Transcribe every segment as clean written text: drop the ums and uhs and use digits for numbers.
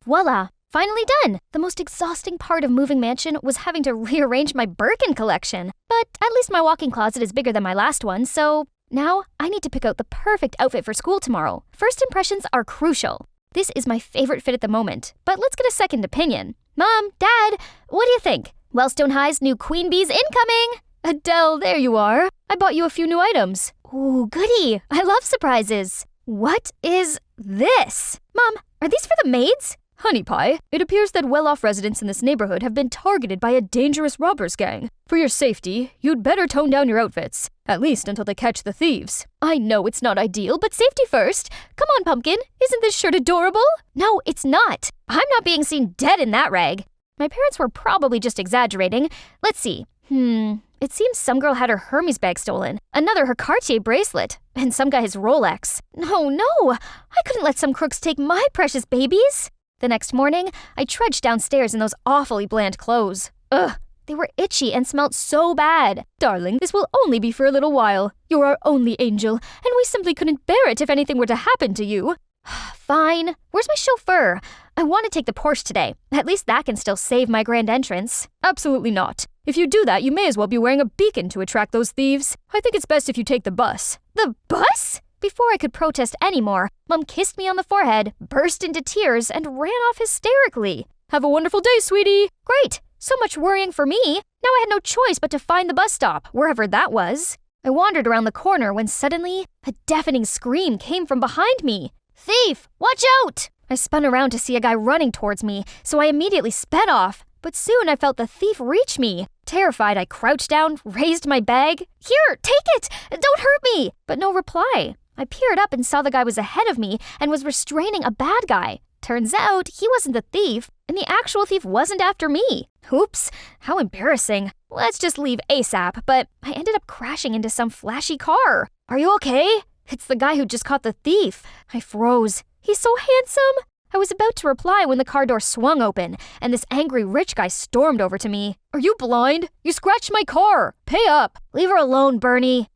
Voila! Finally done! The most exhausting part of moving mansion was having to rearrange my Birkin collection. But at least my walk-in closet is bigger than my last one, so now I need to pick out the perfect outfit for school tomorrow. First impressions are crucial. This is my favorite fit at the moment, but let's get a second opinion. Mom, Dad, what do you think? Wellstone High's new Queen Bees incoming! Adele, there you are. I bought you a few new items. Ooh, goody. I love surprises. What is this? Mom, are these for the maids? Honey Pie, it appears that well-off residents in this neighborhood have been targeted by a dangerous robbers gang. For your safety, you'd better tone down your outfits, at least until they catch the thieves. I know it's not ideal, but safety first. Come on, Pumpkin. Isn't this shirt adorable? No, it's not. I'm not being seen dead in that rag. My parents were probably just exaggerating. Let's see. It seems some girl had her Hermes bag stolen, another her Cartier bracelet, and some guy his Rolex. No, I couldn't let some crooks take my precious babies. The next morning, I trudged downstairs in those awfully bland clothes. Ugh, they were itchy and smelled so bad. Darling, this will only be for a little while. You're our only angel, and we simply couldn't bear it if anything were to happen to you. Fine. Where's my chauffeur? I want to take the Porsche today. At least that can still save my grand entrance. Absolutely not. If you do that, you may as well be wearing a beacon to attract those thieves. I think it's best if you take the bus. The bus? Before I could protest anymore, Mom kissed me on the forehead, burst into tears, and ran off hysterically. Have a wonderful day, sweetie. Great. So much worrying for me. Now I had no choice but to find the bus stop, wherever that was. I wandered around the corner when suddenly, a deafening scream came from behind me. Thief! Watch out! I spun around to see a guy running towards me, so I immediately sped off. But soon I felt the thief reach me. Terrified, I crouched down, raised my bag. Here, take it! Don't hurt me! But no reply. I peered up and saw the guy was ahead of me and was restraining a bad guy. Turns out he wasn't the thief, and the actual thief wasn't after me. Oops, how embarrassing. Let's just leave ASAP, but I ended up crashing into some flashy car. Are you okay? It's the guy who just caught the thief. I froze. He's so handsome. I was about to reply when the car door swung open, and this angry rich guy stormed over to me. Are you blind? You scratched my car. Pay up. Leave her alone, Bernie.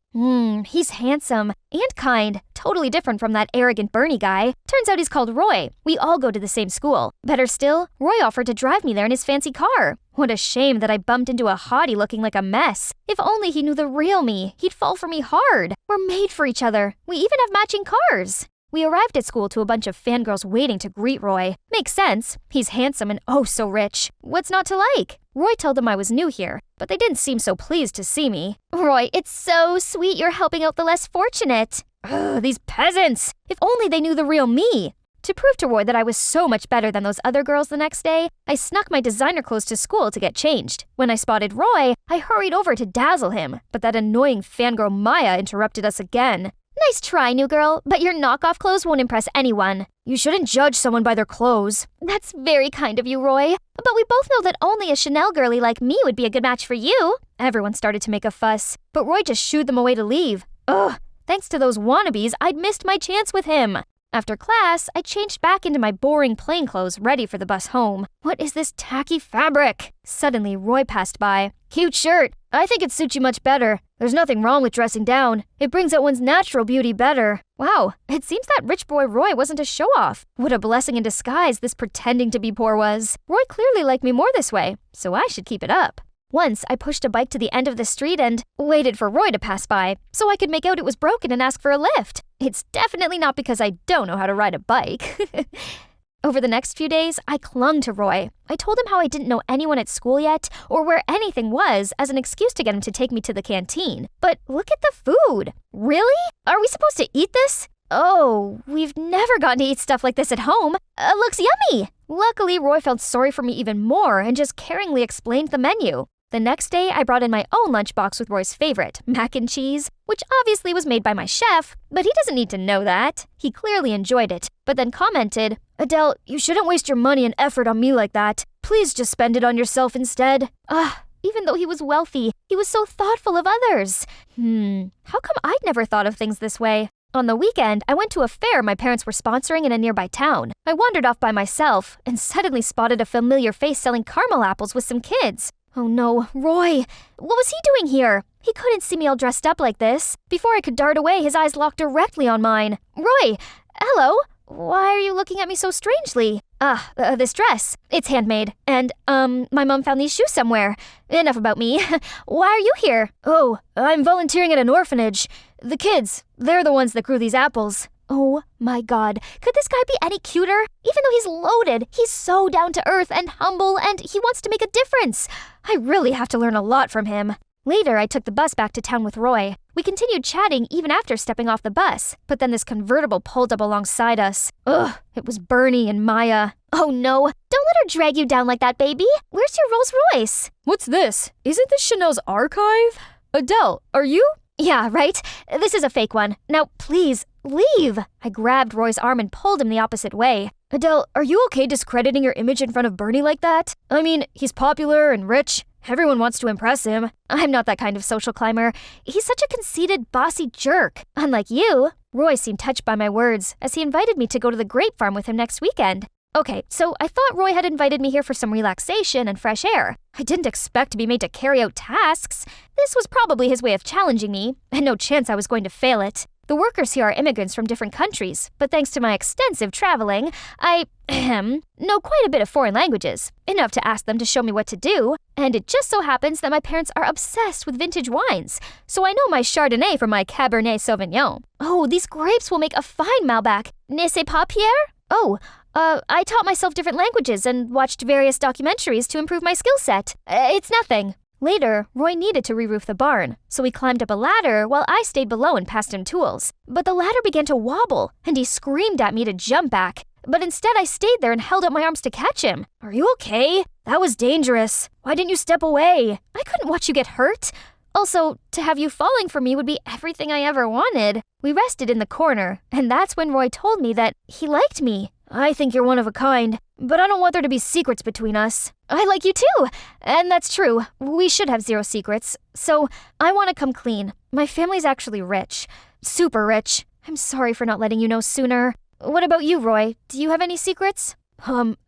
He's handsome and kind, totally different from that arrogant Bernie guy. Turns out he's called Roy. We all go to the same school. Better still, Roy offered to drive me there in his fancy car. What a shame that I bumped into a hottie looking like a mess. If only he knew the real me, he'd fall for me hard. We're made for each other. We even have matching cars. We arrived at school to a bunch of fangirls waiting to greet Roy. Makes sense. He's handsome and oh so rich. What's not to like? Roy told them I was new here, but they didn't seem so pleased to see me. Roy, it's so sweet you're helping out the less fortunate. Ugh, these peasants! If only they knew the real me. To prove to Roy that I was so much better than those other girls the next day, I snuck my designer clothes to school to get changed. When I spotted Roy, I hurried over to dazzle him, but that annoying fangirl Maya interrupted us again. Nice try, new girl, but your knockoff clothes won't impress anyone. You shouldn't judge someone by their clothes. That's very kind of you, Roy. But we both know that only a Chanel girly like me would be a good match for you. Everyone started to make a fuss, but Roy just shooed them away to leave. Ugh, thanks to those wannabes, I'd missed my chance with him. After class, I changed back into my boring plain clothes ready for the bus home. What is this tacky fabric? Suddenly, Roy passed by. Cute shirt. I think it suits you much better. There's nothing wrong with dressing down. It brings out one's natural beauty better. Wow, it seems that rich boy Roy wasn't a show-off. What a blessing in disguise this pretending to be poor was. Roy clearly liked me more this way, so I should keep it up. Once, I pushed a bike to the end of the street and waited for Roy to pass by, so I could make out it was broken and ask for a lift. It's definitely not because I don't know how to ride a bike. Over the next few days, I clung to Roy. I told him how I didn't know anyone at school yet, or where anything was, as an excuse to get him to take me to the canteen. But look at the food. Really? Are we supposed to eat this? Oh, we've never gotten to eat stuff like this at home. Looks yummy! Luckily, Roy felt sorry for me even more and just caringly explained the menu. The next day, I brought in my own lunchbox with Roy's favorite, mac and cheese, which obviously was made by my chef, but he doesn't need to know that. He clearly enjoyed it, but then commented, Adele, you shouldn't waste your money and effort on me like that. Please just spend it on yourself instead. Even though he was wealthy, he was so thoughtful of others. How come I'd never thought of things this way? On the weekend, I went to a fair my parents were sponsoring in a nearby town. I wandered off by myself and suddenly spotted a familiar face selling caramel apples with some kids. Oh no, Roy! What was he doing here? He couldn't see me all dressed up like this. Before I could dart away, his eyes locked directly on mine. Roy! Hello? Why are you looking at me so strangely? This dress. It's handmade. And, my mom found these shoes somewhere. Enough about me. Why are you here? Oh, I'm volunteering at an orphanage. The kids, they're the ones that grew these apples. Oh my god, could this guy be any cuter? Even though he's loaded, he's so down to earth and humble, and he wants to make a difference. I really have to learn a lot from him. Later, I took the bus back to town with Roy. We continued chatting even after stepping off the bus, but then this convertible pulled up alongside us. Ugh, it was Bernie and Maya. Oh no, don't let her drag you down like that, baby. Where's your Rolls Royce? What's this? Isn't this Chanel's archive? Adele, are you? Yeah, right? This is a fake one. Now, please, leave. I grabbed Roy's arm and pulled him the opposite way. Adele, are you okay discrediting your image in front of Bernie like that? I mean, he's popular and rich. Everyone wants to impress him. I'm not that kind of social climber. He's such a conceited, bossy jerk. Unlike you. Roy seemed touched by my words, as he invited me to go to the grape farm with him next weekend. Okay, so I thought Roy had invited me here for some relaxation and fresh air. I didn't expect to be made to carry out tasks. This was probably his way of challenging me, and no chance I was going to fail it. The workers here are immigrants from different countries, but thanks to my extensive traveling, I know quite a bit of foreign languages, enough to ask them to show me what to do, and it just so happens that my parents are obsessed with vintage wines, so I know my Chardonnay from my Cabernet Sauvignon. Oh, these grapes will make a fine Malbec. Ne sais pas, Pierre? Oh, I taught myself different languages and watched various documentaries to improve my skill set. It's nothing. Later, Roy needed to re-roof the barn, so he climbed up a ladder while I stayed below and passed him tools. But the ladder began to wobble, and he screamed at me to jump back. But instead, I stayed there and held up my arms to catch him. Are you okay? That was dangerous. Why didn't you step away? I couldn't watch you get hurt. Also, to have you falling for me would be everything I ever wanted. We rested in the corner, and that's when Roy told me that he liked me. I think you're one of a kind, but I don't want there to be secrets between us. I like you too, and that's true. We should have zero secrets. So, I want to come clean. My family's actually rich. Super rich. I'm sorry for not letting you know sooner. What about you, Roy? Do you have any secrets?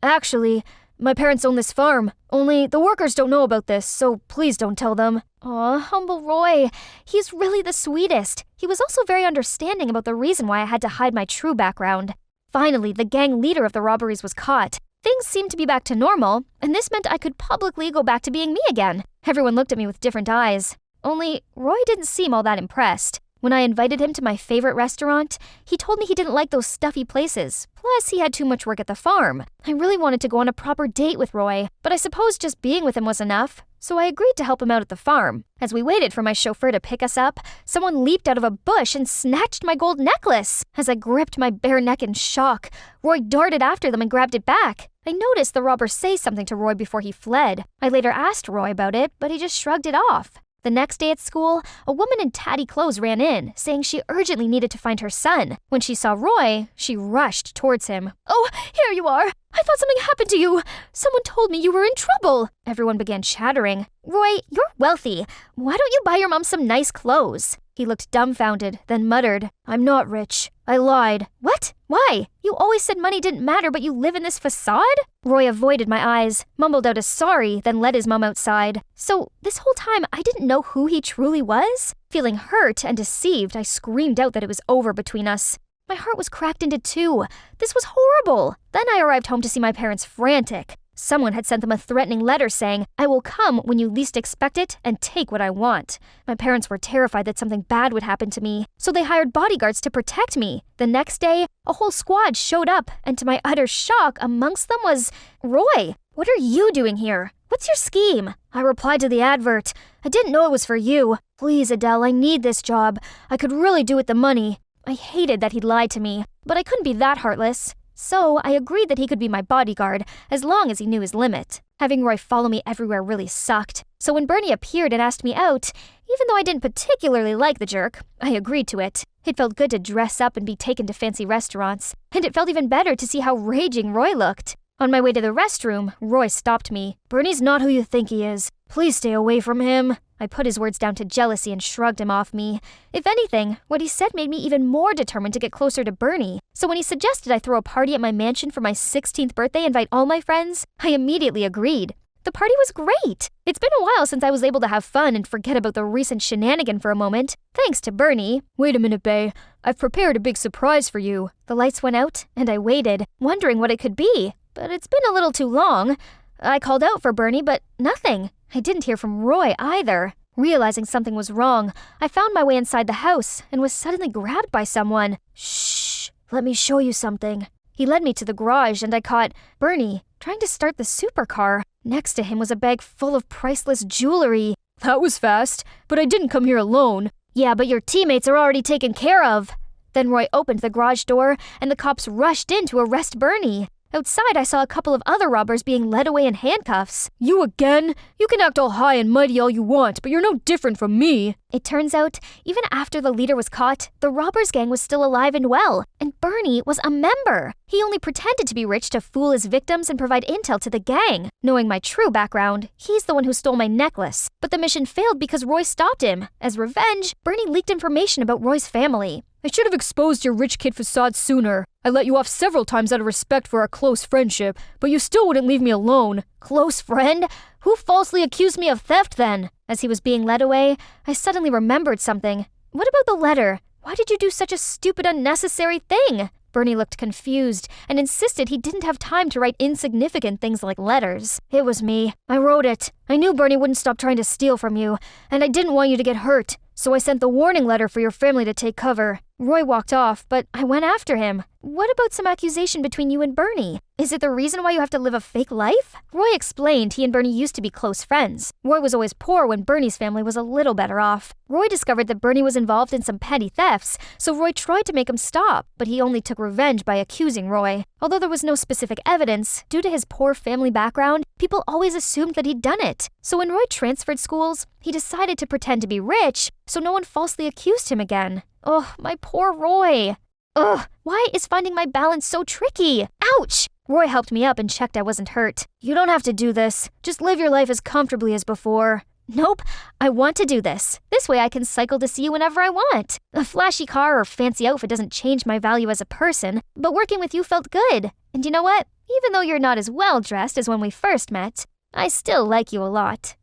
Actually, my parents own this farm. Only the workers don't know about this, so please don't tell them. Aw, humble Roy. He's really the sweetest. He was also very understanding about the reason why I had to hide my true background. Finally, the gang leader of the robberies was caught. Things seemed to be back to normal, and this meant I could publicly go back to being me again. Everyone looked at me with different eyes. Only, Roy didn't seem all that impressed. When I invited him to my favorite restaurant, he told me he didn't like those stuffy places. Plus, he had too much work at the farm. I really wanted to go on a proper date with Roy, but I suppose just being with him was enough. So I agreed to help him out at the farm. As we waited for my chauffeur to pick us up, someone leaped out of a bush and snatched my gold necklace. As I gripped my bare neck in shock, Roy darted after them and grabbed it back. I noticed the robber say something to Roy before he fled. I later asked Roy about it, but he just shrugged it off. The next day at school, a woman in tatty clothes ran in, saying she urgently needed to find her son. When she saw Roy, she rushed towards him. Oh, here you are! I thought something happened to you! Someone told me you were in trouble! Everyone began chattering. Roy, you're wealthy. Why don't you buy your mom some nice clothes? He looked dumbfounded, then muttered, I'm not rich. I lied. What? Why? You always said money didn't matter, but you live in this facade? Roy avoided my eyes, mumbled out a sorry, then led his mom outside. So, this whole time, I didn't know who he truly was? Feeling hurt and deceived, I screamed out that it was over between us. My heart was cracked into two. This was horrible. Then I arrived home to see my parents frantic. Someone had sent them a threatening letter saying, I will come when you least expect it and take what I want. My parents were terrified that something bad would happen to me, so they hired bodyguards to protect me. The next day, a whole squad showed up, and to my utter shock, amongst them was Roy. What are you doing here? What's your scheme? I replied to the advert. I didn't know it was for you. Please, Adele, I need this job. I could really do with the money. I hated that he'd lied to me, but I couldn't be that heartless. So I agreed that he could be my bodyguard, as long as he knew his limit. Having Roy follow me everywhere really sucked. So when Bernie appeared and asked me out, even though I didn't particularly like the jerk, I agreed to it. It felt good to dress up and be taken to fancy restaurants, and it felt even better to see how raging Roy looked. On my way to the restroom, Roy stopped me. Bernie's not who you think he is. Please stay away from him. I put his words down to jealousy and shrugged him off me. If anything, what he said made me even more determined to get closer to Bernie. So when he suggested I throw a party at my mansion for my 16th birthday and invite all my friends, I immediately agreed. The party was great. It's been a while since I was able to have fun and forget about the recent shenanigan for a moment, thanks to Bernie. Wait a minute, bae. I've prepared a big surprise for you. The lights went out, and I waited, wondering what it could be. but it's been a little too long. I called out for Bernie, but nothing. I didn't hear from Roy either. Realizing something was wrong, I found my way inside the house and was suddenly grabbed by someone. Shh, let me show you something. He led me to the garage and I caught Bernie trying to start the supercar. Next to him was a bag full of priceless jewelry. That was fast, but I didn't come here alone. Yeah, but your teammates are already taken care of. Then Roy opened the garage door and the cops rushed in to arrest Bernie. Outside, I saw a couple of other robbers being led away in handcuffs. You again? You can act all high and mighty all you want, but you're no different from me. It turns out, even after the leader was caught, the robbers gang was still alive and well, and Bernie was a member. He only pretended to be rich to fool his victims and provide intel to the gang. Knowing my true background, he's the one who stole my necklace. But the mission failed because Roy stopped him. As revenge, Bernie leaked information about Roy's family. I should have exposed your rich kid facade sooner. I let you off several times out of respect for our close friendship, but you still wouldn't leave me alone. Close friend? Who falsely accused me of theft then? As he was being led away, I suddenly remembered something. What about the letter? Why did you do such a stupid, unnecessary thing? Bernie looked confused and insisted he didn't have time to write insignificant things like letters. It was me. I wrote it. I knew Bernie wouldn't stop trying to steal from you, and I didn't want you to get hurt, so I sent the warning letter for your family to take cover. Roy walked off, but I went after him. What about some accusation between you and Bernie? Is it the reason why you have to live a fake life? Roy explained he and Bernie used to be close friends. Roy was always poor when Bernie's family was a little better off. Roy discovered that Bernie was involved in some petty thefts, so Roy tried to make him stop, but he only took revenge by accusing Roy. Although there was no specific evidence, due to his poor family background, people always assumed that he'd done it. So when Roy transferred schools, he decided to pretend to be rich, so no one falsely accused him again. Oh, my poor Roy. Ugh, why is finding my balance so tricky? Ouch! Roy helped me up and checked I wasn't hurt. You don't have to do this. Just live your life as comfortably as before. Nope, I want to do this. This way I can cycle to see you whenever I want. A flashy car or fancy outfit doesn't change my value as a person, but working with you felt good. And you know what? Even though you're not as well dressed as when we first met, I still like you a lot.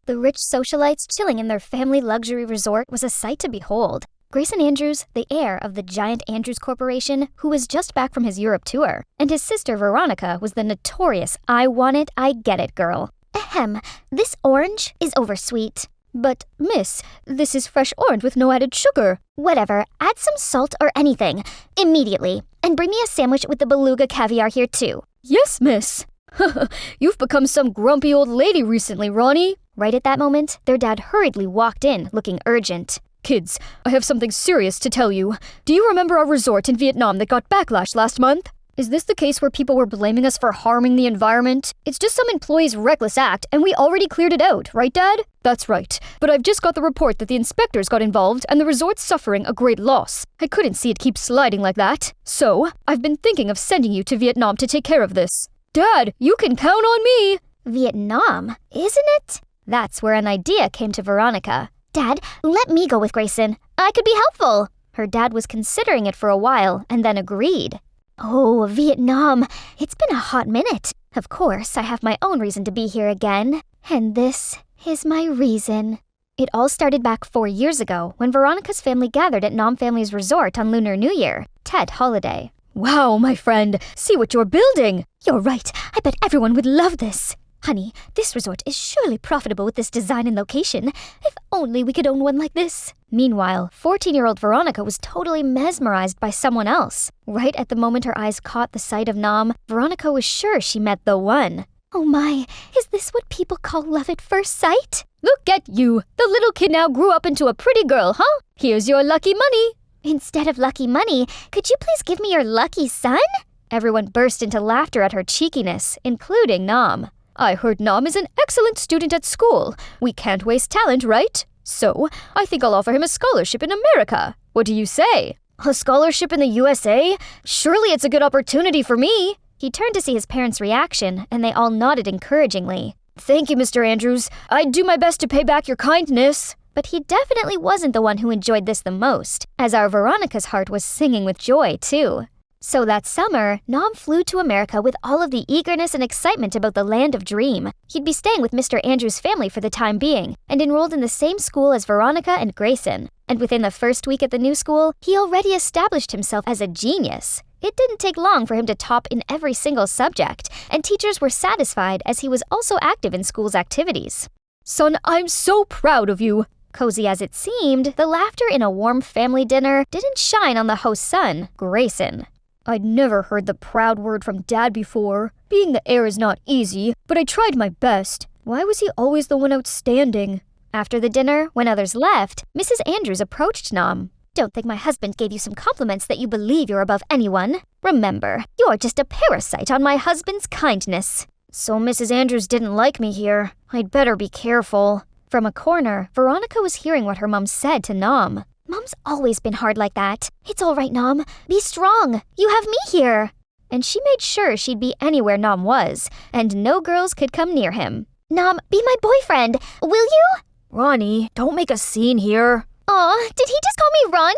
The rich socialites chilling in their family luxury resort was a sight to behold. Grayson Andrews, the heir of the giant Andrews Corporation, who was just back from his Europe tour, and his sister Veronica was the notorious I want it, I get it girl. Ahem, this orange is oversweet. But, miss, this is fresh orange with no added sugar. Whatever, add some salt or anything, immediately. And bring me a sandwich with the beluga caviar here too. Yes, miss. You've become some grumpy old lady recently, Ronnie. Right at that moment, their dad hurriedly walked in, looking urgent. Kids, I have something serious to tell you. Do you remember our resort in Vietnam that got backlash last month? Is this the case where people were blaming us for harming the environment? It's just some employee's reckless act, and we already cleared it out, right, Dad? That's right. But I've just got the report that the inspectors got involved and the resort's suffering a great loss. I couldn't see it keep sliding like that. So, I've been thinking of sending you to Vietnam to take care of this. Dad, you can count on me! Vietnam, isn't it? That's where an idea came to Veronica. Dad, let me go with Grayson. I could be helpful. Her dad was considering it for a while and then agreed. Oh, Vietnam. It's been a hot minute. Of course, I have my own reason to be here again. And this is my reason. It all started back 4 years ago when Veronica's family gathered at Nam Family's resort on Lunar New Year, Tet holiday. Wow, my friend, see what you're building. You're right. I bet everyone would love this. Honey, this resort is surely profitable with this design and location. If only we could own one like this. Meanwhile, 14-year-old Veronica was totally mesmerized by someone else. Right at the moment her eyes caught the sight of Nam, Veronica was sure she met the one. Oh my, is this what people call love at first sight? Look at you. The little kid now grew up into a pretty girl, huh? Here's your lucky money. Instead of lucky money, could you please give me your lucky son? Everyone burst into laughter at her cheekiness, including Nam. I heard Nam is an excellent student at school. We can't waste talent, right? So, I think I'll offer him a scholarship in America. What do you say? A scholarship in the USA? Surely it's a good opportunity for me. He turned to see his parents' reaction, and they all nodded encouragingly. Thank you, Mr. Andrews. I'd do my best to pay back your kindness. But he definitely wasn't the one who enjoyed this the most, as our Veronica's heart was singing with joy, too. So that summer, Nam flew to America with all of the eagerness and excitement about the land of dream. He'd be staying with Mr. Andrews' family for the time being, and enrolled in the same school as Veronica and Grayson. And within the first week at the new school, he already established himself as a genius. It didn't take long for him to top in every single subject, and teachers were satisfied as he was also active in school's activities. Son, I'm so proud of you. Cozy as it seemed, the laughter in a warm family dinner didn't shine on the host's son, Grayson. I'd never heard the proud word from Dad before. Being the heir is not easy, but I tried my best. Why was he always the one outstanding? After the dinner, when others left, Mrs. Andrews approached Nom. Don't think my husband gave you some compliments that you believe you're above anyone. Remember, you're just a parasite on my husband's kindness. So Mrs. Andrews didn't like me here. I'd better be careful. From a corner, Veronica was hearing what her mom said to Nom. Mom's always been hard like that. It's all right, Nom. Be strong. You have me here. And she made sure she'd be anywhere Nom was, and no girls could come near him. Nom, be my boyfriend. Will you? Ronnie, don't make a scene here. Aw, did he just call me Ronnie?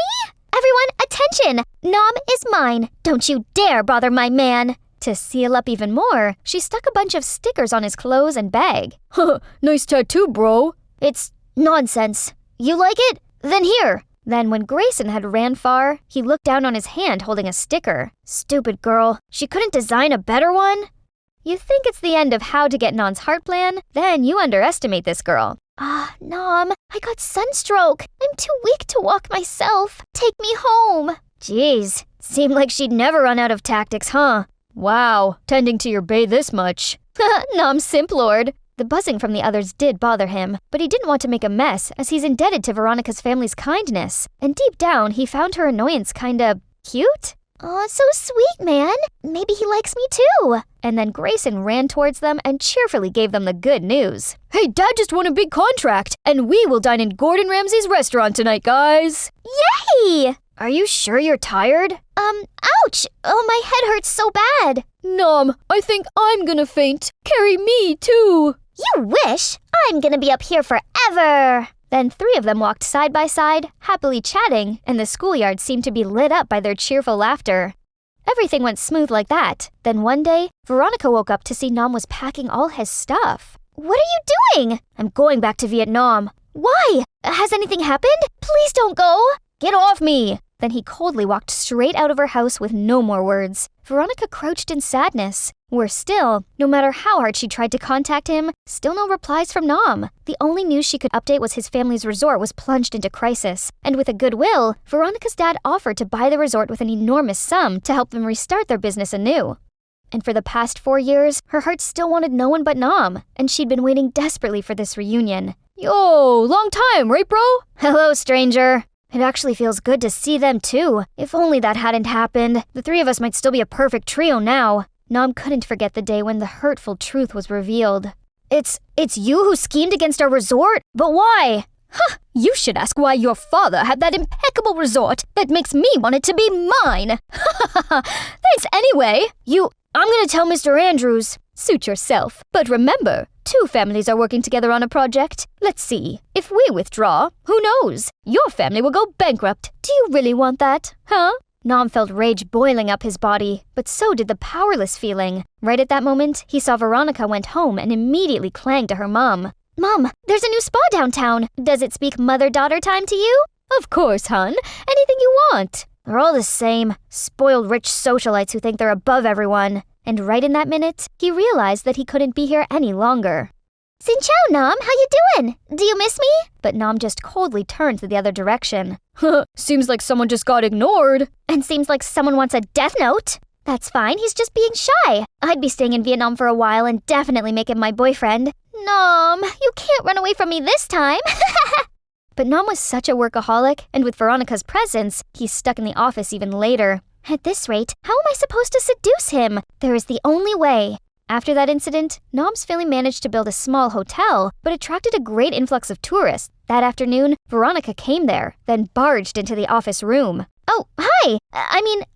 Everyone, attention! Nom is mine. Don't you dare bother my man. To seal up even more, she stuck a bunch of stickers on his clothes and bag. Nice tattoo, bro. It's nonsense. You like it? Then here. Then when Grayson had ran far, he looked down on his hand holding a sticker. Stupid girl. She couldn't design a better one? You think it's the end of how to get Nom's heart plan? Then you underestimate this girl. Nom, I got sunstroke. I'm too weak to walk myself. Take me home. Jeez, seemed like she'd never run out of tactics, huh? Wow, tending to your bae this much. Nom simplord. The buzzing from the others did bother him, but he didn't want to make a mess as he's indebted to Veronica's family's kindness. And deep down, he found her annoyance kinda cute. Aw, so sweet, man. Maybe he likes me too. And then Grayson ran towards them and cheerfully gave them the good news. Hey, Dad just won a big contract, and we will dine in Gordon Ramsay's restaurant tonight, guys. Yay! Are you sure you're tired? Ouch! Oh, my head hurts so bad. Nom, I think I'm gonna faint. Carry me, too. You wish! I'm gonna be up here forever! Then 3 of them walked side by side, happily chatting, and the schoolyard seemed to be lit up by their cheerful laughter. Everything went smooth like that. Then one day, Veronica woke up to see Nom was packing all his stuff. What are you doing? I'm going back to Vietnam. Why? Has anything happened? Please don't go! Get off me! Then he coldly walked straight out of her house with no more words. Veronica crouched in sadness. Worse still, no matter how hard she tried to contact him, still no replies from Nom. The only news she could update was his family's resort was plunged into crisis. And with a goodwill, Veronica's dad offered to buy the resort with an enormous sum to help them restart their business anew. And for the past 4 years, her heart still wanted no one but Nom, and she'd been waiting desperately for this reunion. Yo, long time, right, bro? Hello, stranger. It actually feels good to see them too. If only that hadn't happened, the 3 of us might still be a perfect trio now. Nom couldn't forget the day when the hurtful truth was revealed. It's you who schemed against our resort? But why? Huh, you should ask why your father had that impeccable resort that makes me want it to be mine. Thanks anyway. I'm gonna tell Mr. Andrews. Suit yourself. But remember, 2 families are working together on a project. Let's see. If we withdraw, who knows? Your family will go bankrupt. Do you really want that? Huh? Nom felt rage boiling up his body, but so did the powerless feeling. Right at that moment, he saw Veronica went home and immediately clanged to her mom. Mom, there's a new spa downtown. Does it speak mother-daughter time to you? Of course, hun. Anything you want. They're all the same. Spoiled rich socialites who think they're above everyone. And right in that minute, he realized that he couldn't be here any longer. Xin chào, Nom. How you doing? Do you miss me? But Nom just coldly turned to the other direction. Seems like someone just got ignored. And seems like someone wants a death note. That's fine, he's just being shy. I'd be staying in Vietnam for a while and definitely make him my boyfriend. Nom, you can't run away from me this time. But Nom was such a workaholic, and with Veronica's presence, he's stuck in the office even later. At this rate, how am I supposed to seduce him? There is the only way. After that incident, Nom's family managed to build a small hotel, but attracted a great influx of tourists. That afternoon, Veronica came there, then barged into the office room. Oh, hi!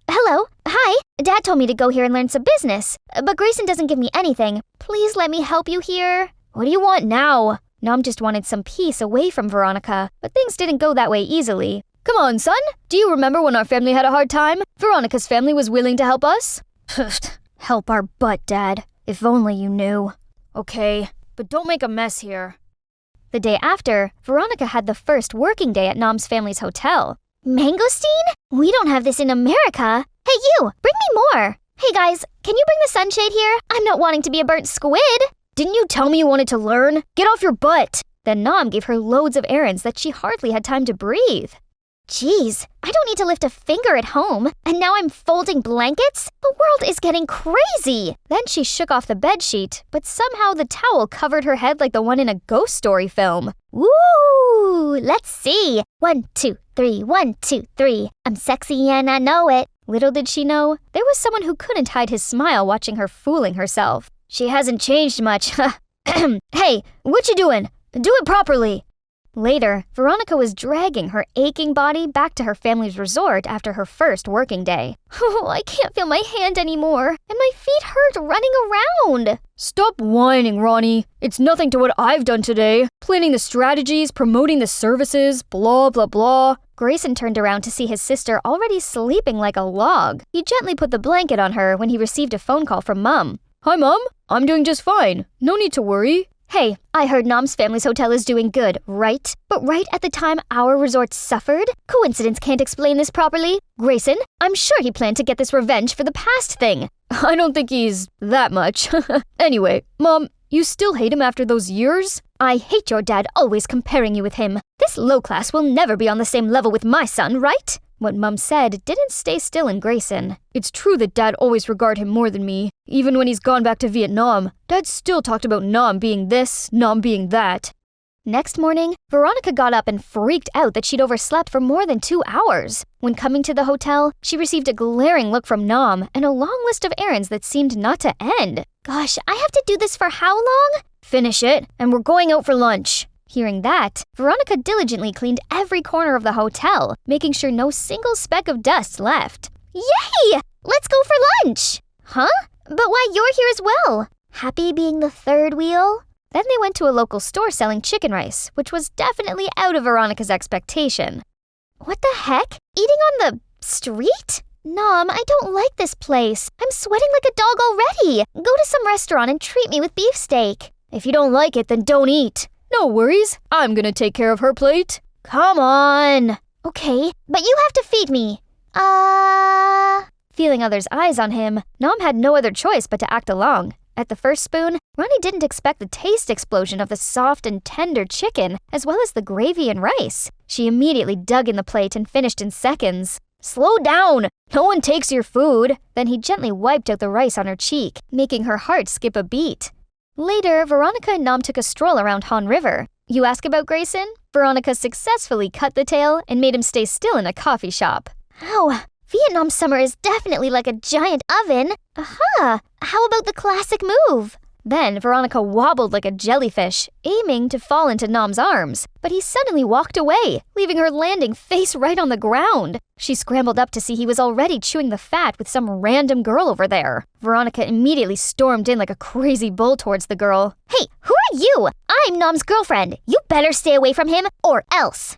Hello. Hi. Dad told me to go here and learn some business, but Grayson doesn't give me anything. Please let me help you here. What do you want now? Nom just wanted some peace away from Veronica, but things didn't go that way easily. Come on, son. Do you remember when our family had a hard time? Veronica's family was willing to help us. Help our butt, Dad. If only you knew. Okay, but don't make a mess here. The day after, Veronica had the first working day at Nom's family's hotel. Mangosteen? We don't have this in America. Hey you, bring me more. Hey guys, can you bring the sunshade here? I'm not wanting to be a burnt squid. Didn't you tell me you wanted to learn? Get off your butt! Then Nom gave her loads of errands that she hardly had time to breathe. Jeez, I don't need to lift a finger at home, and now I'm folding blankets? The world is getting crazy! Then she shook off the bedsheet, but somehow the towel covered her head like the one in a ghost story film. Woo! Let's see. 1, 2, 3, 1, 2, 3. I'm sexy and I know it. Little did she know, there was someone who couldn't hide his smile watching her fooling herself. She hasn't changed much. Hey, what you doing? Do it properly! Later, Veronica was dragging her aching body back to her family's resort after her first working day. Oh, I can't feel my hand anymore, and my feet hurt running around. Stop whining, Ronnie. It's nothing to what I've done today. Planning the strategies, promoting the services, blah, blah, blah. Grayson turned around to see his sister already sleeping like a log. He gently put the blanket on her when he received a phone call from Mom. Hi, Mom. I'm doing just fine. No need to worry. Hey, I heard Nom's family's hotel is doing good, right? But right at the time our resort suffered? Coincidence can't explain this properly. Grayson, I'm sure he planned to get this revenge for the past thing. I don't think he's that much. Anyway, Mom, you still hate him after those years? I hate your dad always comparing you with him. This low class will never be on the same level with my son, right? What Mom said didn't stay still in Grayson. It's true that Dad always regarded him more than me. Even when he's gone back to Vietnam, Dad still talked about Nam being this, Nam being that. Next morning, Veronica got up and freaked out that she'd overslept for more than 2 hours. When coming to the hotel, she received a glaring look from Nam and a long list of errands that seemed not to end. Gosh, I have to do this for how long? Finish it, and we're going out for lunch. Hearing that, Veronica diligently cleaned every corner of the hotel, making sure no single speck of dust left. Yay! Let's go for lunch! Huh? But why you're here as well? Happy being the third wheel? Then they went to a local store selling chicken rice, which was definitely out of Veronica's expectation. What the heck? Eating on the street? Nom, I don't like this place. I'm sweating like a dog already. Go to some restaurant and treat me with beefsteak. If you don't like it, then don't eat. No worries, I'm gonna take care of her plate. Come on. Okay, but you have to feed me. Feeling others' eyes on him, Nom had no other choice but to act along. At the first spoon, Ronnie didn't expect the taste explosion of the soft and tender chicken, as well as the gravy and rice. She immediately dug in the plate and finished in seconds. Slow down! No one takes your food. Then he gently wiped out the rice on her cheek, making her heart skip a beat. Later, Veronica and Nom took a stroll around Han River. You ask about Grayson? Veronica successfully cut the tail and made him stay still in a coffee shop. Ow! Vietnam summer is definitely like a giant oven. Aha! How about the classic move? Then Veronica wobbled like a jellyfish, aiming to fall into Nom's arms. But he suddenly walked away, leaving her landing face right on the ground. She scrambled up to see he was already chewing the fat with some random girl over there. Veronica immediately stormed in like a crazy bull towards the girl. Hey, who are you? I'm Nom's girlfriend. You better stay away from him, or else.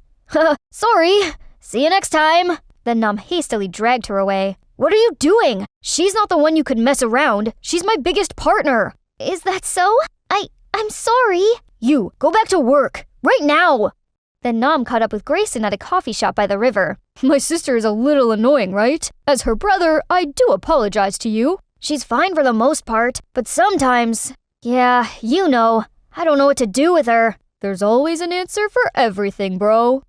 Sorry. See you next time. Then Nom hastily dragged her away. What are you doing? She's not the one you could mess around. She's my biggest partner. Is that so? I'm sorry. You, go back to work. Right now. Then Nom caught up with Grayson at a coffee shop by the river. My sister is a little annoying, right? As her brother, I do apologize to you. She's fine for the most part, but sometimes... Yeah, you know. I don't know what to do with her. There's always an answer for everything, bro.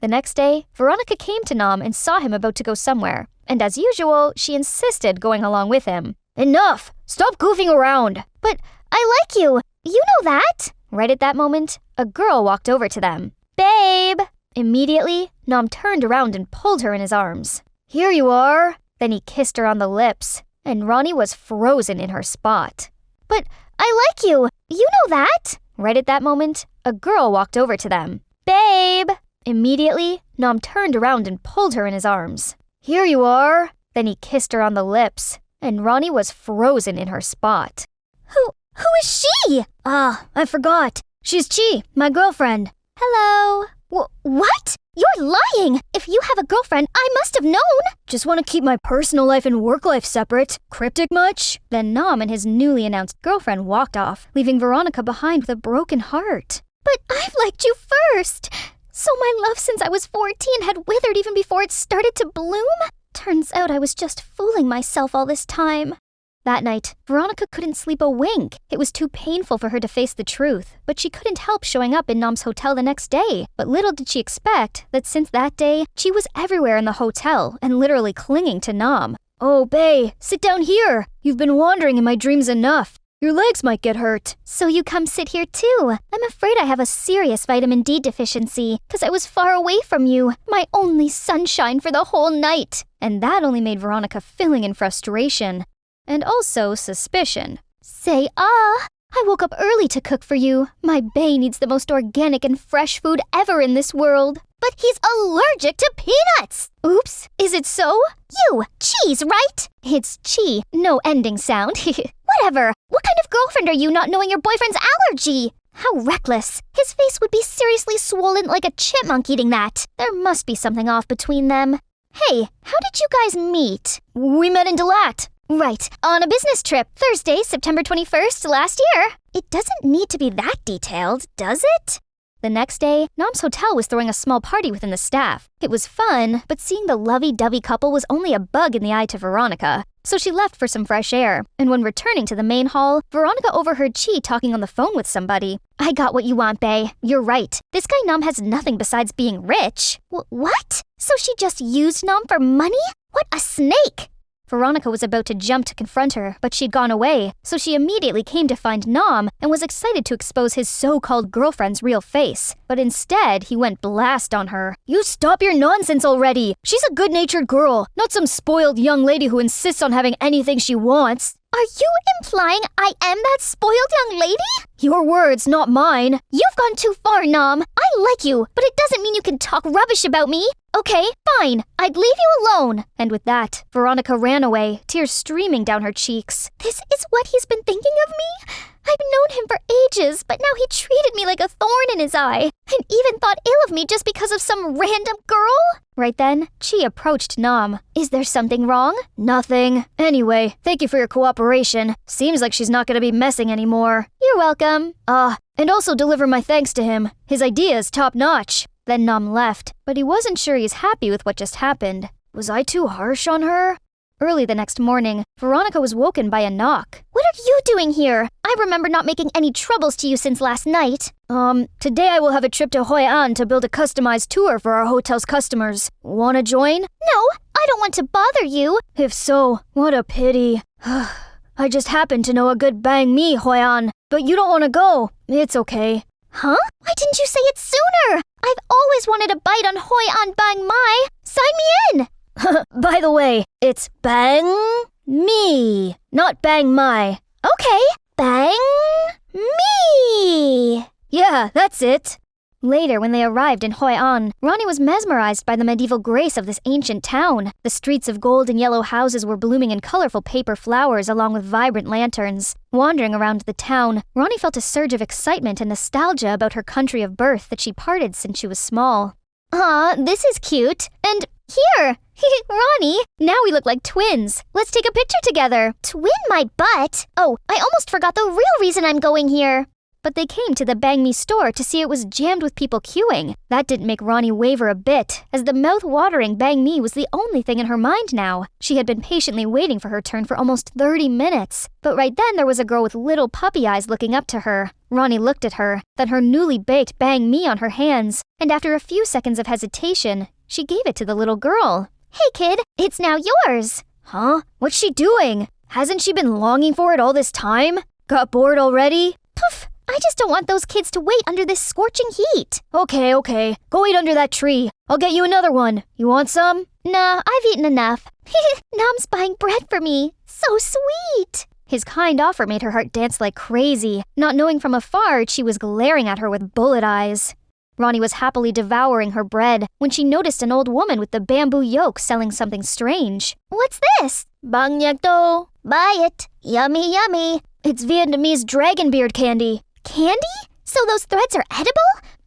The next day, Veronica came to Nom and saw him about to go somewhere. And as usual, she insisted going along with him. Enough! Stop goofing around! But I like you! You know that! Right at that moment, a girl walked over to them. Babe! Immediately, Nom turned around and pulled her in his arms. Here you are! Then he kissed her on the lips, and Ronnie was frozen in her spot. But I like you! You know that! Right at that moment, a girl walked over to them. Babe! Immediately, Nom turned around and pulled her in his arms. Here you are! Then he kissed her on the lips, and Ronnie was frozen in her spot. Who is she? I forgot. She's Chi, my girlfriend. Hello. What? You're lying! If you have a girlfriend, I must have known! Just want to keep my personal life and work life separate. Cryptic much? Then Nom and his newly announced girlfriend walked off, leaving Veronica behind with a broken heart. But I've liked you first! So my love since I was 14 had withered even before it started to bloom? Turns out I was just fooling myself all this time. That night, Veronica couldn't sleep a wink. It was too painful for her to face the truth, but she couldn't help showing up in Nam's hotel the next day. But little did she expect that since that day, Chi was everywhere in the hotel and literally clinging to Nam. Oh, bae, sit down here. You've been wandering in my dreams enough. Your legs might get hurt. So you come sit here too. I'm afraid I have a serious vitamin D deficiency, because I was far away from you, my only sunshine for the whole night. And that only made Veronica filling in frustration. And also suspicion. Say I woke up early to cook for you. My bae needs the most organic and fresh food ever in this world. But he's allergic to peanuts! Oops, is it so? You, cheese, right? It's chi, no ending sound. Whatever. What kind of girlfriend are you not knowing your boyfriend's allergy? How reckless. His face would be seriously swollen like a chipmunk eating that. There must be something off between them. Hey, how did you guys meet? We met in Dalat. Right, on a business trip, Thursday, September 21st, last year. It doesn't need to be that detailed, does it? The next day, Nam's hotel was throwing a small party within the staff. It was fun, but seeing the lovey-dovey couple was only a bug in the eye to Veronica. So she left for some fresh air, and when returning to the main hall, Veronica overheard Chi talking on the phone with somebody. I got what you want, bae. You're right. This guy Nam has nothing besides being rich. What? So she just used Nam for money? What a snake! Veronica was about to jump to confront her, but she'd gone away, so she immediately came to find Nam and was excited to expose his so-called girlfriend's real face. But instead, he went blast on her. You stop your nonsense already! She's a good-natured girl, not some spoiled young lady who insists on having anything she wants. Are you implying I am that spoiled young lady? Your words, not mine. You've gone too far, Nam. I like you, but it doesn't mean you can talk rubbish about me. Okay, fine. I'd leave you alone. And with that, Veronica ran away, tears streaming down her cheeks. This is what he's been thinking of me? I've known him for ages, but now he treated me like a thorn in his eye, and even thought ill of me just because of some random girl? Right then, Chi approached Nam. Is there something wrong? Nothing. Anyway, thank you for your cooperation. Seems like she's not gonna be messing anymore. You're welcome. And also deliver my thanks to him. His idea is top-notch. Then Nam left, but he wasn't sure he's happy with what just happened. Was I too harsh on her? Early the next morning, Veronica was woken by a knock. What are you doing here? I remember not making any troubles to you since last night. Today I will have a trip to Hoi An to build a customized tour for our hotel's customers. Wanna join? No, I don't want to bother you. If so, what a pity. I just happen to know a good bang me, Hoi An. But you don't want to go. It's okay. Huh? Why didn't you say it sooner? I've always wanted a bite on Hoi An Bang Mai. Sign me in! By the way, it's Bang Me, not Bang Mai. Okay, Bang Me! Yeah, that's it. Later, when they arrived in Hoi An, Ronnie was mesmerized by the medieval grace of this ancient town. The streets of gold and yellow houses were blooming in colorful paper flowers along with vibrant lanterns. Wandering around the town, Ronnie felt a surge of excitement and nostalgia about her country of birth that she parted since she was small. Aw, this is cute. And here! Ronnie, now we look like twins. Let's take a picture together. Twin my butt? Oh, I almost forgot the real reason I'm going here. But they came to the Bang Me store to see it was jammed with people queuing. That didn't make Ronnie waver a bit, as the mouth-watering Bang Me was the only thing in her mind now. She had been patiently waiting for her turn for almost 30 minutes. But right then there was a girl with little puppy eyes looking up to her. Ronnie looked at her, then her newly baked Bang Me on her hands, and after a few seconds of hesitation, she gave it to the little girl. Hey kid, it's now yours. Huh? What's she doing? Hasn't she been longing for it all this time? Got bored already? Poof! I just don't want those kids to wait under this scorching heat. Okay. Go eat under that tree. I'll get you another one. You want some? Nah, I've eaten enough. Nam's buying bread for me. So sweet. His kind offer made her heart dance like crazy. Not knowing from afar, Chi was glaring at her with bullet eyes. Ronnie was happily devouring her bread when she noticed an old woman with the bamboo yoke selling something strange. What's this? Bang Nyak Do. Buy it. Yummy, yummy. It's Vietnamese dragon beard candy. Candy? So those threads are edible?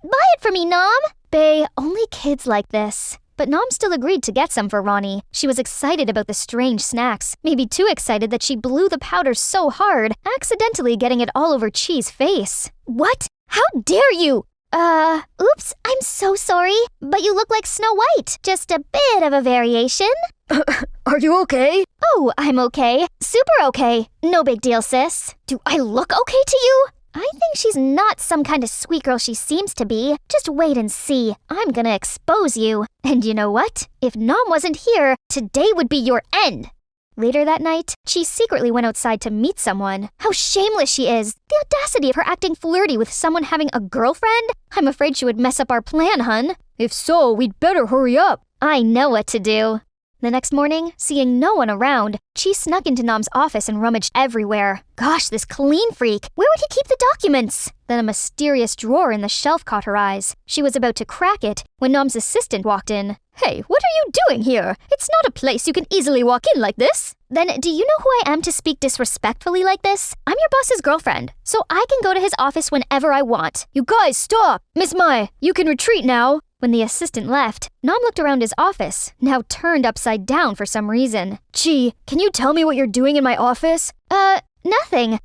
Buy it for me, Nam. Bae, only kids like this. But Nam still agreed to get some for Ronnie. She was excited about the strange snacks, maybe too excited that she blew the powder so hard, accidentally getting it all over Chi's face. What? How dare you? Oops, I'm so sorry. But you look like Snow White. Just a bit of a variation. Are you okay? Oh, I'm okay. Super okay. No big deal, sis. Do I look okay to you? I think she's not some kind of sweet girl she seems to be. Just wait and see. I'm gonna expose you. And you know what? If Nom wasn't here, today would be your end. Later that night, she secretly went outside to meet someone. How shameless she is! The audacity of her acting flirty with someone having a girlfriend? I'm afraid she would mess up our plan, hun. If so, we'd better hurry up. I know what to do. The next morning, seeing no one around, she snuck into Nom's office and rummaged everywhere. Gosh, this clean freak! Where would he keep the documents? Then a mysterious drawer in the shelf caught her eyes. She was about to crack it when Nom's assistant walked in. Hey, what are you doing here? It's not a place you can easily walk in like this. Then do you know who I am to speak disrespectfully like this? I'm your boss's girlfriend, so I can go to his office whenever I want. You guys, stop! Miss Mai, you can retreat now. When the assistant left, Nom looked around his office, now turned upside down for some reason. Gee, can you tell me what you're doing in my office? Nothing.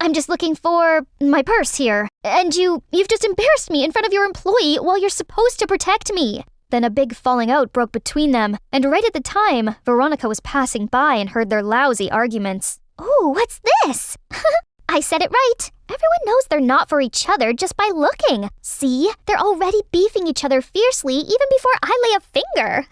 I'm just looking for my purse here. And you've just embarrassed me in front of your employee while you're supposed to protect me. Then a big falling out broke between them, and right at the time, Veronica was passing by and heard their lousy arguments. Ooh, what's this? I said it right. Everyone knows they're not for each other just by looking. See? They're already beefing each other fiercely even before I lay a finger.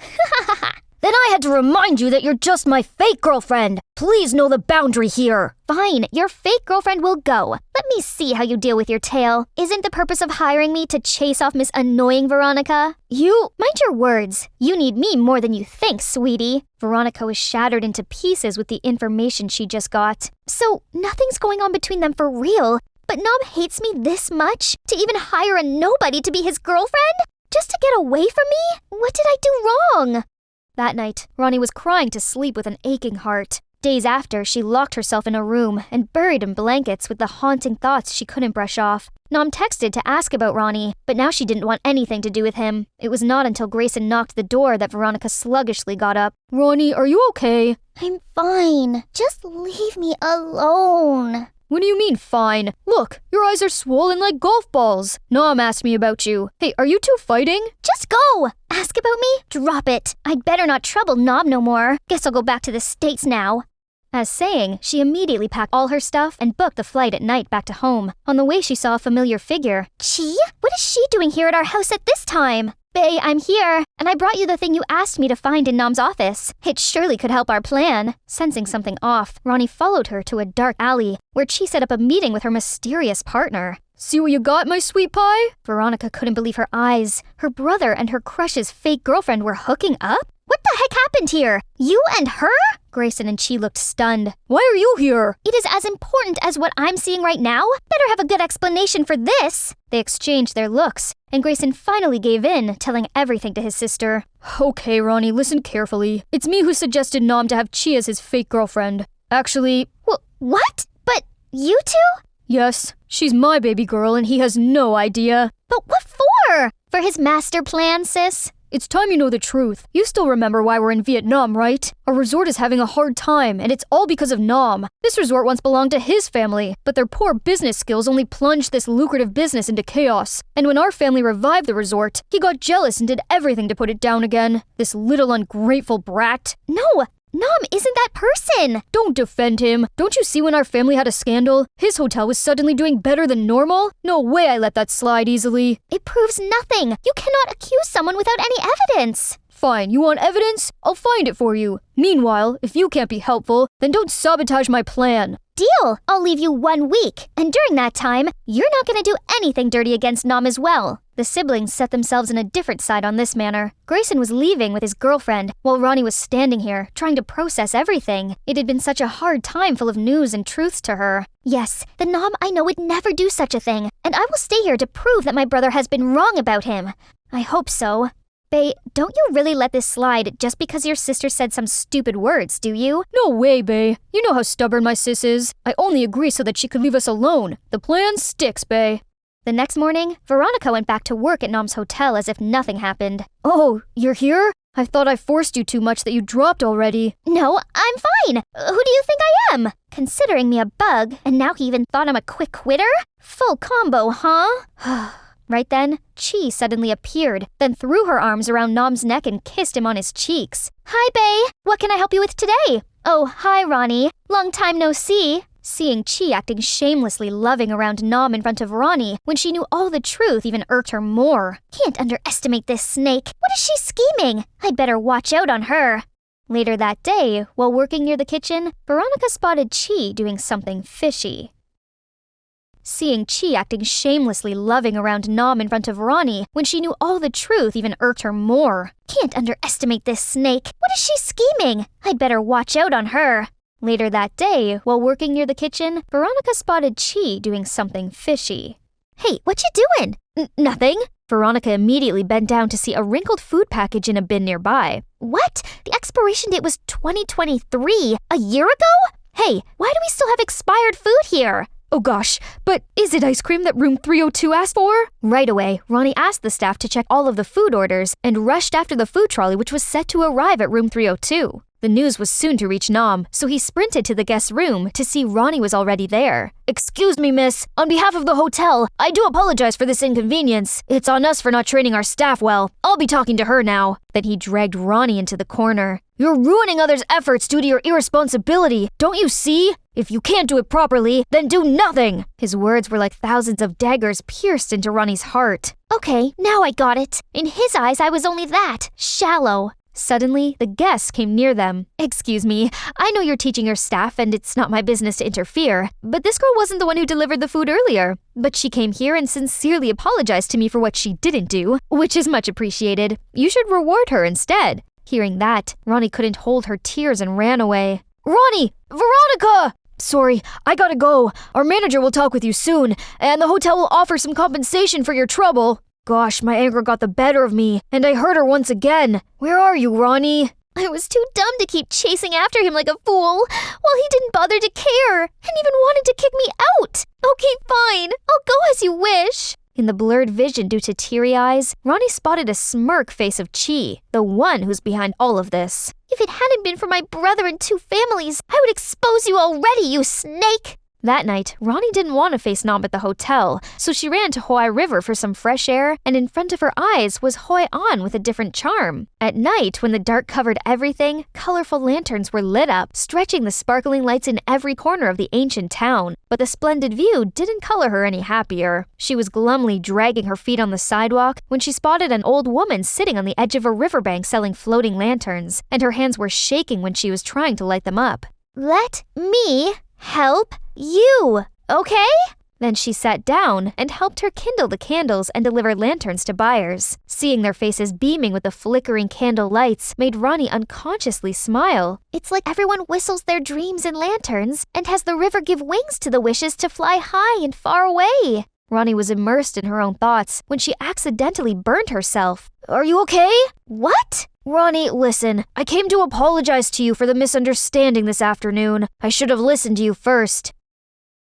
Then I had to remind you that you're just my fake girlfriend. Please know the boundary here. Fine, your fake girlfriend will go. Let me see how you deal with your tail. Isn't the purpose of hiring me to chase off Miss Annoying Veronica? Mind your words. You need me more than you think, sweetie. Veronica was shattered into pieces with the information she just got. So nothing's going on between them for real. But Nom hates me this much? To even hire a nobody to be his girlfriend? Just to get away from me? What did I do wrong? That night, Ronnie was crying to sleep with an aching heart. Days after, she locked herself in a room and buried in blankets with the haunting thoughts she couldn't brush off. Nom texted to ask about Ronnie, but now she didn't want anything to do with him. It was not until Grayson knocked the door that Veronica sluggishly got up. Ronnie, are you okay? I'm fine. Just leave me alone. What do you mean, fine? Look, your eyes are swollen like golf balls. Nom asked me about you. Hey, are you two fighting? Just go! Ask about me? Drop it. I'd better not trouble Nom no more. Guess I'll go back to the States now. As saying, she immediately packed all her stuff and booked the flight at night back to home. On the way, she saw a familiar figure. Chi? What is she doing here at our house at this time? Bae, I'm here, and I brought you the thing you asked me to find in Nom's office. It surely could help our plan. Sensing something off, Ronnie followed her to a dark alley, where Chi set up a meeting with her mysterious partner. See what you got, my sweet pie? Veronica couldn't believe her eyes. Her brother and her crush's fake girlfriend were hooking up? What the heck happened here? You and her? Grayson and Chi looked stunned. Why are you here? It is as important as what I'm seeing right now? Better have a good explanation for this. They exchanged their looks, and Grayson finally gave in, telling everything to his sister. Okay, Ronnie, listen carefully. It's me who suggested Nom to have Chi as his fake girlfriend. Actually... What? But you two? Yes, she's my baby girl and he has no idea. But what for? For his master plan, sis? It's time you know the truth. You still remember why we're in Vietnam, right? Our resort is having a hard time, and it's all because of Nom. This resort once belonged to his family, but their poor business skills only plunged this lucrative business into chaos. And when our family revived the resort, he got jealous and did everything to put it down again. This little ungrateful brat. No! Nom isn't that person! Don't defend him. Don't you see when our family had a scandal? His hotel was suddenly doing better than normal? No way I let that slide easily. It proves nothing. You cannot accuse someone without any evidence. Fine, you want evidence? I'll find it for you. Meanwhile, if you can't be helpful, then don't sabotage my plan. Deal! I'll leave you 1 week, and during that time, you're not gonna do anything dirty against Nom as well. The siblings set themselves in a different side on this manner. Grayson was leaving with his girlfriend, while Ronnie was standing here, trying to process everything. It had been such a hard time full of news and truths to her. Yes, the Nom I know would never do such a thing, and I will stay here to prove that my brother has been wrong about him. I hope so. Bae, don't you really let this slide just because your sister said some stupid words, do you? No way, Bae. You know how stubborn my sis is. I only agree so that she could leave us alone. The plan sticks, Bae. The next morning, Veronica went back to work at Nom's hotel as if nothing happened. Oh, you're here? I thought I forced you too much that you dropped already. No, I'm fine. Who do you think I am? Considering me a bug, and now he even thought I'm a quick quitter? Full combo, huh? Right then, Chi suddenly appeared, then threw her arms around Nom's neck and kissed him on his cheeks. Hi, Bae! What can I help you with today? Oh, hi, Ronnie. Long time no see. Seeing Chi acting shamelessly loving around Nom in front of Ronnie when she knew all the truth even irked her more. Can't underestimate this snake. What is she scheming? I'd better watch out on her. Later that day, while working near the kitchen, Veronica spotted Chi doing something fishy. Seeing Chi acting shamelessly loving around Nom in front of Ronnie when she knew all the truth even irked her more. Can't underestimate this snake. What is she scheming? I'd better watch out on her. Later that day, while working near the kitchen, Veronica spotted Chi doing something fishy. Hey, what you doing? Nothing. Veronica immediately bent down to see a wrinkled food package in a bin nearby. What? The expiration date was 2023, a year ago? Hey, why do we still have expired food here? Oh gosh, but is it ice cream that room 302 asked for? Right away, Ronnie asked the staff to check all of the food orders and rushed after the food trolley which was set to arrive at room 302. The news was soon to reach Nom, so he sprinted to the guest room to see Ronnie was already there. Excuse me, miss. On behalf of the hotel, I do apologize for this inconvenience. It's on us for not training our staff well. I'll be talking to her now. Then he dragged Ronnie into the corner. You're ruining others' efforts due to your irresponsibility. Don't you see? If you can't do it properly, then do nothing. His words were like thousands of daggers pierced into Ronnie's heart. Okay, now I got it. In his eyes, I was only that, shallow. Suddenly, the guests came near them. Excuse me, I know you're teaching your staff and it's not my business to interfere, but this girl wasn't the one who delivered the food earlier. But she came here and sincerely apologized to me for what she didn't do, which is much appreciated. You should reward her instead. Hearing that, Ronnie couldn't hold her tears and ran away. Ronnie! Veronica! Sorry, I gotta go. Our manager will talk with you soon, and the hotel will offer some compensation for your trouble. Gosh, my anger got the better of me, and I hurt her once again. Where are you, Ronnie? I was too dumb to keep chasing after him like a fool, while he didn't bother to care, and even wanted to kick me out. Okay, fine. I'll go as you wish. In the blurred vision due to teary eyes, Ronnie spotted a smirk face of Chi, the one who's behind all of this. If it hadn't been for my brother and 2 families, I would expose you already, you snake! That night, Ronnie didn't want to face Nom at the hotel, so she ran to Hoai River for some fresh air, and in front of her eyes was Hoi An with a different charm. At night, when the dark covered everything, colorful lanterns were lit up, stretching the sparkling lights in every corner of the ancient town. But the splendid view didn't color her any happier. She was glumly dragging her feet on the sidewalk when she spotted an old woman sitting on the edge of a riverbank selling floating lanterns, and her hands were shaking when she was trying to light them up. Let me help you, okay? Then she sat down and helped her kindle the candles and deliver lanterns to buyers. Seeing their faces beaming with the flickering candle lights made Ronnie unconsciously smile. It's like everyone whistles their dreams in lanterns and has the river give wings to the wishes to fly high and far away. Ronnie was immersed in her own thoughts when she accidentally burned herself. Are you okay? What? Ronnie, listen, I came to apologize to you for the misunderstanding this afternoon. I should have listened to you first.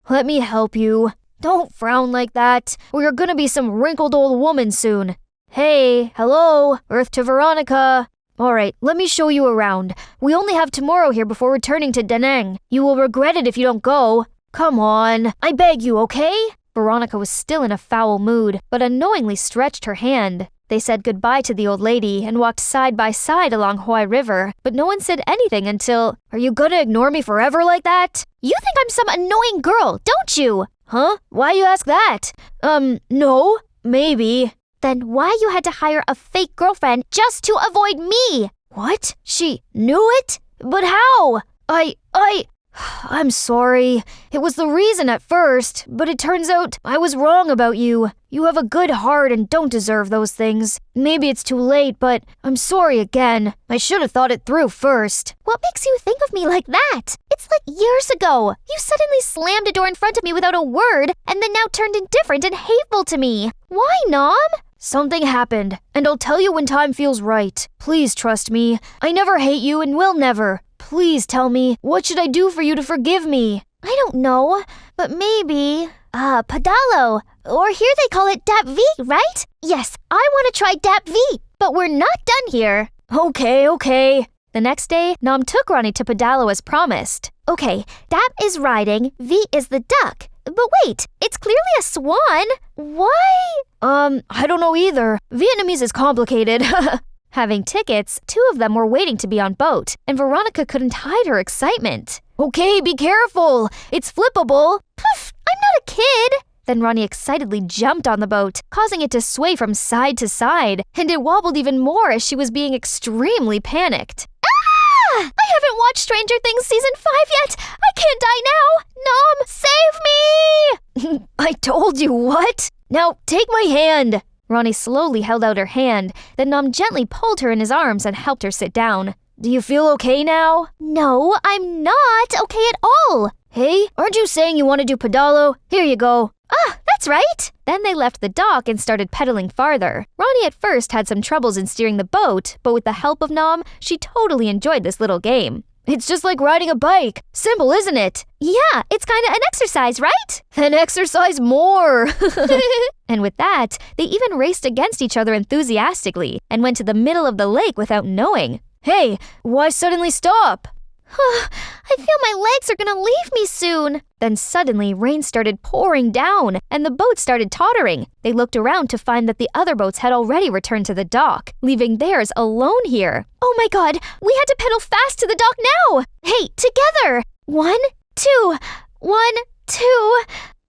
Let me help you. Don't frown like that, or you're gonna be some wrinkled old woman soon. Hey, hello, Earth to Veronica. Alright, let me show you around. We only have tomorrow here before returning to Da Nang. You will regret it if you don't go. Come on, I beg you, okay? Veronica was still in a foul mood, but unknowingly stretched her hand. They said goodbye to the old lady and walked side by side along Hoai River, but no one said anything until, Are you gonna ignore me forever like that? You think I'm some annoying girl, don't you? Huh? Why you ask that? No, maybe. Then why you had to hire a fake girlfriend just to avoid me? What? She knew it? But how? I'm sorry. It was the reason at first, but it turns out I was wrong about you. You have a good heart and don't deserve those things. Maybe it's too late, but I'm sorry again. I should have thought it through first. What makes you think of me like that? It's like years ago. You suddenly slammed a door in front of me without a word, and then now turned indifferent and hateful to me. Why, Nom? Something happened, and I'll tell you when time feels right. Please trust me. I never hate you and will never. Please tell me, what should I do for you to forgive me? I don't know, but maybe... Padalo. Or here they call it Dap V, right? Yes, I want to try Dap V, but we're not done here. Okay. The next day, Nom took Ronnie to Padalo as promised. Okay, Dap is riding, V is the duck. But But wait, it's clearly a swan. Why? I don't know either. Vietnamese is complicated. Having tickets, 2 of them were waiting to be on boat, and Veronica couldn't hide her excitement. Okay, be careful. It's flippable. Poof, I'm not a kid. Then Ronnie excitedly jumped on the boat, causing it to sway from side to side, and it wobbled even more as she was being extremely panicked. Ah! I haven't watched Stranger Things Season 5 yet! I can't die now! Nom, save me! I told you, what? Now, take my hand. Ronnie slowly held out her hand, then Nom gently pulled her in his arms and helped her sit down. Do you feel okay now? No, I'm not okay at all. Hey, aren't you saying you want to do pedalo? Here you go. Ah, that's right! Then they left the dock and started pedaling farther. Ronnie at first had some troubles in steering the boat, but with the help of Nom, she totally enjoyed this little game. It's just like riding a bike. Simple, isn't it? Yeah, it's kinda an exercise, right? Then exercise more! And with that, they even raced against each other enthusiastically and went to the middle of the lake without knowing. Hey, why suddenly stop? I feel my legs are gonna leave me soon. Then suddenly, rain started pouring down, and the boat started tottering. They looked around to find that the other boats had already returned to the dock, leaving theirs alone here. Oh my god, we had to pedal fast to the dock now! Hey, together! 1, 2, 1, 2.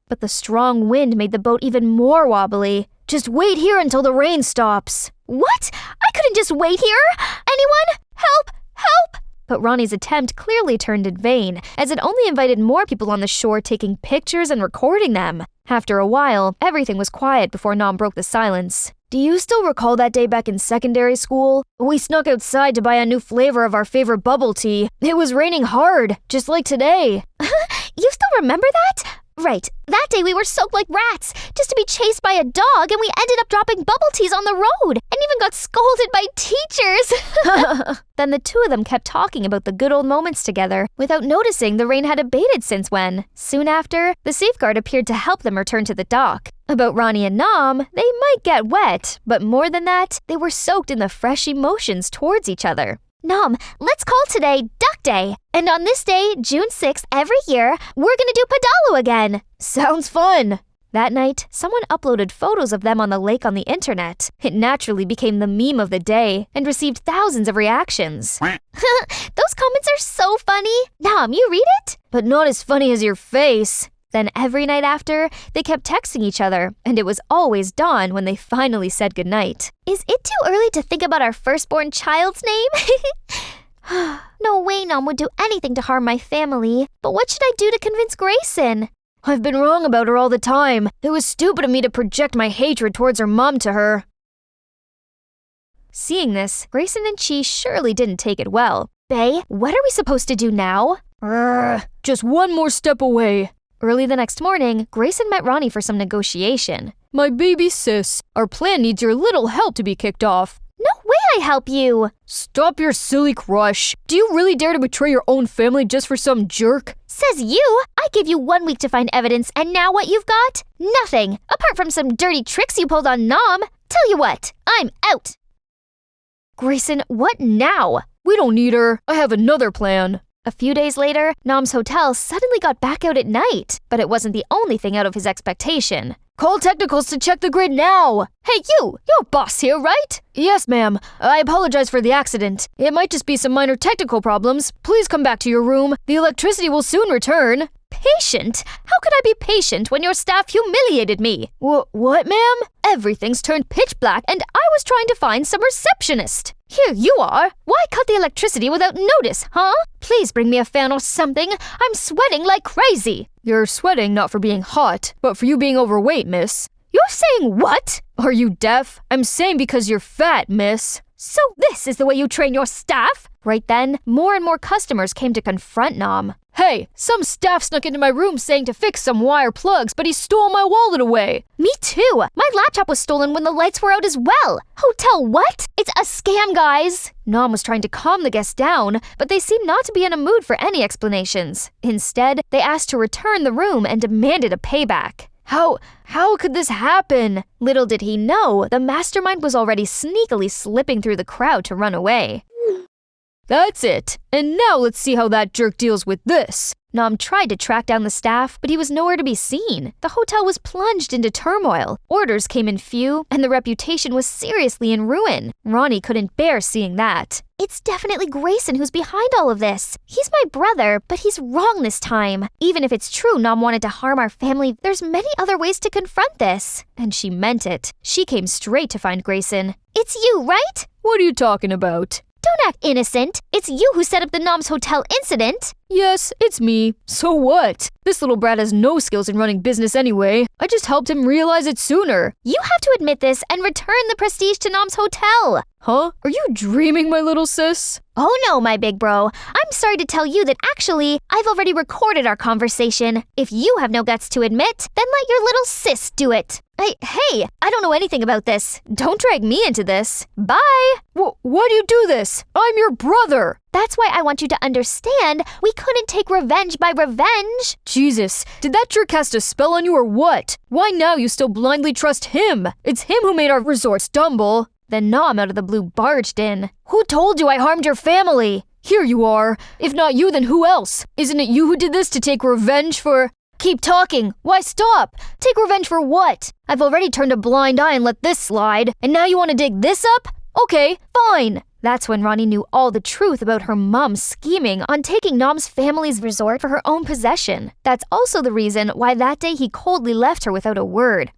But the strong wind made the boat even more wobbly. Just wait here until the rain stops. What? I couldn't just wait here! Anyone? Help! Help! But Ronnie's attempt clearly turned in vain, as it only invited more people on the shore taking pictures and recording them. After a while, everything was quiet before Nom broke the silence. Do you still recall that day back in secondary school? We snuck outside to buy a new flavor of our favorite bubble tea. It was raining hard, just like today. You still remember that? Right, that day we were soaked like rats, just to be chased by a dog, and we ended up dropping bubble teas on the road, and even got scolded by teachers. Then the 2 of them kept talking about the good old moments together, without noticing the rain had abated since when. Soon after, the safeguard appeared to help them return to the dock. About Ronnie and Nom, they might get wet, but more than that, they were soaked in the fresh emotions towards each other. Nom, let's call today Duck Day. And on this day, June 6th, every year, we're gonna do pedalo again. Sounds fun. That night, someone uploaded photos of them on the lake on the internet. It naturally became the meme of the day and received thousands of reactions. Those comments are so funny. Nom, you read it? But not as funny as your face. Then every night after, they kept texting each other, and it was always dawn when they finally said goodnight. Is it too early to think about our firstborn child's name? No way Nom would do anything to harm my family. But what should I do to convince Grayson? I've been wrong about her all the time. It was stupid of me to project my hatred towards her mom to her. Seeing this, Grayson and Chi surely didn't take it well. Bae, what are we supposed to do now? Just one more step away. Early the next morning, Grayson met Ronnie for some negotiation. My baby sis, our plan needs your little help to be kicked off. No way I help you! Stop your silly crush. Do you really dare to betray your own family just for some jerk? Says you! I gave you 1 week to find evidence, and now what you've got? Nothing, apart from some dirty tricks you pulled on Nom. Tell you what, I'm out! Grayson, what now? We don't need her. I have another plan. A few days later, Nom's hotel suddenly got back out at night, but it wasn't the only thing out of his expectation. Call technicals to check the grid now! Hey you're boss here, right? Yes, ma'am. I apologize for the accident. It might just be some minor technical problems. Please come back to your room. The electricity will soon return. Patient? How could I be patient when your staff humiliated me? What, ma'am? Everything's turned pitch black and I was trying to find some receptionist. Here you are. Why cut the electricity without notice, huh? Please bring me a fan or something. I'm sweating like crazy. You're sweating not for being hot, but for you being overweight, miss. You're saying what? Are you deaf? I'm saying because you're fat, miss. So this is the way you train your staff? Right then, more and more customers came to confront Nom. Hey, some staff snuck into my room saying to fix some wire plugs, but he stole my wallet away. Me too. My laptop was stolen when the lights were out as well. Hotel what? It's a scam, guys. Nom was trying to calm the guests down, but they seemed not to be in a mood for any explanations. Instead, they asked to return the room and demanded a payback. How could this happen? Little did he know, the mastermind was already sneakily slipping through the crowd to run away. That's it. And now let's see how that jerk deals with this. Nom tried to track down the staff, but he was nowhere to be seen. The hotel was plunged into turmoil. Orders came in few, and the reputation was seriously in ruin. Ronnie couldn't bear seeing that. It's definitely Grayson who's behind all of this. He's my brother, but he's wrong this time. Even if it's true Nom wanted to harm our family, there's many other ways to confront this. And she meant it. She came straight to find Grayson. It's you, right? What are you talking about? Don't act innocent. It's you who set up the Nom's hotel incident. Yes, it's me. So what? This little brat has no skills in running business anyway. I just helped him realize it sooner. You have to admit this and return the prestige to Nom's hotel. Huh? Are you dreaming, my little sis? Oh no, my big bro. I'm sorry to tell you that actually, I've already recorded our conversation. If you have no guts to admit, then let your little sis do it. Hey, I don't know anything about this. Don't drag me into this. Bye. Why do you do this? I'm your brother. That's why I want you to understand we couldn't take revenge by revenge. Jesus, did that jerk cast a spell on you or what? Why now you still blindly trust him? It's him who made our resort stumble. Then Nom out of the blue barged in. Who told you I harmed your family? Here you are. If not you, then who else? Isn't it you who did this to take revenge for... Keep talking. Why stop? Take revenge for what? I've already turned a blind eye and let this slide, and now you want to dig this up? Okay, fine. That's when Ronnie knew all the truth about her mom's scheming on taking Nom's family's resort for her own possession. That's also the reason why that day he coldly left her without a word.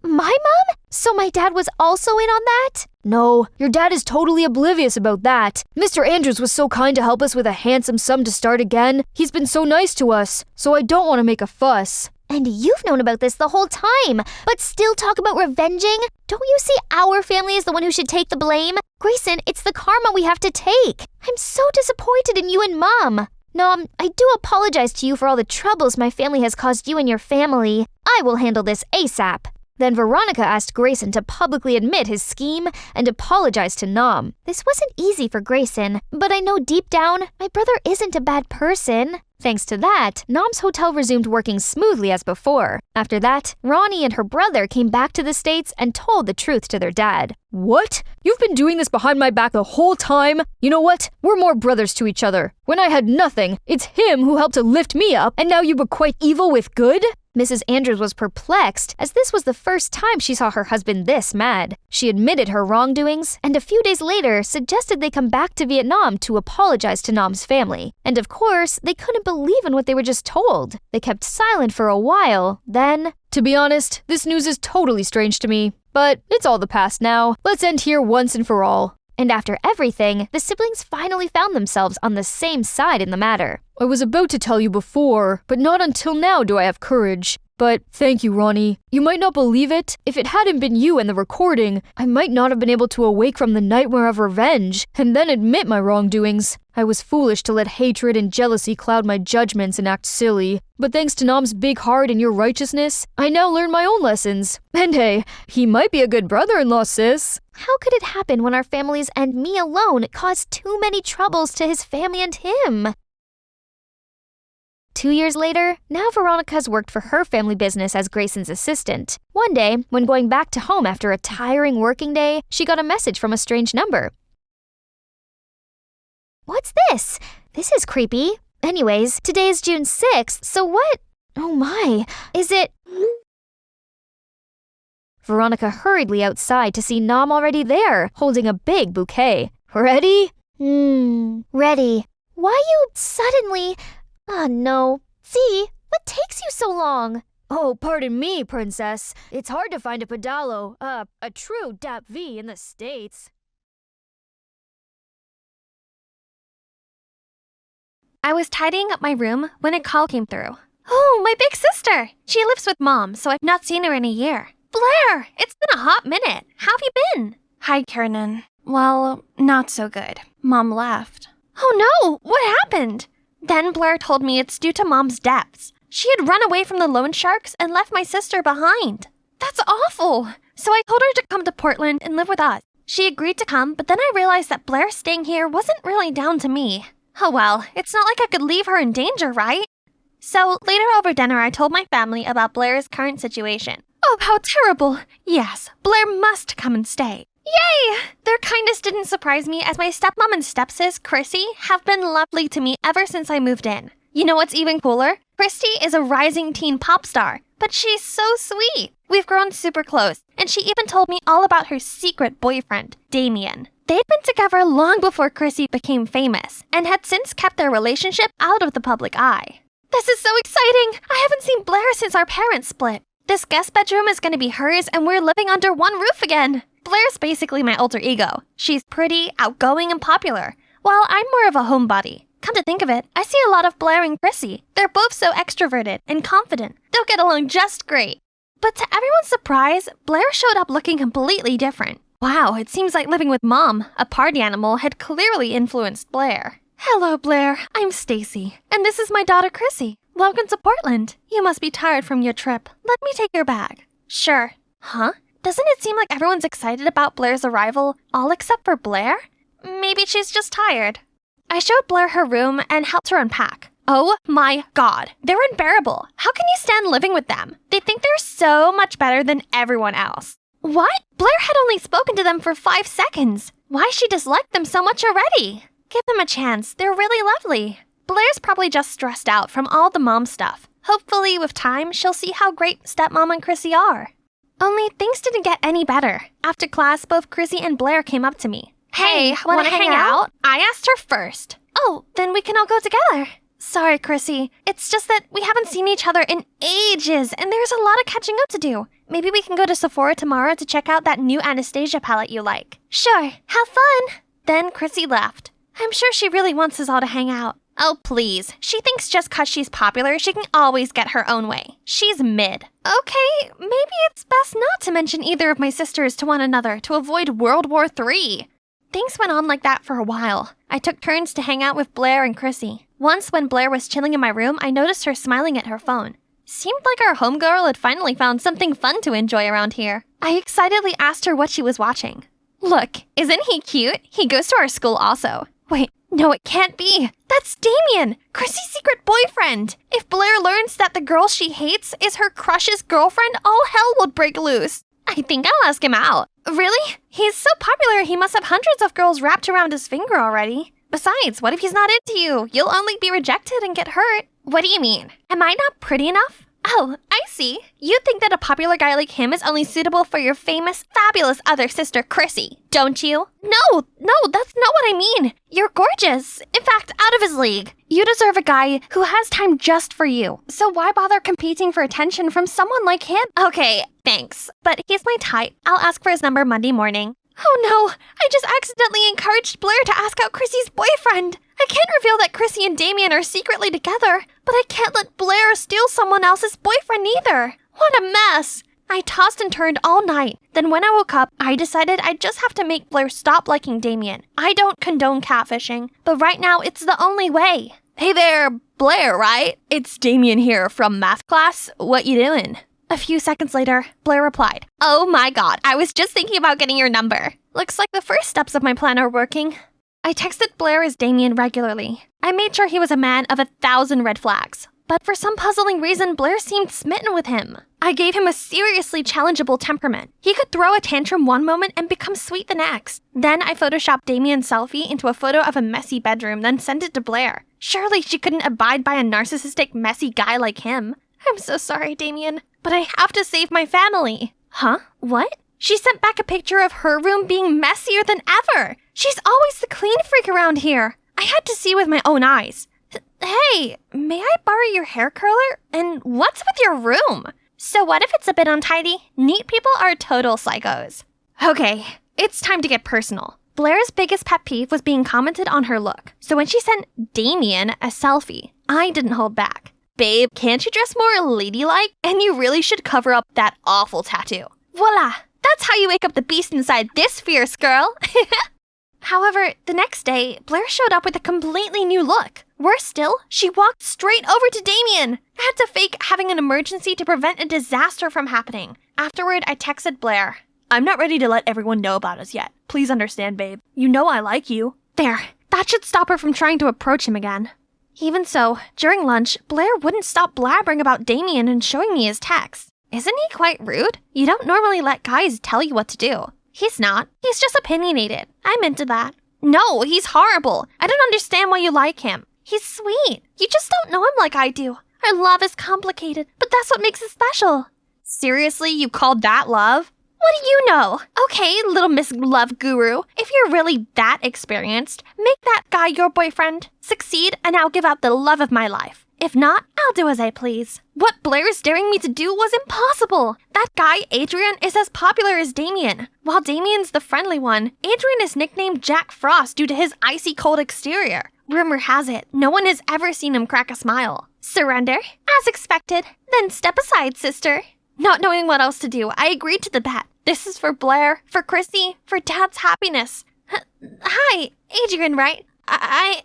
My mom? So my dad was also in on that? No, your dad is totally oblivious about that. Mr. Andrews was so kind to help us with a handsome sum to start again. He's been so nice to us, so I don't want to make a fuss. And you've known about this the whole time, but still talk about revenging? Don't you see our family is the one who should take the blame? Grayson, it's the karma we have to take. I'm so disappointed in you and Mom. Nom, I do apologize to you for all the troubles my family has caused you and your family. I will handle this ASAP. Then Veronica asked Grayson to publicly admit his scheme and apologize to Nom. This wasn't easy for Grayson, but I know deep down, my brother isn't a bad person. Thanks to that, Nom's hotel resumed working smoothly as before. After that, Ronnie and her brother came back to the States and told the truth to their dad. What? You've been doing this behind my back the whole time? You know what? We're more brothers to each other. When I had nothing, it's him who helped to lift me up, and now you requite evil with good? Mrs. Andrews was perplexed, as this was the first time she saw her husband this mad. She admitted her wrongdoings, and a few days later suggested they come back to Vietnam to apologize to Nom's family. And of course, they couldn't believe in what they were just told. They kept silent for a while, then... To be honest, this news is totally strange to me. But it's all the past now. Let's end here once and for all. And after everything, the siblings finally found themselves on the same side in the matter. I was about to tell you before, but not until now do I have courage. But thank you, Ronnie. You might not believe it. If it hadn't been you and the recording, I might not have been able to awake from the nightmare of revenge and then admit my wrongdoings. I was foolish to let hatred and jealousy cloud my judgments and act silly. But thanks to Nom's big heart and your righteousness, I now learn my own lessons. And hey, he might be a good brother-in-law, sis. How could it happen when our families and me alone caused too many troubles to his family and him? 2 years later, now Veronica's worked for her family business as Grayson's assistant. One day, when going back to home after a tiring working day, she got a message from a strange number. What's this? This is creepy. Anyways, today is June 6th, so what? Oh my, is it... Veronica hurriedly outside to see Nom already there, holding a big bouquet. Ready? Ready. Why you suddenly... Oh no. See, what takes you so long? Oh, pardon me, princess. It's hard to find a pedalo, a true Dap V in the States. I was tidying up my room when a call came through. Oh, my big sister! She lives with Mom, so I've not seen her in a year. Blair! It's been a hot minute. How have you been? Hi, Kiernan. Well, not so good. Mom left. Oh no! What happened? Then Blair told me it's due to Mom's debts. She had run away from the loan sharks and left my sister behind. That's awful! So I told her to come to Portland and live with us. She agreed to come, but then I realized that Blair staying here wasn't really down to me. Oh well, it's not like I could leave her in danger, right? So later over dinner, I told my family about Blair's current situation. Oh, how terrible! Yes, Blair must come and stay. Yay! Their kindness didn't surprise me as my stepmom and stepsis, Chrissy, have been lovely to me ever since I moved in. You know what's even cooler? Christy is a rising teen pop star, but she's so sweet. We've grown super close, and she even told me all about her secret boyfriend, Damien. They'd been together long before Chrissy became famous, and had since kept their relationship out of the public eye. This is so exciting! I haven't seen Blair since our parents split. This guest bedroom is going to be hers, and we're living under one roof again. Blair's basically my alter ego. She's pretty, outgoing, and popular, while I'm more of a homebody. Come to think of it, I see a lot of Blair and Chrissy. They're both so extroverted and confident. They'll get along just great. But to everyone's surprise, Blair showed up looking completely different. Wow, it seems like living with Mom, a party animal, had clearly influenced Blair. Hello, Blair. I'm Stacy, and this is my daughter, Chrissy. Welcome to Portland. You must be tired from your trip. Let me take your bag. Sure. Huh? Doesn't it seem like everyone's excited about Blair's arrival, all except for Blair? Maybe she's just tired. I showed Blair her room and helped her unpack. Oh my god, they're unbearable. How can you stand living with them? They think they're so much better than everyone else. What? Blair had only spoken to them for 5 seconds. Why she disliked them so much already? Give them a chance, they're really lovely. Blair's probably just stressed out from all the mom stuff. Hopefully, with time, she'll see how great stepmom and Chrissy are. Only things didn't get any better. After class, both Chrissy and Blair came up to me. Hey, wanna hang out? I asked her first. Oh, then we can all go together. Sorry, Chrissy. It's just that we haven't seen each other in ages, and there's a lot of catching up to do. Maybe we can go to Sephora tomorrow to check out that new Anastasia palette you like. Sure, have fun. Then Chrissy left. I'm sure she really wants us all to hang out. Oh, please. She thinks just 'cause she's popular, she can always get her own way. She's mid. Okay, maybe it's best not to mention either of my sisters to one another to avoid World War III. Things went on like that for a while. I took turns to hang out with Blair and Chrissy. Once, when Blair was chilling in my room, I noticed her smiling at her phone. Seemed like our homegirl had finally found something fun to enjoy around here. I excitedly asked her what she was watching. Look, isn't he cute? He goes to our school also. Wait, no, it can't be. That's Damien, Chrissy's secret boyfriend. If Blair learns that the girl she hates is her crush's girlfriend, all hell will break loose. I think I'll ask him out. Really? He's so popular, he must have hundreds of girls wrapped around his finger already. Besides, what if he's not into you? You'll only be rejected and get hurt. What do you mean? Am I not pretty enough? Oh, I see. You think that a popular guy like him is only suitable for your famous, fabulous other sister, Chrissy, don't you? No, that's not what I mean. You're gorgeous. In fact, out of his league. You deserve a guy who has time just for you. So why bother competing for attention from someone like him? Okay, thanks. But he's my type. I'll ask for his number Monday morning. Oh no, I just accidentally encouraged Blair to ask out Chrissy's boyfriend. I can't reveal that Chrissy and Damien are secretly together, but I can't let Blair steal someone else's boyfriend either. What a mess. I tossed and turned all night. Then when I woke up, I decided I'd just have to make Blair stop liking Damien. I don't condone catfishing, but right now it's the only way. Hey there, Blair, right? It's Damien here from math class. What you doing? A few seconds later, Blair replied, Oh my god, I was just thinking about getting your number. Looks like the first steps of my plan are working. I texted Blair as Damien regularly. I made sure he was a man of 1,000 red flags. But for some puzzling reason, Blair seemed smitten with him. I gave him a seriously challengeable temperament. He could throw a tantrum one moment and become sweet the next. Then I photoshopped Damien's selfie into a photo of a messy bedroom, then sent it to Blair. Surely she couldn't abide by a narcissistic, messy guy like him. I'm so sorry, Damien, but I have to save my family. Huh? What? She sent back a picture of her room being messier than ever. She's always the clean freak around here. I had to see with my own eyes. Hey, may I borrow your hair curler? And what's with your room? So what if it's a bit untidy? Neat people are total psychos. Okay, it's time to get personal. Blair's biggest pet peeve was being commented on her look. So when she sent Damien a selfie, I didn't hold back. Babe, can't you dress more ladylike? And you really should cover up that awful tattoo. Voila! That's how you wake up the beast inside this fierce girl. However, the next day, Blair showed up with a completely new look. Worse still, she walked straight over to Damien. I had to fake having an emergency to prevent a disaster from happening. Afterward, I texted Blair. I'm not ready to let everyone know about us yet. Please understand, babe. You know I like you. There, that should stop her from trying to approach him again. Even so, during lunch, Blair wouldn't stop blabbering about Damien and showing me his texts. Isn't he quite rude? You don't normally let guys tell you what to do. He's not. He's just opinionated. I'm into that. No, he's horrible. I don't understand why you like him. He's sweet. You just don't know him like I do. Our love is complicated, but that's what makes it special. Seriously, you called that love? What do you know? Okay, little Miss Love Guru, if you're really that experienced, make that guy your boyfriend, succeed, and I'll give up the love of my life. If not, I'll do as I please. What Blair's daring me to do was impossible. That guy, Adrian, is as popular as Damien. While Damien's the friendly one, Adrian is nicknamed Jack Frost due to his icy cold exterior. Rumor has it, no one has ever seen him crack a smile. Surrender, as expected, then step aside, sister. Not knowing what else to do, I agreed to the bet. This is for Blair, for Chrissy, for Dad's happiness. Hi, Adrian, right? Are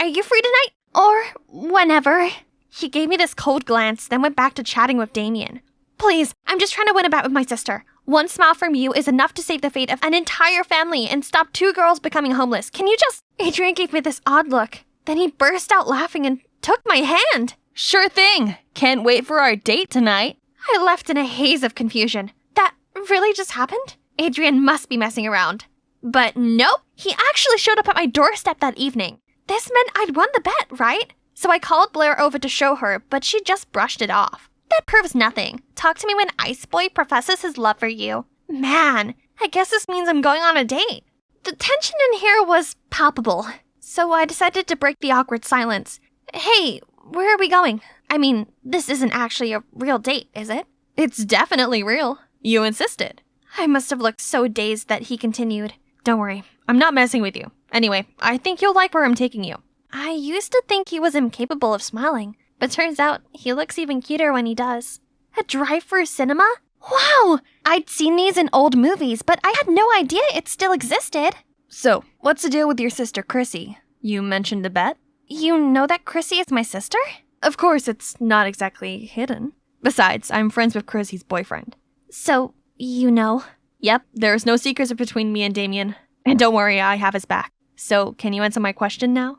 you free tonight? Or whenever. He gave me this cold glance, then went back to chatting with Damien. Please, I'm just trying to win a bet with my sister. One smile from you is enough to save the fate of an entire family and stop 2 girls becoming homeless. Can you just... Adrian gave me this odd look. Then he burst out laughing and took my hand. Sure thing. Can't wait for our date tonight. I left in a haze of confusion. That really just happened? Adrian must be messing around. But nope, he actually showed up at my doorstep that evening. This meant I'd won the bet, right? So I called Blair over to show her, but she just brushed it off. That proves nothing. Talk to me when Ice Boy professes his love for you. Man, I guess this means I'm going on a date. The tension in here was palpable, so I decided to break the awkward silence. Hey, where are we going? I mean, this isn't actually a real date, is it? It's definitely real. You insisted. I must have looked so dazed that he continued. Don't worry, I'm not messing with you. Anyway, I think you'll like where I'm taking you. I used to think he was incapable of smiling, but turns out he looks even cuter when he does. A drive-through cinema? Wow! I'd seen these in old movies, but I had no idea it still existed. So, what's the deal with your sister Chrissy? You mentioned the bet? You know that Chrissy is my sister? Of course, it's not exactly hidden. Besides, I'm friends with Chrissy's boyfriend. So, you know? Yep, there's no secrets between me and Damien. And don't worry, I have his back. So, can you answer my question now?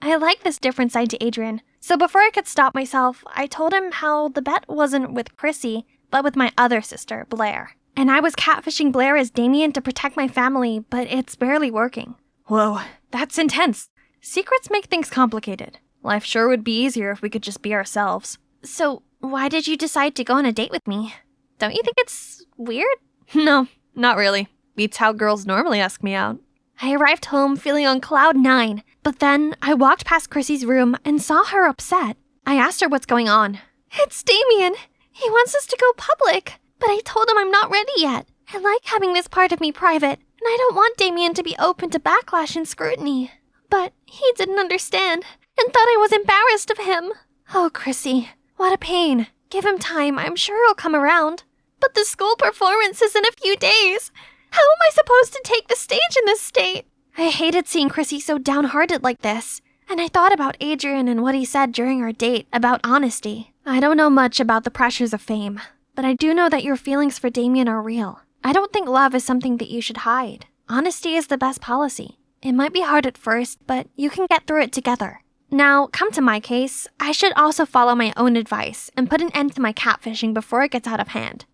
I like this different side to Adrian. So before I could stop myself, I told him how the bet wasn't with Chrissy, but with my other sister, Blair. And I was catfishing Blair as Damien to protect my family, but it's barely working. Whoa, that's intense. Secrets make things complicated. Life sure would be easier if we could just be ourselves. So, why did you decide to go on a date with me? Don't you think it's weird? No, not really. Beats how girls normally ask me out. I arrived home feeling on cloud 9, but then I walked past Chrissy's room and saw her upset. I asked her what's going on. It's Damien. He wants us to go public, but I told him I'm not ready yet. I like having this part of me private, and I don't want Damien to be open to backlash and scrutiny. But he didn't understand and thought I was embarrassed of him. Oh, Chrissy, what a pain. Give him time, I'm sure he'll come around. But the school performance is in a few days. How am I supposed to take the stage in this state? I hated seeing Chrissy so downhearted like this, and I thought about Adrian and what he said during our date about honesty. I don't know much about the pressures of fame, but I do know that your feelings for Damien are real. I don't think love is something that you should hide. Honesty is the best policy. It might be hard at first, but you can get through it together. Now, come to my case, I should also follow my own advice and put an end to my catfishing before it gets out of hand.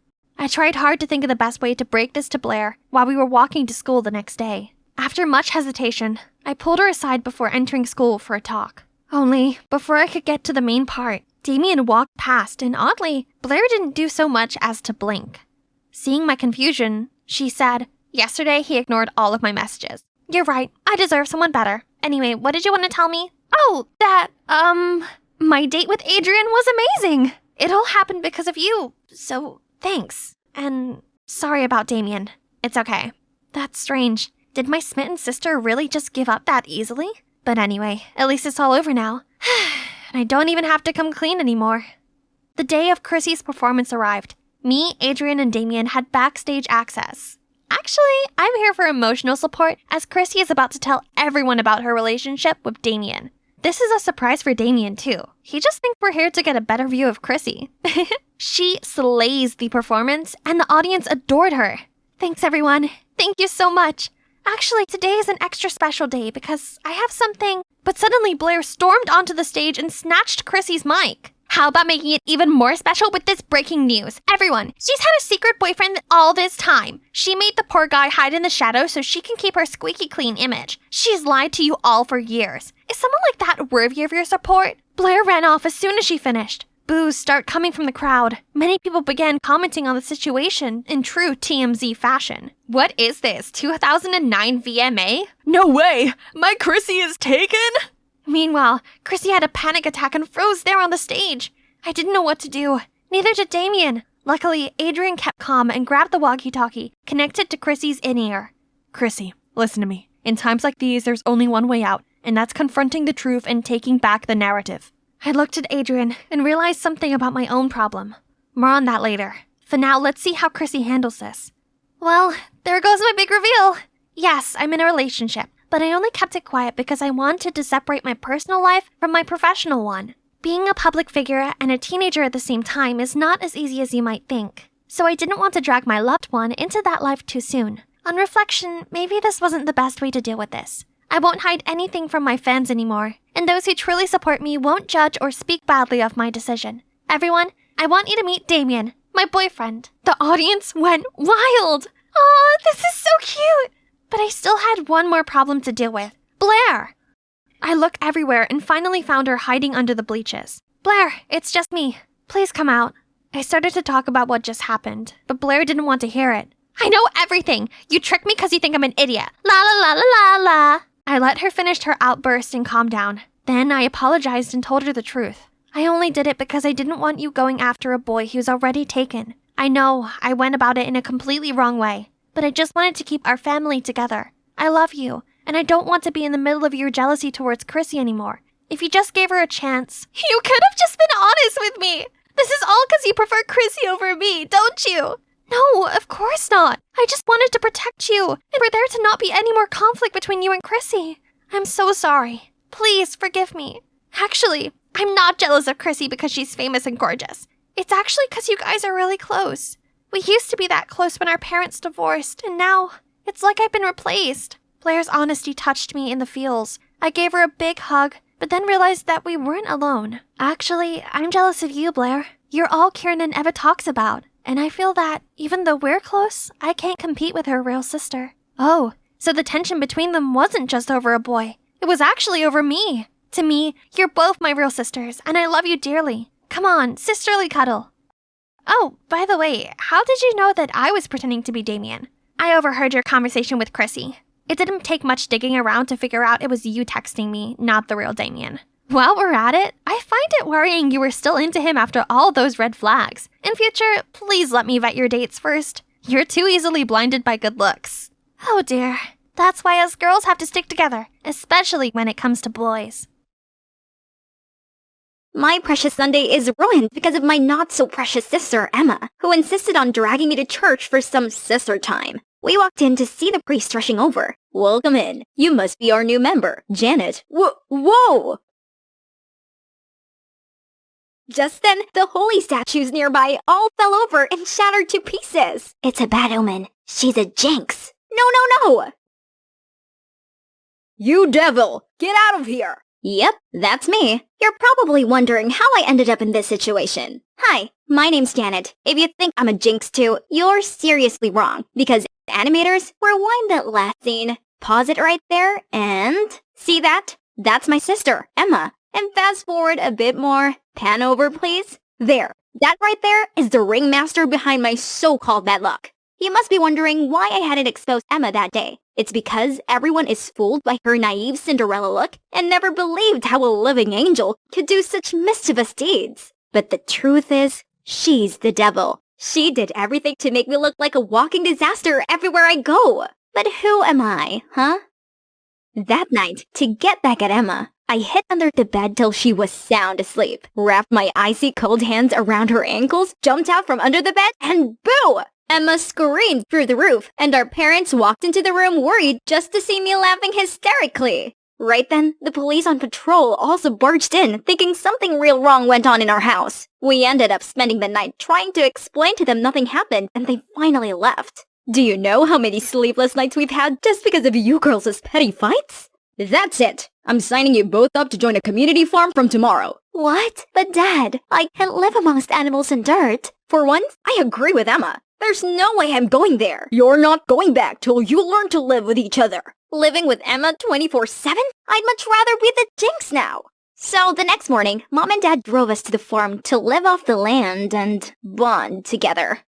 I tried hard to think of the best way to break this to Blair while we were walking to school the next day. After much hesitation, I pulled her aside before entering school for a talk. Only, before I could get to the main part, Damien walked past and oddly, Blair didn't do so much as to blink. Seeing my confusion, she said, "Yesterday he ignored all of my messages. You're right, I deserve someone better. Anyway, what did you want to tell me?" "Oh, my date with Adrian was amazing. It all happened because of you, so thanks. And sorry about Damien. It's okay." That's strange. Did my smitten sister really just give up that easily? But anyway, at least it's all over now. And I don't even have to come clean anymore. The day of Chrissy's performance arrived. Me, Adrian, and Damien had backstage access. Actually, I'm here for emotional support as Chrissy is about to tell everyone about her relationship with Damien. This is a surprise for Damien too. He just thinks we're here to get a better view of Chrissy. She slays the performance and the audience adored her. Thanks everyone. Thank you so much. Actually, today is an extra special day because I have something. But suddenly Blair stormed onto the stage and snatched Chrissy's mic. How about making it even more special with this breaking news? Everyone, she's had a secret boyfriend all this time. She made the poor guy hide in the shadows so she can keep her squeaky clean image. She's lied to you all for years. Is someone like that worthy of your support? Blair ran off as soon as she finished. Boos start coming from the crowd. Many people began commenting on the situation in true TMZ fashion. What is this, 2009 VMA? No way! My Chrissy is taken? Meanwhile, Chrissy had a panic attack and froze there on the stage. I didn't know what to do. Neither did Damien. Luckily, Adrian kept calm and grabbed the walkie-talkie, connected to Chrissy's in-ear. Chrissy, listen to me. In times like these, there's only one way out, and that's confronting the truth and taking back the narrative. I looked at Adrian and realized something about my own problem. More on that later. For now, let's see how Chrissy handles this. Well, there goes my big reveal. Yes, I'm in a relationship, but I only kept it quiet because I wanted to separate my personal life from my professional one. Being a public figure and a teenager at the same time is not as easy as you might think. So I didn't want to drag my loved one into that life too soon. On reflection, maybe this wasn't the best way to deal with this. I won't hide anything from my fans anymore, and those who truly support me won't judge or speak badly of my decision. Everyone, I want you to meet Damien, my boyfriend. The audience went wild. Aw, this is so cute. But I still had one more problem to deal with. Blair. I looked everywhere and finally found her hiding under the bleachers. Blair, it's just me. Please come out. I started to talk about what just happened, but Blair didn't want to hear it. I know everything. You tricked me because you think I'm an idiot. La la la la la la. I let her finish her outburst and calm down. Then I apologized and told her the truth. I only did it because I didn't want you going after a boy who's already taken. I know I went about it in a completely wrong way, but I just wanted to keep our family together. I love you, and I don't want to be in the middle of your jealousy towards Chrissy anymore. If you just gave her a chance, you could have just been honest with me. This is all because you prefer Chrissy over me, don't you? No, of course not. I just wanted to protect you, and for there to not be any more conflict between you and Chrissy. I'm so sorry. Please forgive me. Actually, I'm not jealous of Chrissy because she's famous and gorgeous. It's actually because you guys are really close. We used to be that close when our parents divorced, and now it's like I've been replaced. Blair's honesty touched me in the feels. I gave her a big hug, but then realized that we weren't alone. Actually, I'm jealous of you, Blair. You're all Kiernan ever talks about. And I feel that, even though we're close, I can't compete with her real sister. Oh, so the tension between them wasn't just over a boy. It was actually over me. To me, you're both my real sisters, and I love you dearly. Come on, sisterly cuddle. Oh, by the way, how did you know that I was pretending to be Damien? I overheard your conversation with Chrissy. It didn't take much digging around to figure out it was you texting me, not the real Damien. While we're at it, I find it worrying you were still into him after all those red flags. In future, please let me vet your dates first. You're too easily blinded by good looks. Oh dear. That's why us girls have to stick together, especially when it comes to boys. My precious Sunday is ruined because of my not-so-precious sister, Emma, who insisted on dragging me to church for some sister time. We walked in to see the priest rushing over. Welcome in. You must be our new member, Janet. Whoa! Just then, the holy statues nearby all fell over and shattered to pieces. It's a bad omen. She's a jinx. No! You devil! Get out of here! Yep, that's me. You're probably wondering how I ended up in this situation. Hi, my name's Janet. If you think I'm a jinx too, you're seriously wrong. Because animators, rewind that last scene. Pause it right there, and... See that? That's my sister, Emma. And fast forward a bit more. Pan over, please. There. That right there is the ringmaster behind my so-called bad luck. You must be wondering why I hadn't exposed Emma that day. It's because everyone is fooled by her naive Cinderella look and never believed how a living angel could do such mischievous deeds. But the truth is, she's the devil. She did everything to make me look like a walking disaster everywhere I go. But who am I, huh? That night, to get back at Emma, I hid under the bed till she was sound asleep, wrapped my icy cold hands around her ankles, jumped out from under the bed, and boo! Emma screamed through the roof, and our parents walked into the room worried just to see me laughing hysterically. Right then, the police on patrol also barged in, thinking something real wrong went on in our house. We ended up spending the night trying to explain to them nothing happened, and they finally left. Do you know how many sleepless nights we've had just because of you girls' petty fights? That's it. I'm signing you both up to join a community farm from tomorrow. What? But Dad, I can't live amongst animals and dirt. For once, I agree with Emma. There's no way I'm going there. You're not going back till you learn to live with each other. Living with Emma 24/7? I'd much rather be the Jinx now. So the next morning, Mom and Dad drove us to the farm to live off the land and bond together.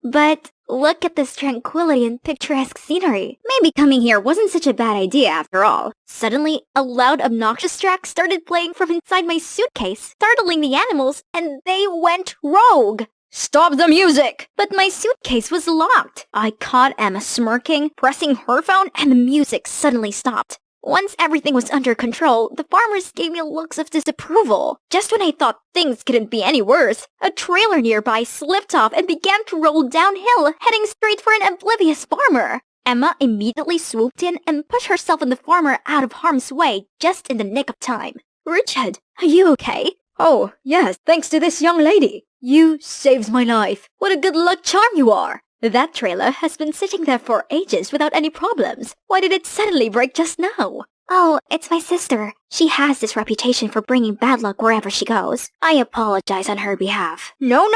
But look at this tranquility and picturesque scenery. Maybe coming here wasn't such a bad idea after all. Suddenly, a loud, obnoxious track started playing from inside my suitcase, startling the animals, and they went rogue. Stop the music! But my suitcase was locked. I caught Emma smirking, pressing her phone, and the music suddenly stopped. Once everything was under control, the farmers gave me looks of disapproval. Just when I thought things couldn't be any worse, a trailer nearby slipped off and began to roll downhill, heading straight for an oblivious farmer. Emma immediately swooped in and pushed herself and the farmer out of harm's way just in the nick of time. Richard, are you okay? Oh, yes, thanks to this young lady. You saved my life. What a good luck charm you are. That trailer has been sitting there for ages without any problems. Why did it suddenly break just now? Oh, it's my sister. She has this reputation for bringing bad luck wherever she goes. I apologize on her behalf. No.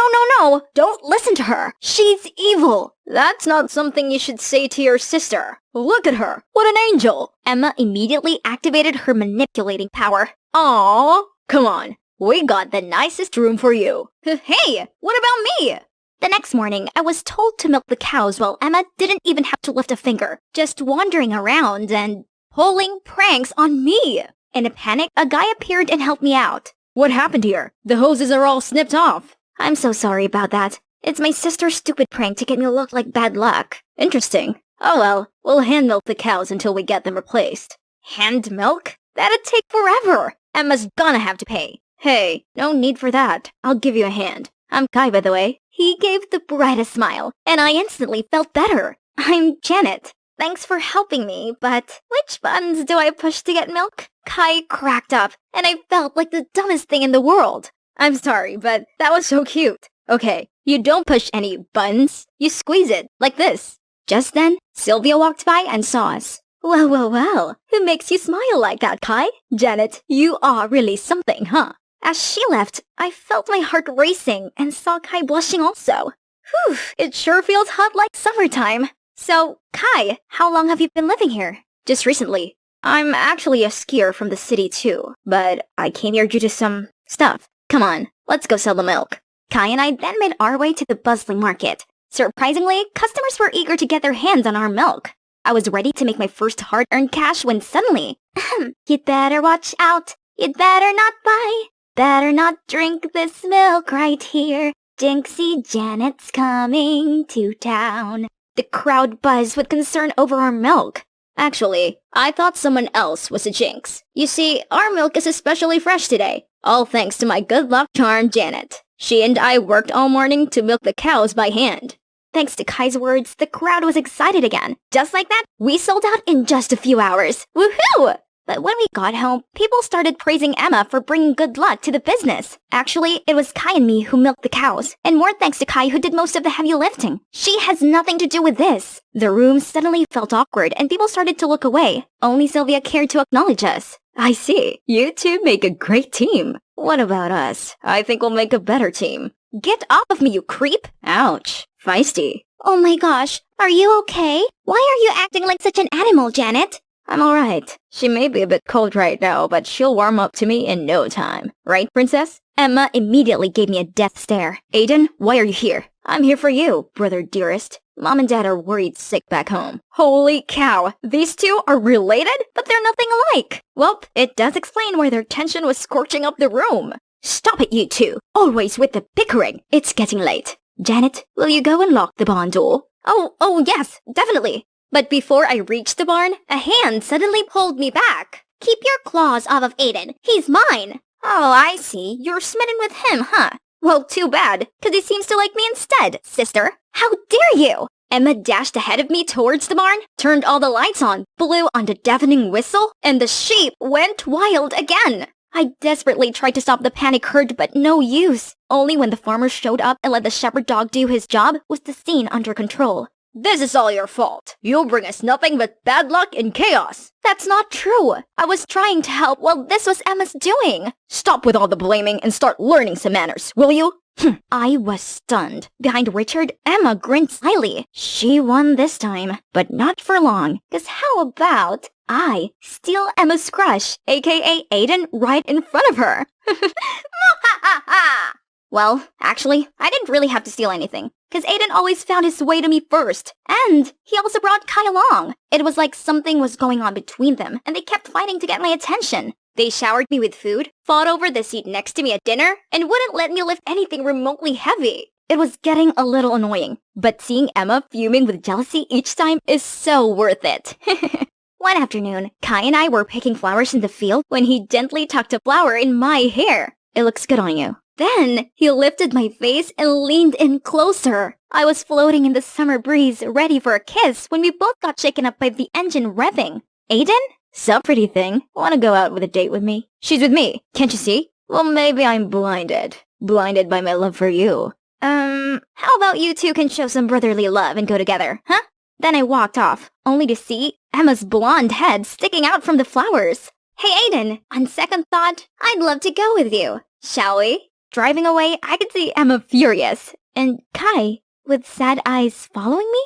Don't listen to her. She's evil. That's not something you should say to your sister. Look at her. What an angel. Emma immediately activated her manipulating power. Aww. Come on. We got the nicest room for you. Hey, what about me? The next morning, I was told to milk the cows while Emma didn't even have to lift a finger, just wandering around and pulling pranks on me. In a panic, a guy appeared and helped me out. What happened here? The hoses are all snipped off. I'm so sorry about that. It's my sister's stupid prank to get me to look like bad luck. Interesting. Oh well, we'll hand milk the cows until we get them replaced. Hand milk? That'd take forever. Emma's gonna have to pay. Hey, no need for that. I'll give you a hand. I'm Kai, by the way. He gave the brightest smile, and I instantly felt better. I'm Janet. Thanks for helping me, but which buttons do I push to get milk? Kai cracked up, and I felt like the dumbest thing in the world. I'm sorry, but that was so cute. Okay, you don't push any buttons. You squeeze it, like this. Just then, Sylvia walked by and saw us. Well. Who makes you smile like that, Kai? Janet, you are really something, huh? As she left, I felt my heart racing and saw Kai blushing also. Whew, it sure feels hot like summertime. So, Kai, how long have you been living here? Just recently. I'm actually a skier from the city too, but I came here due to some stuff. Come on, let's go sell the milk. Kai and I then made our way to the bustling market. Surprisingly, customers were eager to get their hands on our milk. I was ready to make my first hard-earned cash when suddenly, you'd better watch out. You'd better not buy. Better not drink this milk right here. Jinxie Janet's coming to town. The crowd buzzed with concern over our milk. Actually, I thought someone else was a jinx. You see, our milk is especially fresh today, all thanks to my good luck charm, Janet. She and I worked all morning to milk the cows by hand. Thanks to Kai's words, the crowd was excited again. Just like that, we sold out in just a few hours. Woohoo! But when we got home, people started praising Emma for bringing good luck to the business. Actually, it was Kai and me who milked the cows, and more thanks to Kai who did most of the heavy lifting. She has nothing to do with this. The room suddenly felt awkward and people started to look away. Only Sylvia cared to acknowledge us. I see. You two make a great team. What about us? I think we'll make a better team. Get off of me, you creep! Ouch. Feisty. Oh my gosh, are you okay? Why are you acting like such an animal, Janet? I'm alright. She may be a bit cold right now, but she'll warm up to me in no time. Right, princess? Emma immediately gave me a death stare. Aiden, why are you here? I'm here for you, brother dearest. Mom and Dad are worried sick back home. Holy cow, these two are related? But they're nothing alike. Well, it does explain why their tension was scorching up the room. Stop it, you two. Always with the bickering. It's getting late. Janet, will you go and lock the barn door? Oh yes, definitely. But before I reached the barn, a hand suddenly pulled me back. Keep your claws off of Aiden. He's mine. Oh, I see. You're smitten with him, huh? Well, too bad, 'cause he seems to like me instead, sister. How dare you? Emma dashed ahead of me towards the barn, turned all the lights on, blew on the deafening whistle, and the sheep went wild again. I desperately tried to stop the panic herd, but no use. Only when the farmer showed up and let the shepherd dog do his job was the scene under control. This is all your fault. You bring us nothing but bad luck and chaos. That's not true. I was trying to help while this was Emma's doing. Stop with all the blaming and start learning some manners, will you? I was stunned. Behind Richard, Emma grinned slyly. She won this time, but not for long. 'Cause how about I steal Emma's crush, aka Aiden, right in front of her? Well, actually, I didn't really have to steal anything, 'cause Aiden always found his way to me first. And he also brought Kai along. It was like something was going on between them, and they kept fighting to get my attention. They showered me with food, fought over the seat next to me at dinner, and wouldn't let me lift anything remotely heavy. It was getting a little annoying, but seeing Emma fuming with jealousy each time is so worth it. One afternoon, Kai and I were picking flowers in the field when he gently tucked a flower in my hair. It looks good on you. Then he lifted my face and leaned in closer. I was floating in the summer breeze, ready for a kiss when we both got shaken up by the engine revving. Aiden? Sup, pretty thing? Wanna go out with a date with me? She's with me, can't you see? Well, maybe I'm blinded. Blinded by my love for you. How about you two can show some brotherly love and go together, huh? Then I walked off, only to see Emma's blonde head sticking out from the flowers. Hey Aiden, on second thought, I'd love to go with you. Shall we? Driving away, I could see Emma furious, and Kai with sad eyes following me?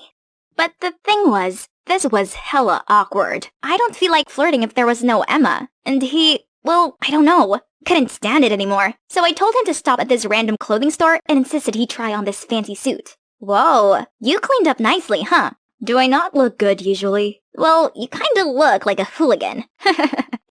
But the thing was, this was hella awkward. I don't feel like flirting if there was no Emma. And he, well, I don't know, couldn't stand it anymore. So I told him to stop at this random clothing store and insisted he try on this fancy suit. Whoa, you cleaned up nicely, huh? Do I not look good usually? Well, you kinda look like a hooligan.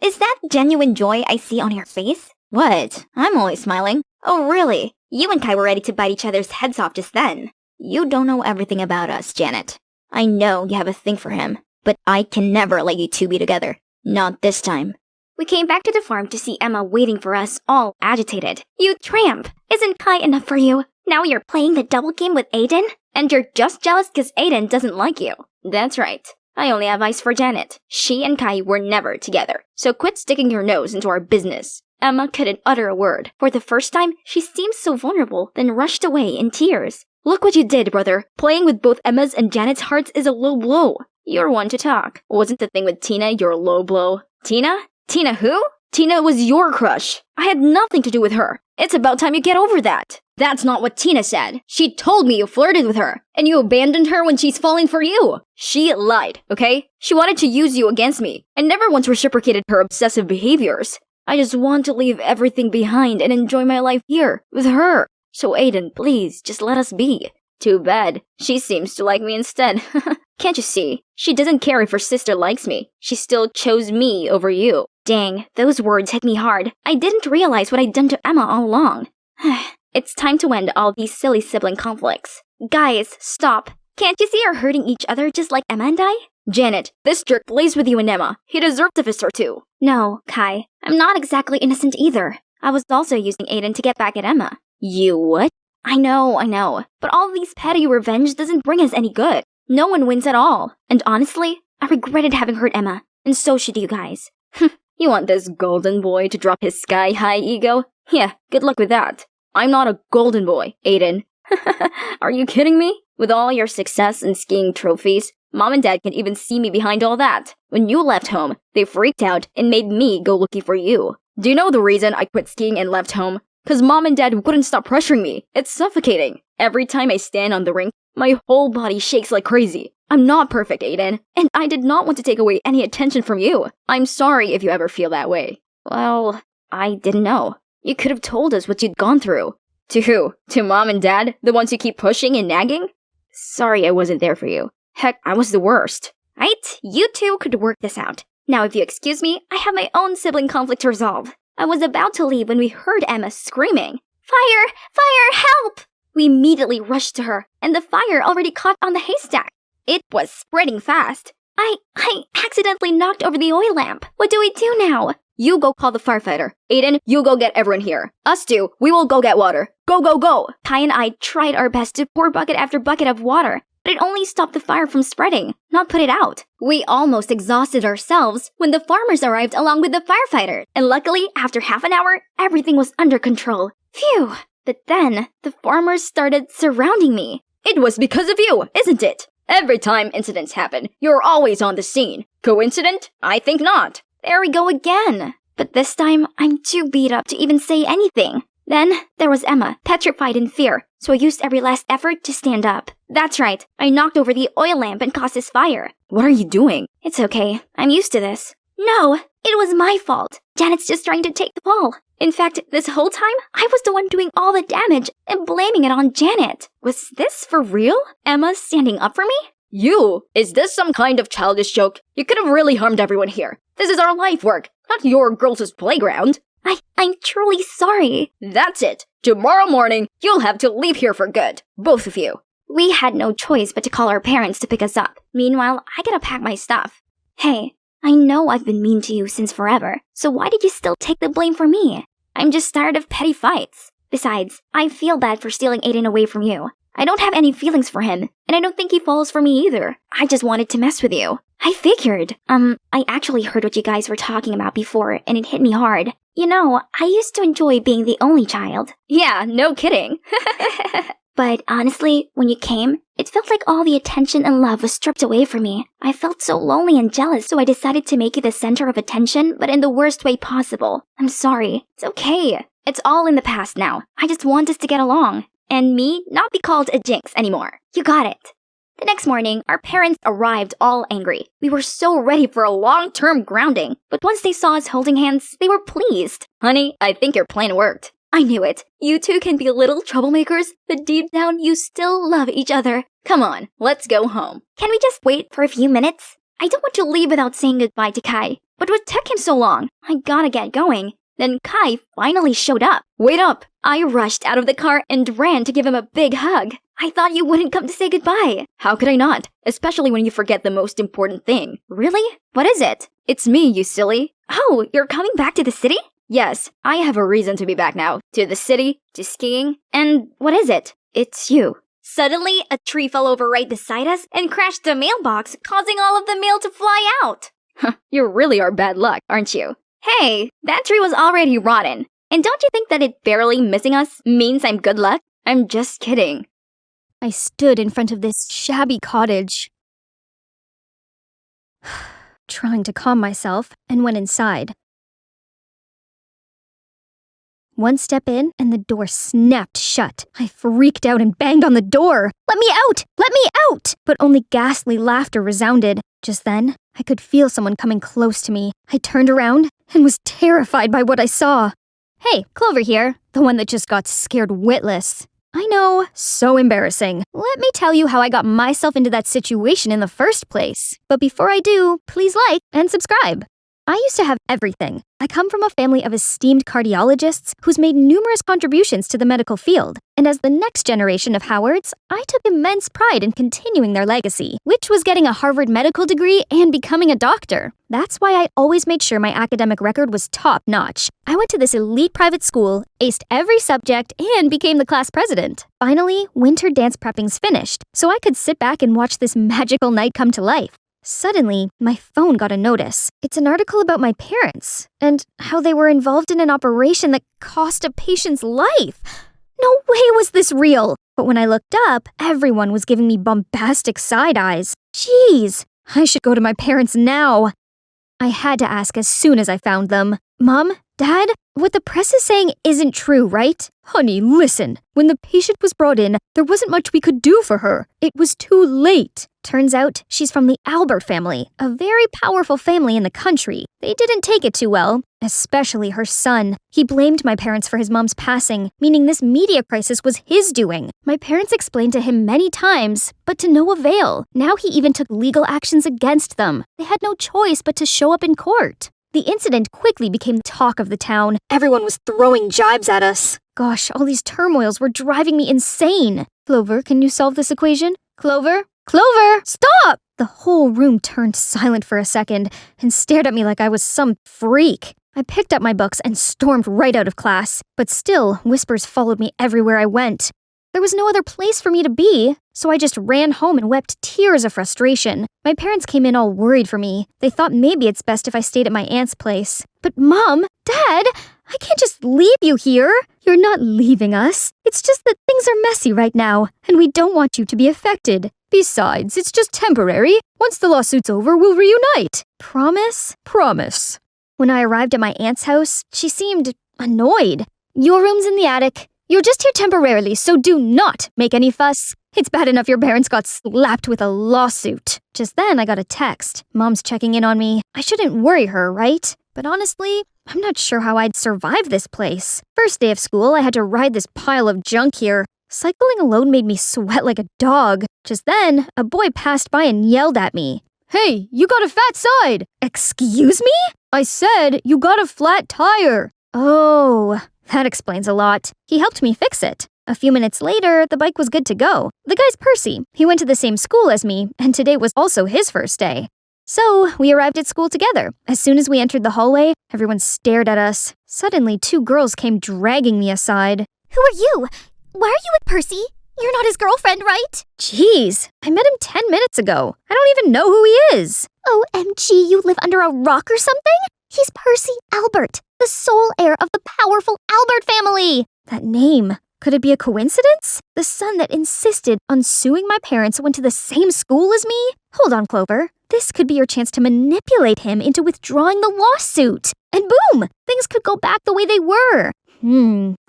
Is that genuine joy I see on your face? What? I'm always smiling. Oh, really? You and Kai were ready to bite each other's heads off just then. You don't know everything about us, Janet. I know you have a thing for him, but I can never let you two be together. Not this time. We came back to the farm to see Emma waiting for us, all agitated. You tramp! Isn't Kai enough for you? Now you're playing the double game with Aiden? And you're just jealous because Aiden doesn't like you. That's right. I only have eyes for Janet. She and Kai were never together, so quit sticking your nose into our business. Emma couldn't utter a word. For the first time, she seemed so vulnerable, then rushed away in tears. Look what you did, brother. Playing with both Emma's and Janet's hearts is a low blow. You're one to talk. Wasn't the thing with Tina your low blow? Tina? Tina who? Tina was your crush. I had nothing to do with her. It's about time you get over that. That's not what Tina said. She told me you flirted with her, and you abandoned her when she's falling for you. She lied, okay? She wanted to use you against me, and never once reciprocated her obsessive behaviors. I just want to leave everything behind and enjoy my life here, with her. So Aiden, please, just let us be. Too bad. She seems to like me instead. Can't you see? She doesn't care if her sister likes me. She still chose me over you. Dang, those words hit me hard. I didn't realize what I'd done to Emma all along. It's time to end all these silly sibling conflicts. Guys, stop. Can't you see her hurting each other just like Emma and I? Janet, this jerk lays with you and Emma. He deserves a fist or two. No, Kai. I'm not exactly innocent either. I was also using Aiden to get back at Emma. You what? I know. But all these petty revenge doesn't bring us any good. No one wins at all. And honestly, I regretted having hurt Emma. And so should you guys. You want this golden boy to drop his sky-high ego? Yeah, good luck with that. I'm not a golden boy, Aiden. Are you kidding me? With all your success and skiing trophies, Mom and Dad can even see me behind all that. When you left home, they freaked out and made me go looking for you. Do you know the reason I quit skiing and left home? 'Cause Mom and Dad wouldn't stop pressuring me. It's suffocating. Every time I stand on the rink, my whole body shakes like crazy. I'm not perfect, Aiden, and I did not want to take away any attention from you. I'm sorry if you ever feel that way. Well, I didn't know. You could have told us what you'd gone through. To who? To Mom and Dad? The ones who keep pushing and nagging? Sorry I wasn't there for you. Heck, I was the worst. Right? You two could work this out. Now if you excuse me, I have my own sibling conflict to resolve. I was about to leave when we heard Emma screaming, "Fire! Fire! Help!" We immediately rushed to her, and the fire already caught on the haystack. It was spreading fast. I accidentally knocked over the oil lamp. What do we do now? You go call the firefighter. Aiden, you go get everyone here. Us two, we will go get water. Go, go, go! Kai and I tried our best to pour bucket after bucket of water, but it only stopped the fire from spreading, not put it out. We almost exhausted ourselves when the farmers arrived along with the firefighter, and luckily, after half an hour, everything was under control. Phew! But then, the farmers started surrounding me. It was because of you, isn't it? Every time incidents happen, you're always on the scene. Coincident? I think not. There we go again. But this time, I'm too beat up to even say anything. Then, there was Emma, petrified in fear, so I used every last effort to stand up. That's right, I knocked over the oil lamp and caused this fire. What are you doing? It's okay, I'm used to this. No, it was my fault. Janet's just trying to take the fall. In fact, this whole time, I was the one doing all the damage and blaming it on Janet. Was this for real? Emma standing up for me? You? Is this some kind of childish joke? You could have really harmed everyone here. This is our life work, not your girls' playground. I'm truly sorry. That's it. Tomorrow morning, you'll have to leave here for good. Both of you. We had no choice but to call our parents to pick us up. Meanwhile, I gotta pack my stuff. Hey, I know I've been mean to you since forever, so why did you still take the blame for me? I'm just tired of petty fights. Besides, I feel bad for stealing Aiden away from you. I don't have any feelings for him, and I don't think he falls for me either. I just wanted to mess with you. I figured. I actually heard what you guys were talking about before, and it hit me hard. You know, I used to enjoy being the only child. Yeah, no kidding. But honestly, when you came, it felt like all the attention and love was stripped away from me. I felt so lonely and jealous, so I decided to make you the center of attention, but in the worst way possible. I'm sorry. It's okay. It's all in the past now. I just want us to get along. And me not be called a jinx anymore. You got it. The next morning, our parents arrived all angry. We were so ready for a long-term grounding, but once they saw us holding hands, they were pleased. Honey, I think your plan worked. I knew it. You two can be little troublemakers, but deep down you still love each other. Come on, let's go home. Can we just wait for a few minutes? I don't want to leave without saying goodbye to Kai. But what took him so long? I gotta get going. Then Kai finally showed up. Wait up! I rushed out of the car and ran to give him a big hug. I thought you wouldn't come to say goodbye. How could I not? Especially when you forget the most important thing. Really? What is it? It's me, you silly. Oh, you're coming back to the city? Yes, I have a reason to be back now. To the city, to skiing, and what is it? It's you. Suddenly, a tree fell over right beside us and crashed the mailbox, causing all of the mail to fly out. You really are bad luck, aren't you? Hey, that tree was already rotten. And don't you think that it barely missing us means I'm good luck? I'm just kidding. I stood in front of this shabby cottage, trying to calm myself, and went inside. One step in, and the door snapped shut. I freaked out and banged on the door. "Let me out! Let me out!" But only ghastly laughter resounded. Just then, I could feel someone coming close to me. I turned around and was terrified by what I saw. "Hey, Clover here, the one that just got scared witless." I know, so embarrassing. Let me tell you how I got myself into that situation in the first place. But before I do, please like and subscribe. I used to have everything. I come from a family of esteemed cardiologists who's made numerous contributions to the medical field. And as the next generation of Howards, I took immense pride in continuing their legacy, which was getting a Harvard medical degree and becoming a doctor. That's why I always made sure my academic record was top-notch. I went to this elite private school, aced every subject, and became the class president. Finally, winter dance prepping's finished, so I could sit back and watch this magical night come to life. Suddenly, my phone got a notice. It's an article about my parents, and how they were involved in an operation that cost a patient's life. No way was this real! But when I looked up, everyone was giving me bombastic side eyes. Jeez, I should go to my parents now. I had to ask as soon as I found them. "Mom? Dad? What the press is saying isn't true, right?" "Honey, listen. When the patient was brought in, there wasn't much we could do for her. It was too late." Turns out, she's from the Albert family, a very powerful family in the country. They didn't take it too well, especially her son. He blamed my parents for his mom's passing, meaning this media crisis was his doing. My parents explained to him many times, but to no avail. Now he even took legal actions against them. They had no choice but to show up in court. The incident quickly became the talk of the town. Everyone was throwing jibes at us. Gosh, all these turmoils were driving me insane. "Clover, can you solve this equation? Clover? Clover, stop!" The whole room turned silent for a second and stared at me like I was some freak. I picked up my books and stormed right out of class, but still, whispers followed me everywhere I went. There was no other place for me to be, so I just ran home and wept tears of frustration. My parents came in all worried for me. They thought maybe it's best if I stayed at my aunt's place. But Mom, Dad, I can't just leave you here. You're not leaving us. It's just that things are messy right now, and we don't want you to be affected. Besides, it's just temporary. Once the lawsuit's over, we'll reunite. Promise? Promise. When I arrived at my aunt's house, she seemed annoyed. Your room's in the attic. You're just here temporarily, so do not make any fuss. It's bad enough your parents got slapped with a lawsuit. Just then, I got a text. Mom's checking in on me. I shouldn't worry her, right? But honestly, I'm not sure how I'd survive this place. First day of school, I had to ride this pile of junk here. Cycling alone made me sweat like a dog. Just then, a boy passed by and yelled at me. Hey, you got a fat side! Excuse me? I said you got a flat tire. Oh, that explains a lot. He helped me fix it. A few minutes later, the bike was good to go. The guy's Percy. He went to the same school as me, and today was also his first day. So, we arrived at school together. As soon as we entered the hallway, everyone stared at us. Suddenly, 2 girls came dragging me aside. Who are you? Why are you with Percy? You're not his girlfriend, right? Jeez, I met him 10 minutes ago. I don't even know who he is. OMG, you live under a rock or something? He's Percy Albert, the sole heir of the powerful Albert family. That name. Could it be a coincidence? The son that insisted on suing my parents went to the same school as me? Hold on, Clover. This could be your chance to manipulate him into withdrawing the lawsuit. And boom! Things could go back the way they were.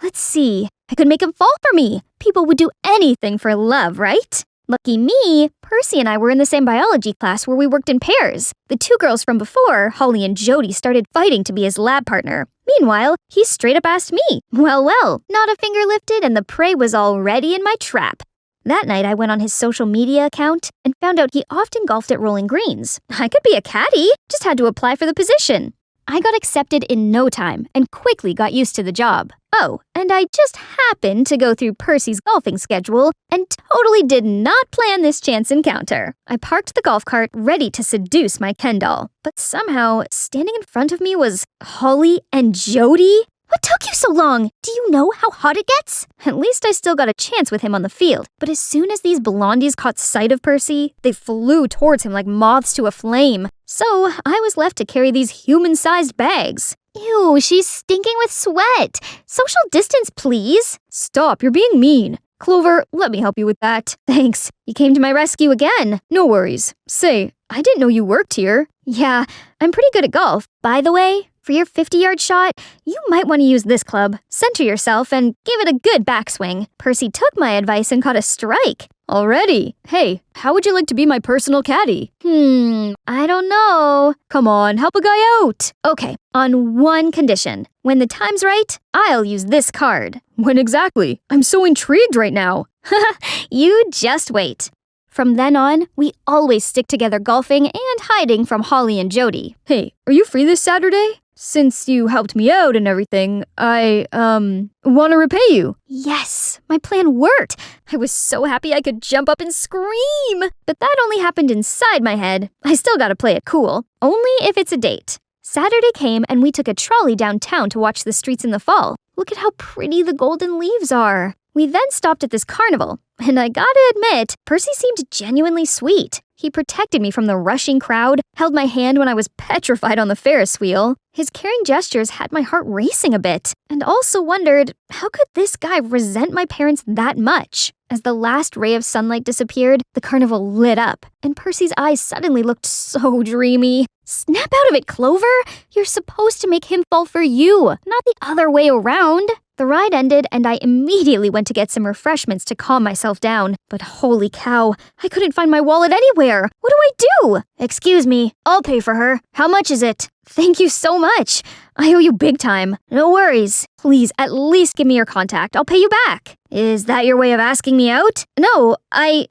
Let's see. I could make him fall for me. People would do anything for love, right? Lucky me, Percy and I were in the same biology class where we worked in pairs. The 2 girls from before, Holly and Jody, started fighting to be his lab partner. Meanwhile, he straight up asked me. Well, not a finger lifted and the prey was already in my trap. That night, I went on his social media account and found out he often golfed at Rolling Greens. I could be a caddy, just had to apply for the position. I got accepted in no time and quickly got used to the job. Oh, and I just happened to go through Percy's golfing schedule and totally did not plan this chance encounter. I parked the golf cart ready to seduce my Ken doll, but somehow standing in front of me was Holly and Jody. What took you so long? Do you know how hot it gets? At least I still got a chance with him on the field, but as soon as these blondies caught sight of Percy, they flew towards him like moths to a flame. So I was left to carry these human-sized bags. Ew, she's stinking with sweat. Social distance, please. Stop, you're being mean. Clover, let me help you with that. Thanks. You came to my rescue again. No worries. Say, I didn't know you worked here. Yeah, I'm pretty good at golf. By the way, for your 50-yard shot, you might want to use this club. Center yourself and give it a good backswing. Percy took my advice and caught a strike. Already? Hey, how would you like to be my personal caddy? I don't know. Come on, help a guy out. Okay, on one condition. When the time's right, I'll use this card. When exactly? I'm so intrigued right now. You just wait. From then on, we always stick together golfing and hiding from Holly and Jody. Hey, are you free this Saturday? Since you helped me out and everything, I, want to repay you. Yes, my plan worked. I was so happy I could jump up and scream. But that only happened inside my head. I still gotta play it cool, only if it's a date. Saturday came and we took a trolley downtown to watch the streets in the fall. Look at how pretty the golden leaves are. We then stopped at this carnival, and I gotta admit, Percy seemed genuinely sweet. He protected me from the rushing crowd, held my hand when I was petrified on the Ferris wheel. His caring gestures had my heart racing a bit, and also wondered, how could this guy resent my parents that much? As the last ray of sunlight disappeared, the carnival lit up, and Percy's eyes suddenly looked so dreamy. Snap out of it, Clover! You're supposed to make him fall for you, not the other way around. The ride ended, and I immediately went to get some refreshments to calm myself down. But holy cow, I couldn't find my wallet anywhere. What do I do? Excuse me, I'll pay for her. How much is it? Thank you so much. I owe you big time. No worries. Please, at least give me your contact. I'll pay you back. Is that your way of asking me out? No,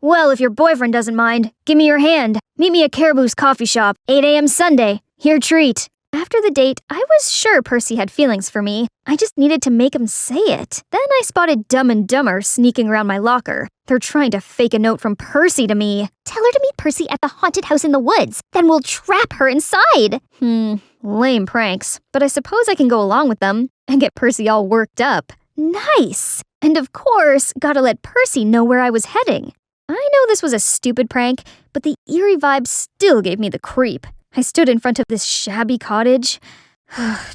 well, if your boyfriend doesn't mind, give me your hand. Meet me at Caribou's coffee shop, 8 a.m. Sunday. Your treat. After the date, I was sure Percy had feelings for me. I just needed to make him say it. Then I spotted Dumb and Dumber sneaking around my locker. They're trying to fake a note from Percy to me. Tell her to meet Percy at the haunted house in the woods. Then we'll trap her inside. Lame pranks. But I suppose I can go along with them and get Percy all worked up. Nice. And of course, gotta let Percy know where I was heading. I know this was a stupid prank, but the eerie vibe still gave me the creep. I stood in front of this shabby cottage,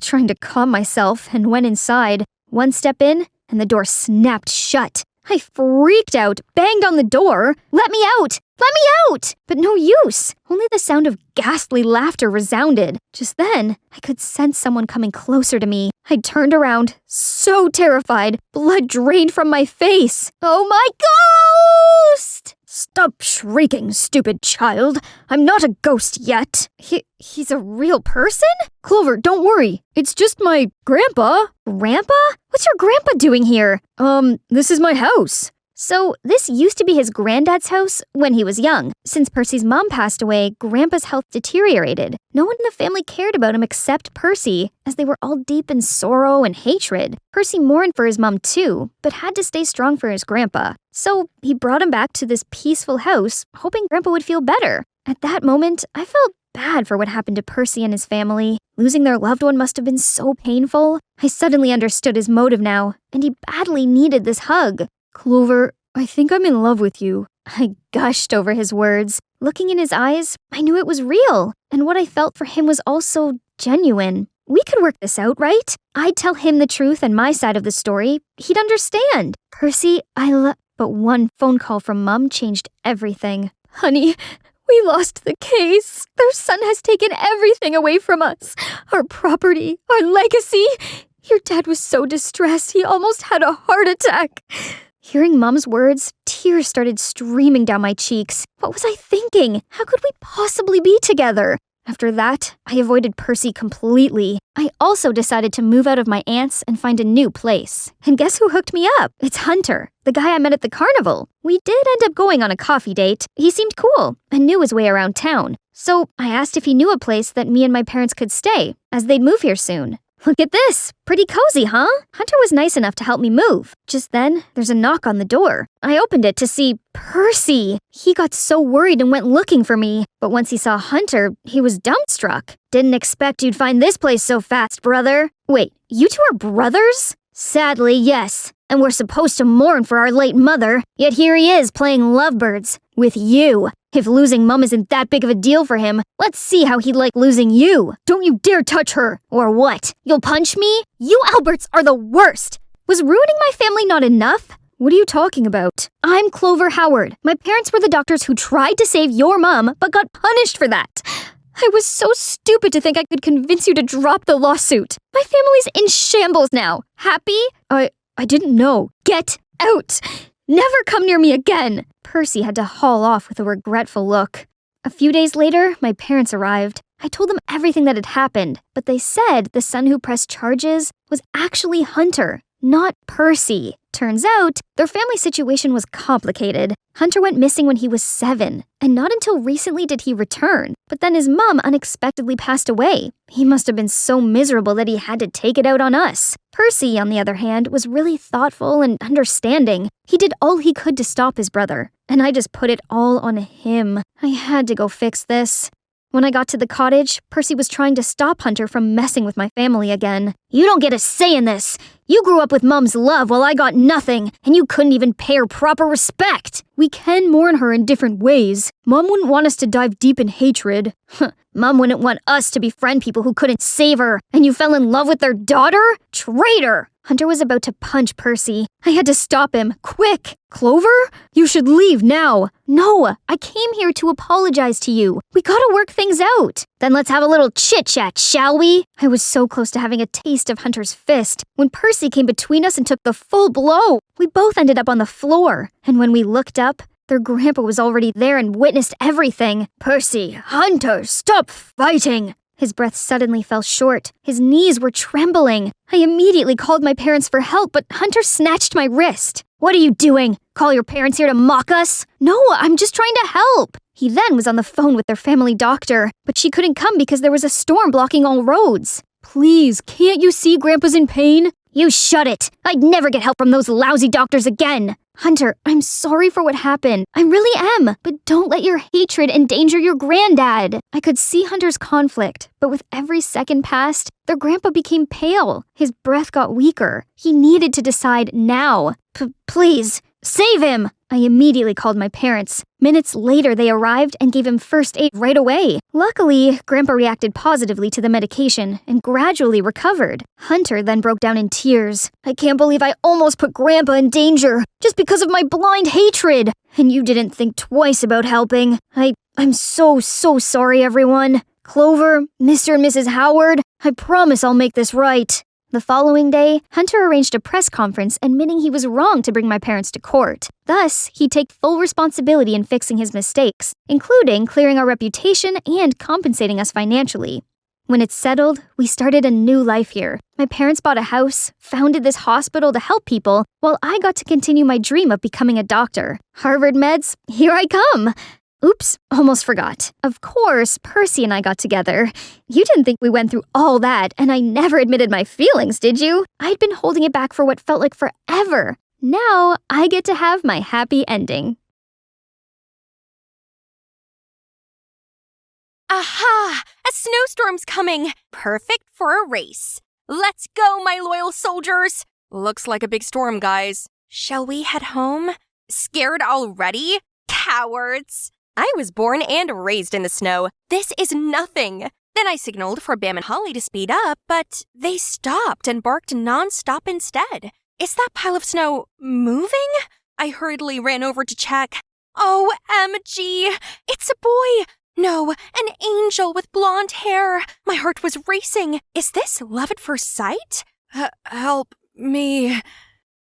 trying to calm myself, and went inside. One step in, and the door snapped shut. I freaked out, banged on the door. Let me out! Let me out! But no use. Only the sound of ghastly laughter resounded. Just then, I could sense someone coming closer to me. I turned around, so terrified. Blood drained from my face. Oh my ghost! Stop shrieking, stupid child. I'm not a ghost yet. He's a real person? Clover, don't worry. It's just my grandpa. Grandpa? What's your grandpa doing here? This is my house. So, this used to be his granddad's house when he was young. Since Percy's mom passed away, Grandpa's health deteriorated. No one in the family cared about him except Percy, as they were all deep in sorrow and hatred. Percy mourned for his mom too, but had to stay strong for his grandpa. So, he brought him back to this peaceful house, hoping Grandpa would feel better. At that moment, I felt bad for what happened to Percy and his family. Losing their loved one must have been so painful. I suddenly understood his motive now, and he badly needed this hug. Clover, I think I'm in love with you. I gushed over his words. Looking in his eyes, I knew it was real, and what I felt for him was also genuine. We could work this out, right? I'd tell him the truth and my side of the story. He'd understand. Percy, But one phone call from Mom changed everything. Honey, we lost the case. Their son has taken everything away from us. Our property, our legacy. Your dad was so distressed, he almost had a heart attack. Hearing Mom's words, tears started streaming down my cheeks. What was I thinking? How could we possibly be together? After that, I avoided Percy completely. I also decided to move out of my aunt's and find a new place. And guess who hooked me up? It's Hunter, the guy I met at the carnival. We did end up going on a coffee date. He seemed cool and knew his way around town. So I asked if he knew a place that me and my parents could stay, as they'd move here soon. Look at this. Pretty cozy, huh? Hunter was nice enough to help me move. Just then, there's a knock on the door. I opened it to see Percy. He got so worried and went looking for me. But once he saw Hunter, he was dumbstruck. Didn't expect you'd find this place so fast, brother. Wait, you two are brothers? Sadly, yes. And we're supposed to mourn for our late mother. Yet here he is playing lovebirds. With you. If losing Mum isn't that big of a deal for him, let's see how he'd like losing you. Don't you dare touch her! Or what? You'll punch me? You Alberts are the worst! Was ruining my family not enough? What are you talking about? I'm Clover Howard. My parents were the doctors who tried to save your mom, but got punished for that. I was so stupid to think I could convince you to drop the lawsuit. My family's in shambles now. Happy? I didn't know. Get out! Never come near me again! Percy had to haul off with a regretful look. A few days later, my parents arrived. I told them everything that had happened, but they said the son who pressed charges was actually Hunter, not Percy. Turns out, their family situation was complicated. Hunter went missing when he was 7, and not until recently did he return. But then his mom unexpectedly passed away. He must have been so miserable that he had to take it out on us. Percy, on the other hand, was really thoughtful and understanding. He did all he could to stop his brother, and I just put it all on him. I had to go fix this. When I got to the cottage, Percy was trying to stop Hunter from messing with my family again. You don't get a say in this. You grew up with Mum's love while I got nothing, and you couldn't even pay her proper respect. We can mourn her in different ways. Mum wouldn't want us to dive deep in hatred. Mum wouldn't want us to befriend people who couldn't save her, and you fell in love with their daughter? Traitor! Hunter was about to punch Percy. I had to stop him, quick. Clover? You should leave now. No, I came here to apologize to you. We gotta work things out. Then let's have a little chit-chat, shall we? I was so close to having a taste of Hunter's fist when Percy came between us and took the full blow. We both ended up on the floor, and when we looked up, their grandpa was already there and witnessed everything. Percy, Hunter, stop fighting! His breath suddenly fell short. His knees were trembling. I immediately called my parents for help, but Hunter snatched my wrist. What are you doing? Call your parents here to mock us? No, I'm just trying to help. He then was on the phone with their family doctor, but she couldn't come because there was a storm blocking all roads. Please, can't you see Grandpa's in pain? You shut it! I'd never get help from those lousy doctors again! Hunter, I'm sorry for what happened. I really am. But don't let your hatred endanger your granddad. I could see Hunter's conflict, but with every second passed, their grandpa became pale. His breath got weaker. He needed to decide now. Please, save him! I immediately called my parents. Minutes later, they arrived and gave him first aid right away. Luckily, Grandpa reacted positively to the medication and gradually recovered. Hunter then broke down in tears. I can't believe I almost put Grandpa in danger just because of my blind hatred. And you didn't think twice about helping. I'm so sorry, everyone. Clover, Mr. and Mrs. Howard, I promise I'll make this right. The following day, Hunter arranged a press conference admitting he was wrong to bring my parents to court. Thus, he'd take full responsibility in fixing his mistakes, including clearing our reputation and compensating us financially. When it's settled, we started a new life here. My parents bought a house, founded this hospital to help people, while I got to continue my dream of becoming a doctor. Harvard meds, here I come! Oops, almost forgot. Of course, Percy and I got together. You didn't think we went through all that, and I never admitted my feelings, did you? I'd been holding it back for what felt like forever. Now, I get to have my happy ending. Aha! A snowstorm's coming! Perfect for a race. Let's go, my loyal soldiers! Looks like a big storm, guys. Shall we head home? Scared already? Cowards! I was born and raised in the snow. This is nothing. Then I signaled for Bam and Holly to speed up, but they stopped and barked non-stop instead. Is that pile of snow moving? I hurriedly ran over to check. OMG! It's a boy! No, an angel with blonde hair. My heart was racing. Is this love at first sight? Help me.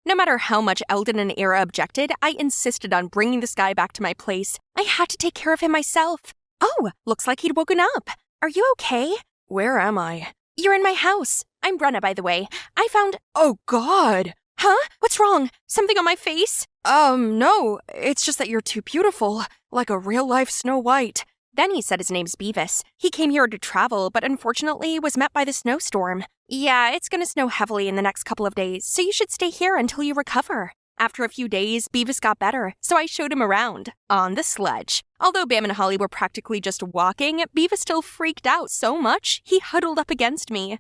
No matter how much Eldon and Era objected, I insisted on bringing this guy back to my place. I had to take care of him myself. Oh, looks like he'd woken up. Are you okay? Where am I? You're in my house. I'm Brenna, by the way. I found— Oh, God! Huh? What's wrong? Something on my face? No. It's just that you're too beautiful. Like a real-life Snow White. Then he said his name's Beavis. He came here to travel, but unfortunately was met by the snowstorm. Yeah, it's gonna snow heavily in the next couple of days, so you should stay here until you recover. After a few days, Beavis got better, so I showed him around, on the sledge. Although Bam and Holly were practically just walking, Beavis still freaked out so much, he huddled up against me.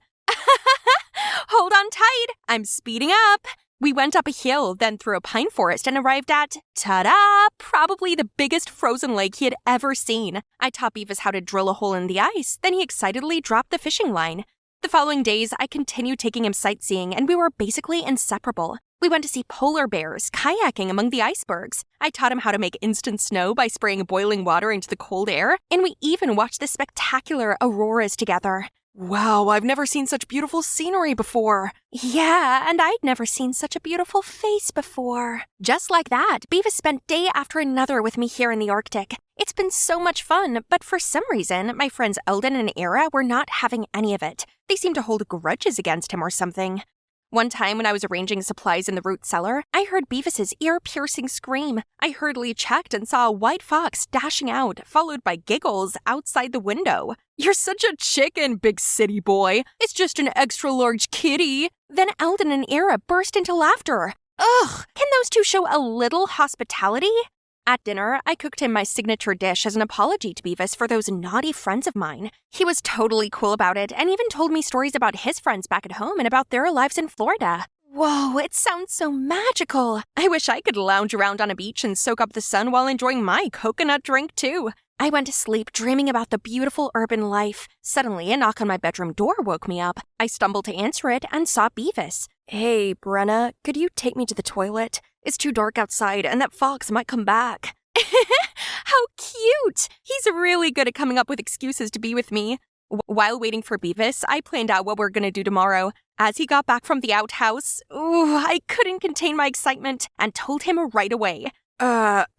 Hold on tight, I'm speeding up. We went up a hill, then through a pine forest and arrived at, ta-da, probably the biggest frozen lake he had ever seen. I taught Beavis how to drill a hole in the ice, then he excitedly dropped the fishing line. The following days, I continued taking him sightseeing, and we were basically inseparable. We went to see polar bears, kayaking among the icebergs. I taught him how to make instant snow by spraying boiling water into the cold air, and we even watched the spectacular auroras together. Wow, I've never seen such beautiful scenery before. Yeah, and I'd never seen such a beautiful face before. Just like that, Beavis spent day after another with me here in the Arctic. It's been so much fun, but for some reason, my friends Eldon and Era were not having any of it. They seemed to hold grudges against him or something. One time when I was arranging supplies in the root cellar, I heard Beavis's ear-piercing scream. I hurriedly checked and saw a white fox dashing out, followed by giggles outside the window. You're such a chicken, big city boy. It's just an extra-large kitty. Then Eldon and Era burst into laughter. Ugh, can those two show a little hospitality? At dinner, I cooked him my signature dish as an apology to Beavis for those naughty friends of mine. He was totally cool about it and even told me stories about his friends back at home and about their lives in Florida. Whoa, it sounds so magical. I wish I could lounge around on a beach and soak up the sun while enjoying my coconut drink too. I went to sleep dreaming about the beautiful urban life. Suddenly, a knock on my bedroom door woke me up. I stumbled to answer it and saw Beavis. Hey, Brenna, could you take me to the toilet? It's too dark outside and that fox might come back. How cute! He's really good at coming up with excuses to be with me. While waiting for Beavis, I planned out what we're gonna do tomorrow. As he got back from the outhouse, I couldn't contain my excitement and told him right away.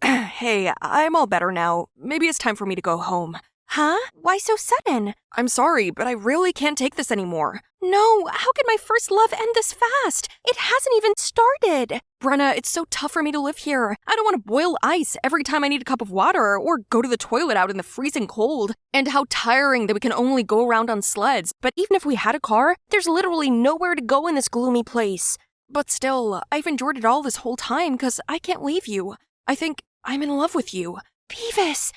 Hey, I'm all better now. Maybe it's time for me to go home. Huh? Why so sudden? I'm sorry, but I really can't take this anymore. No, how could my first love end this fast? It hasn't even started. Brenna, it's so tough for me to live here. I don't want to boil ice every time I need a cup of water or go to the toilet out in the freezing cold. And how tiring that we can only go around on sleds. But even if we had a car, there's literally nowhere to go in this gloomy place. But still, I've endured it all this whole time because I can't leave you. I think I'm in love with you. Beavis,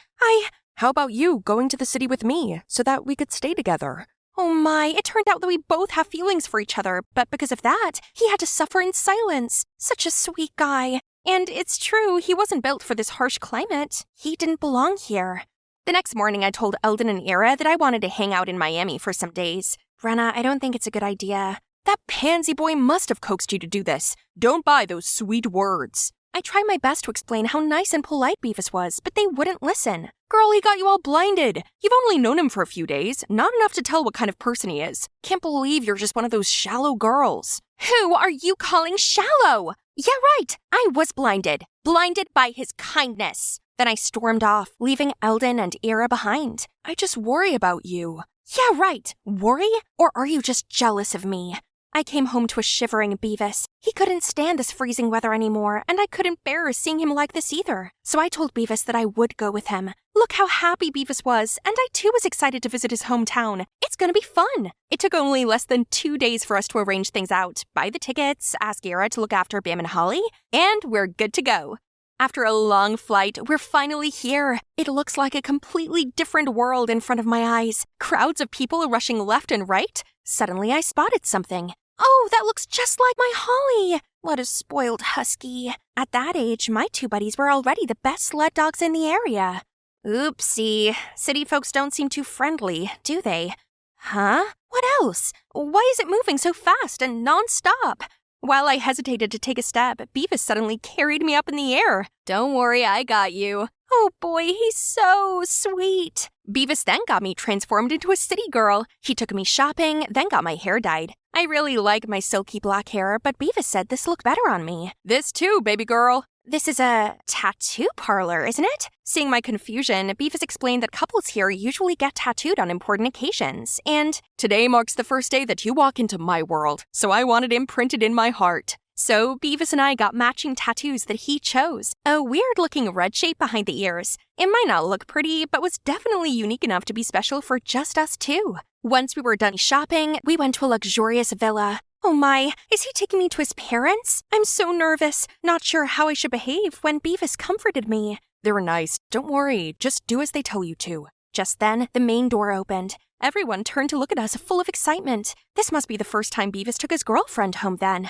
How about you going to the city with me so that we could stay together? Oh my, it turned out that we both have feelings for each other, but because of that, he had to suffer in silence. Such a sweet guy. And it's true, he wasn't built for this harsh climate. He didn't belong here. The next morning, I told Eldon and Ira that I wanted to hang out in Miami for some days. Brenna, I don't think it's a good idea. That pansy boy must have coaxed you to do this. Don't buy those sweet words. I tried my best to explain how nice and polite Beavis was, but they wouldn't listen. Girl, he got you all blinded. You've only known him for a few days, not enough to tell what kind of person he is. Can't believe you're just one of those shallow girls. Who are you calling shallow? Yeah, right. I was blinded. Blinded by his kindness. Then I stormed off, leaving Eldon and Ira behind. I just worry about you. Yeah, right. Worry? Or are you just jealous of me? I came home to a shivering Beavis. He couldn't stand this freezing weather anymore, and I couldn't bear seeing him like this either. So I told Beavis that I would go with him. Look how happy Beavis was, and I too was excited to visit his hometown. It's gonna be fun. It took only less than 2 days for us to arrange things out, buy the tickets, ask Ira to look after Bam and Holly, and we're good to go. After a long flight, we're finally here. It looks like a completely different world in front of my eyes. Crowds of people rushing left and right. Suddenly, I spotted something. Oh, that looks just like my Holly. What a spoiled husky. At that age, my 2 buddies were already the best sled dogs in the area. Oopsie. City folks don't seem too friendly, do they? Huh? What else? Why is it moving so fast and non-stop? While I hesitated to take a step, Beavis suddenly carried me up in the air. Don't worry, I got you. Oh boy, he's so sweet. Beavis then got me transformed into a city girl. He took me shopping, then got my hair dyed. I really like my silky black hair, but Beavis said this looked better on me. This too, baby girl. This is a tattoo parlor, isn't it? Seeing my confusion, Beavis explained that couples here usually get tattooed on important occasions, and today marks the first day that you walk into my world, so I want it imprinted in my heart. So Beavis and I got matching tattoos that he chose. A weird-looking red shape behind the ears. It might not look pretty, but was definitely unique enough to be special for just us two. Once we were done shopping, we went to a luxurious villa. Oh my, is he taking me to his parents? I'm so nervous, not sure how I should behave when Beavis comforted me. They were nice. Don't worry, just do as they tell you to. Just then, the main door opened. Everyone turned to look at us full of excitement. This must be the first time Beavis took his girlfriend home then.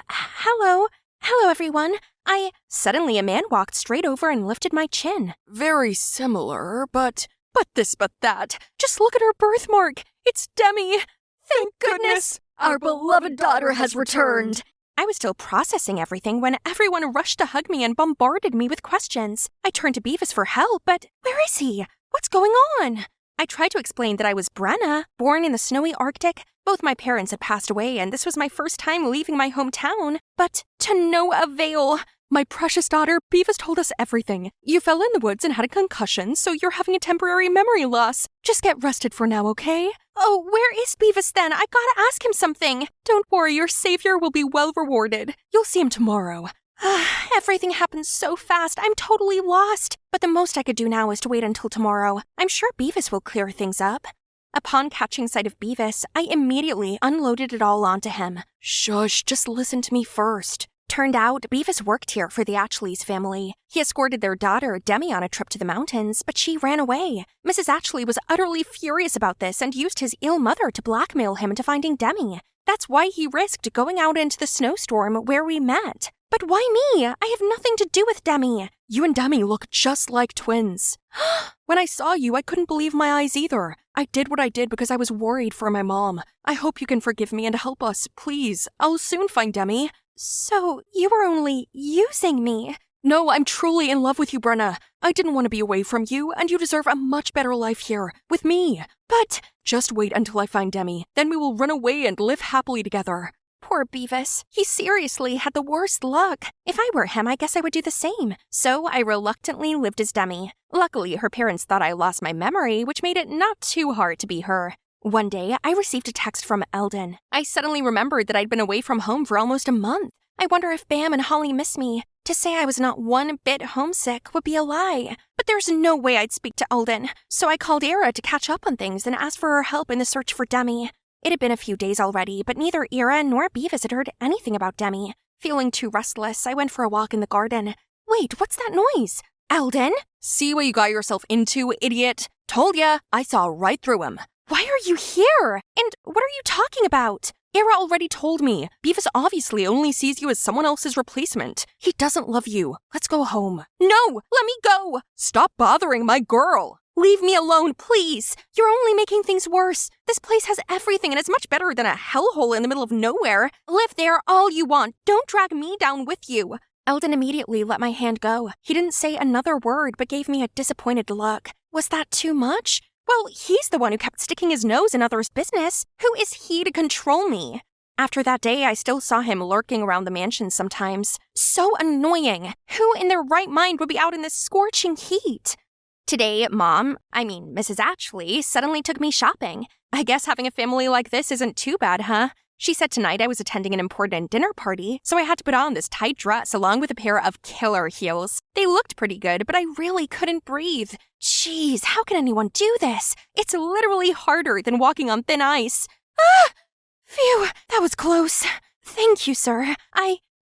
Hello. Hello, everyone. Suddenly a man walked straight over and lifted my chin. Very similar, but this, but that. Just look at her birthmark. It's Demi. Thank goodness. Our beloved daughter has returned. I was still processing everything when everyone rushed to hug me and bombarded me with questions. I turned to Beavis for help, but where is he? What's going on? I tried to explain that I was Brenna, born in the snowy Arctic. Both my parents had passed away, and this was my first time leaving my hometown. But to no avail. My precious daughter, Beavis told us everything. You fell in the woods and had a concussion, so you're having a temporary memory loss. Just get rested for now, okay? Oh, where is Beavis then? I gotta ask him something. Don't worry, your savior will be well rewarded. You'll see him tomorrow. Everything happened so fast, I'm totally lost. But the most I could do now is to wait until tomorrow. I'm sure Beavis will clear things up. Upon catching sight of Beavis, I immediately unloaded it all onto him. Shush, just listen to me first. Turned out, Beavis worked here for the Atchleys family. He escorted their daughter, Demi, on a trip to the mountains, but she ran away. Mrs. Atchley was utterly furious about this and used his ill mother to blackmail him into finding Demi. That's why he risked going out into the snowstorm where we met. But why me? I have nothing to do with Demi. You and Demi look just like twins. When I saw you, I couldn't believe my eyes either. I did what I did because I was worried for my mom. I hope you can forgive me and help us, please. I'll soon find Demi. So, you were only using me? No, I'm truly in love with you, Brenna. I didn't want to be away from you, and you deserve a much better life here, with me. But just wait until I find Demi. Then we will run away and live happily together. Poor Beavis. He seriously had the worst luck. If I were him, I guess I would do the same. So I reluctantly lived as Demi. Luckily, her parents thought I lost my memory, which made it not too hard to be her. One day, I received a text from Eldon. I suddenly remembered that I'd been away from home for almost a month. I wonder if Bam and Holly miss me. To say I was not one bit homesick would be a lie. But there's no way I'd speak to Eldon. So I called Ira to catch up on things and asked for her help in the search for Demi. It had been a few days already, but neither Ira nor Beavis had heard anything about Demi. Feeling too restless, I went for a walk in the garden. Wait, what's that noise? Eldon? See what you got yourself into, idiot? Told ya, I saw right through him. Why are you here? And what are you talking about? Ira already told me. Beavis obviously only sees you as someone else's replacement. He doesn't love you. Let's go home. No, let me go. Stop bothering my girl. Leave me alone, please. You're only making things worse. This place has everything and is much better than a hellhole in the middle of nowhere. Live there all you want. Don't drag me down with you. Eldon immediately let my hand go. He didn't say another word but gave me a disappointed look. Was that too much? Well, he's the one who kept sticking his nose in others' business. Who is he to control me? After that day, I still saw him lurking around the mansion sometimes. So annoying. Who in their right mind would be out in this scorching heat? Today, Mrs. Ashley, suddenly took me shopping. I guess having a family like this isn't too bad, huh? She said tonight I was attending an important dinner party, so I had to put on this tight dress along with a pair of killer heels. They looked pretty good, but I really couldn't breathe. Jeez, how can anyone do this? It's literally harder than walking on thin ice. Ah! Phew, that was close. Thank you, sir.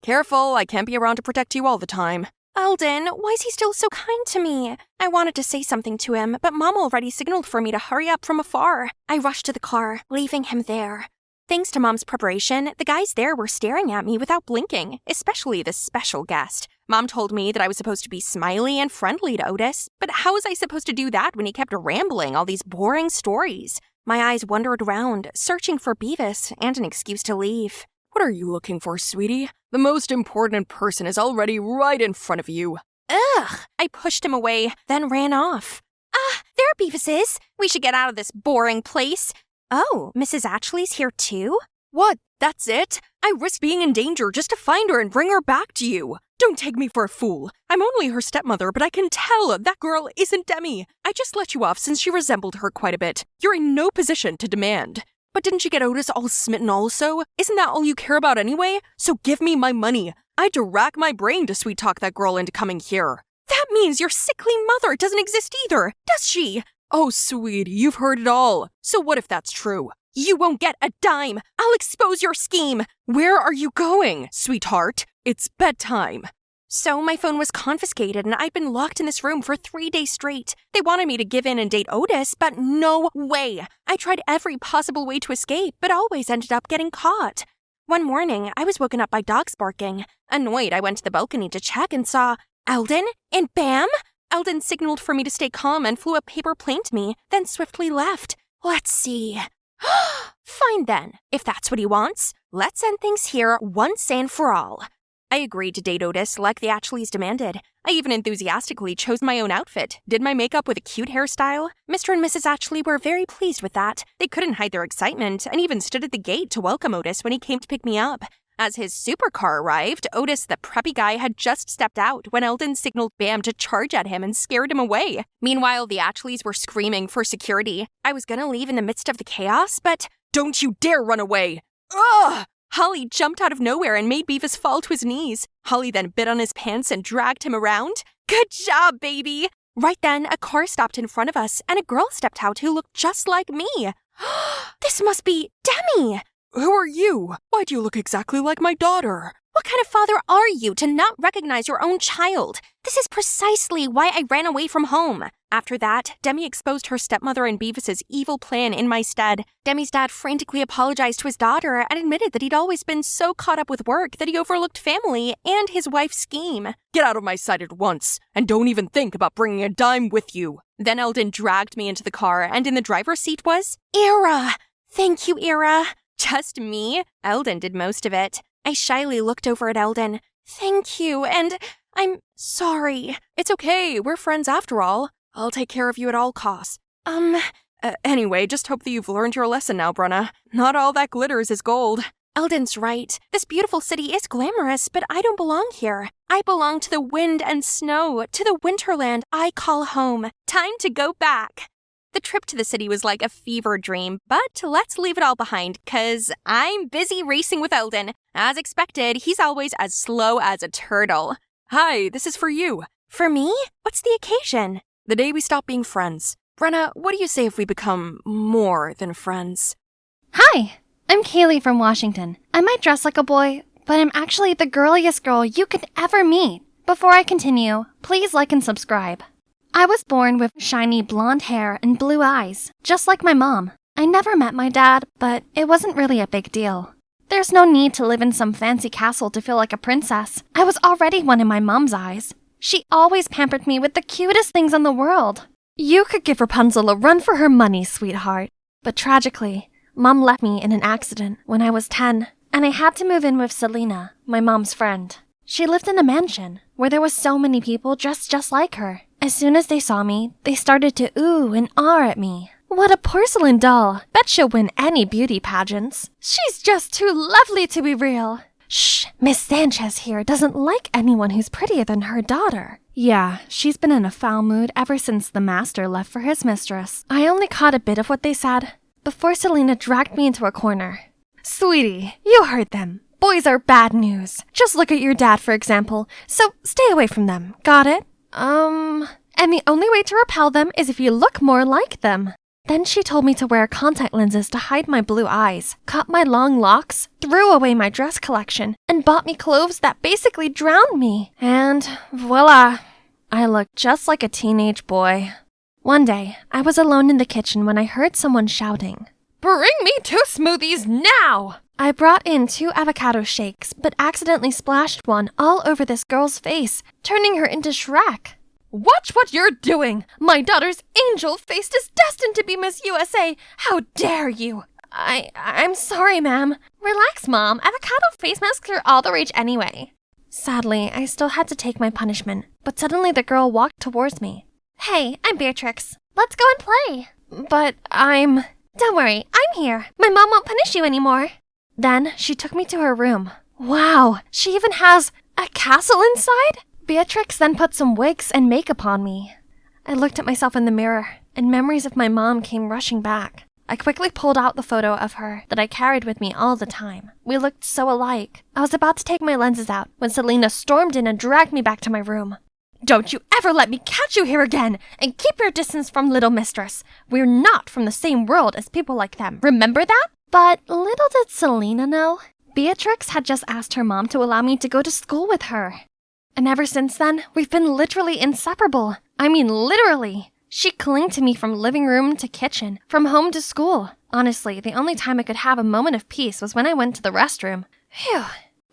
Careful, I can't be around to protect you all the time. Eldon, why is he still so kind to me? I wanted to say something to him, but Mom already signaled for me to hurry up from afar. I rushed to the car, leaving him there. Thanks to Mom's preparation, the guys there were staring at me without blinking, especially the special guest. Mom told me that I was supposed to be smiley and friendly to Otis, but how was I supposed to do that when he kept rambling all these boring stories? My eyes wandered around, searching for Beavis and an excuse to leave. What are you looking for, sweetie? The most important person is already right in front of you. Ugh! I pushed him away, then ran off. There Beavis is. We should get out of this boring place. Oh, Mrs. Ashley's here too? What? That's it? I risked being in danger just to find her and bring her back to you. Don't take me for a fool. I'm only her stepmother, but I can tell that girl isn't Demi. I just let you off since she resembled her quite a bit. You're in no position to demand. But didn't you get Otis all smitten also? Isn't that all you care about anyway? So give me my money. I had to rack my brain to sweet-talk that girl into coming here. That means your sickly mother doesn't exist either, does she? Oh, sweetie, you've heard it all. So what if that's true? You won't get a dime. I'll expose your scheme. Where are you going, sweetheart? It's bedtime. So my phone was confiscated and I'd been locked in this room for 3 days straight. They wanted me to give in and date Otis, but no way. I tried every possible way to escape, but always ended up getting caught. One morning, I was woken up by dogs barking. Annoyed, I went to the balcony to check and saw Eldon and Bam. Eldon signaled for me to stay calm and flew a paper plane to me, then swiftly left. Let's see. Fine then, if that's what he wants. Let's end things here once and for all. I agreed to date Otis like the Ashleys demanded. I even enthusiastically chose my own outfit, did my makeup with a cute hairstyle. Mr. and Mrs. Ashley were very pleased with that. They couldn't hide their excitement and even stood at the gate to welcome Otis when he came to pick me up. As his supercar arrived, Otis, the preppy guy, had just stepped out when Eldon signaled Bam to charge at him and scared him away. Meanwhile, the Ashleys were screaming for security. I was gonna leave in the midst of the chaos, but don't you dare run away! Ugh! Holly jumped out of nowhere and made Beavis fall to his knees. Holly then bit on his pants and dragged him around. Good job, baby! Right then, a car stopped in front of us, and a girl stepped out who looked just like me. This must be Demi! Who are you? Why do you look exactly like my daughter? What kind of father are you to not recognize your own child? This is precisely why I ran away from home. After that, Demi exposed her stepmother and Beavis's evil plan in my stead. Demi's dad frantically apologized to his daughter and admitted that he'd always been so caught up with work that he overlooked family and his wife's scheme. Get out of my sight at once, and don't even think about bringing a dime with you. Then Eldon dragged me into the car, and in the driver's seat was Ira. Thank you, Ira. Just me? Eldon did most of it. I shyly looked over at Eldon. Thank you, and I'm sorry. It's okay, we're friends after all. I'll take care of you at all costs. Anyway, just hope that you've learned your lesson now, Brenna. Not all that glitters is gold. Eldon's right. This beautiful city is glamorous, but I don't belong here. I belong to the wind and snow, to the winterland I call home. Time to go back. The trip to the city was like a fever dream, but let's leave it all behind, 'cause I'm busy racing with Eldon. As expected, he's always as slow as a turtle. Hi, this is for you. For me? What's the occasion? The day we stop being friends. Brenna, what do you say if we become more than friends? Hi, I'm Kaylee from Washington. I might dress like a boy, but I'm actually the girliest girl you could ever meet. Before I continue, please like and subscribe. I was born with shiny blonde hair and blue eyes, just like my mom. I never met my dad, but it wasn't really a big deal. There's no need to live in some fancy castle to feel like a princess. I was already one in my mom's eyes. She always pampered me with the cutest things in the world. You could give Rapunzel a run for her money, sweetheart. But tragically, Mom left me in an accident when I was 10, and I had to move in with Selena, my mom's friend. She lived in a mansion where there was so many people dressed just like her. As soon as they saw me, they started to ooh and ah at me. What a porcelain doll. Bet she'll win any beauty pageants. She's just too lovely to be real. Shh, Miss Sanchez here doesn't like anyone who's prettier than her daughter. Yeah, she's been in a foul mood ever since the master left for his mistress. I only caught a bit of what they said before Selena dragged me into a corner. Sweetie, you heard them. Boys are bad news. Just look at your dad, for example. So stay away from them. Got it? And the only way to repel them is if you look more like them. Then she told me to wear contact lenses to hide my blue eyes, cut my long locks, threw away my dress collection, and bought me clothes that basically drowned me. And voila, I looked just like a teenage boy. One day, I was alone in the kitchen when I heard someone shouting, "Bring me 2 smoothies now!" I brought in 2 avocado shakes, but accidentally splashed one all over this girl's face, turning her into Shrek. Watch what you're doing! My daughter's angel face is destined to be Miss USA! How dare you! I'm sorry, ma'am. Relax, Mom. Avocado face masks are all the rage anyway. Sadly, I still had to take my punishment, but suddenly the girl walked towards me. Hey, I'm Beatrix. Let's go and play. But Don't worry, I'm here. My mom won't punish you anymore. Then she took me to her room. Wow, she even has a castle inside? Beatrix then put some wigs and makeup on me. I looked at myself in the mirror, and memories of my mom came rushing back. I quickly pulled out the photo of her that I carried with me all the time. We looked so alike. I was about to take my lenses out when Selena stormed in and dragged me back to my room. Don't you ever let me catch you here again, and keep your distance from Little Mistress. We're not from the same world as people like them. Remember that? But little did Selena know, Beatrix had just asked her mom to allow me to go to school with her. And ever since then, we've been literally inseparable. I mean, literally. She clung to me from living room to kitchen, from home to school. Honestly, the only time I could have a moment of peace was when I went to the restroom. Phew.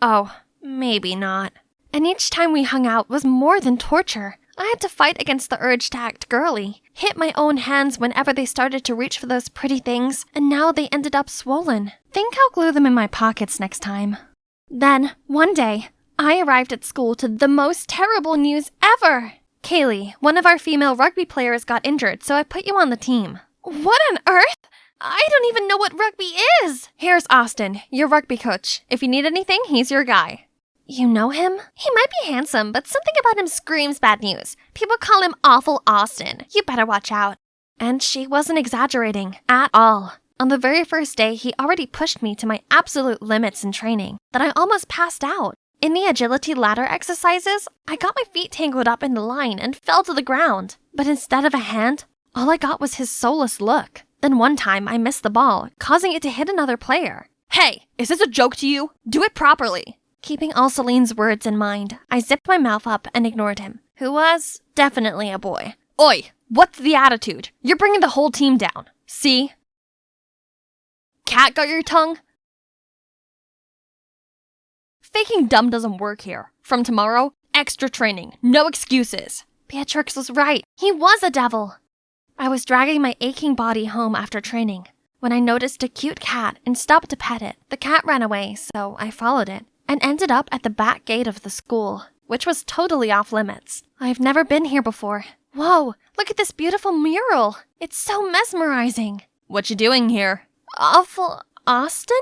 Oh, maybe not. And each time we hung out was more than torture. I had to fight against the urge to act girly, hit my own hands whenever they started to reach for those pretty things, and now they ended up swollen. Think I'll glue them in my pockets next time. Then, one day, I arrived at school to the most terrible news ever. Kaylee, one of our female rugby players, got injured, so I put you on the team. What on earth? I don't even know what rugby is. Here's Austin, your rugby coach. If you need anything, he's your guy. You know him? He might be handsome, but something about him screams bad news. People call him Awful Austin. You better watch out. And she wasn't exaggerating at all. On the very first day, he already pushed me to my absolute limits in training, that I almost passed out. In the agility ladder exercises, I got my feet tangled up in the line and fell to the ground. But instead of a hand, all I got was his soulless look. Then one time, I missed the ball, causing it to hit another player. Hey, is this a joke to you? Do it properly. Keeping all Celine's words in mind, I zipped my mouth up and ignored him, who was definitely a boy. Oi, what's the attitude? You're bringing the whole team down. See? Cat got your tongue? Faking dumb doesn't work here. From tomorrow, extra training, no excuses. Beatrix was right. He was a devil. I was dragging my aching body home after training when I noticed a cute cat and stopped to pet it. The cat ran away, so I followed it and ended up at the back gate of the school, which was totally off limits. I've never been here before. Whoa, look at this beautiful mural. It's so mesmerizing. What you doing here? Awful Austin?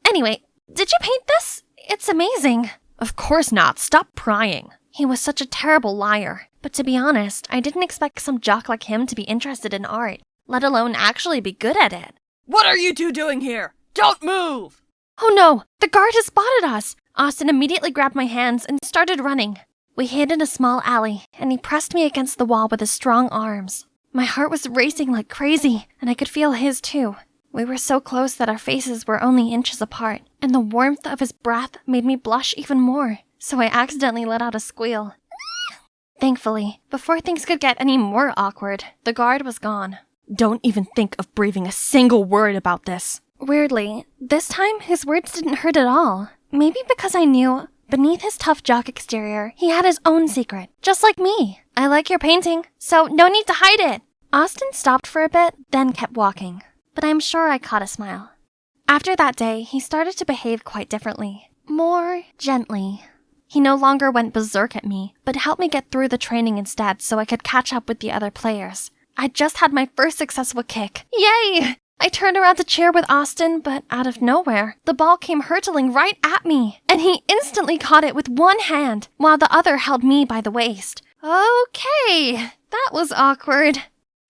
Anyway, did you paint this? It's amazing. Of course not. Stop prying. He was such a terrible liar. But to be honest, I didn't expect some jock like him to be interested in art, let alone actually be good at it. What are you two doing here? Don't move! Oh no, the guard has spotted us! Austin immediately grabbed my hands and started running. We hid in a small alley, and he pressed me against the wall with his strong arms. My heart was racing like crazy, and I could feel his too. We were so close that our faces were only inches apart, and the warmth of his breath made me blush even more, so I accidentally let out a squeal. Thankfully, before things could get any more awkward, the guard was gone. Don't even think of breathing a single word about this. Weirdly, this time his words didn't hurt at all. Maybe because I knew, beneath his tough jock exterior, he had his own secret, just like me. I like your painting, so no need to hide it. Austin stopped for a bit, then kept walking, but I'm sure I caught a smile. After that day, he started to behave quite differently, more gently. He no longer went berserk at me, but helped me get through the training instead so I could catch up with the other players. I just had my first successful kick. Yay! I turned around to cheer with Austin, but out of nowhere, the ball came hurtling right at me, and he instantly caught it with one hand, while the other held me by the waist. Okay, that was awkward.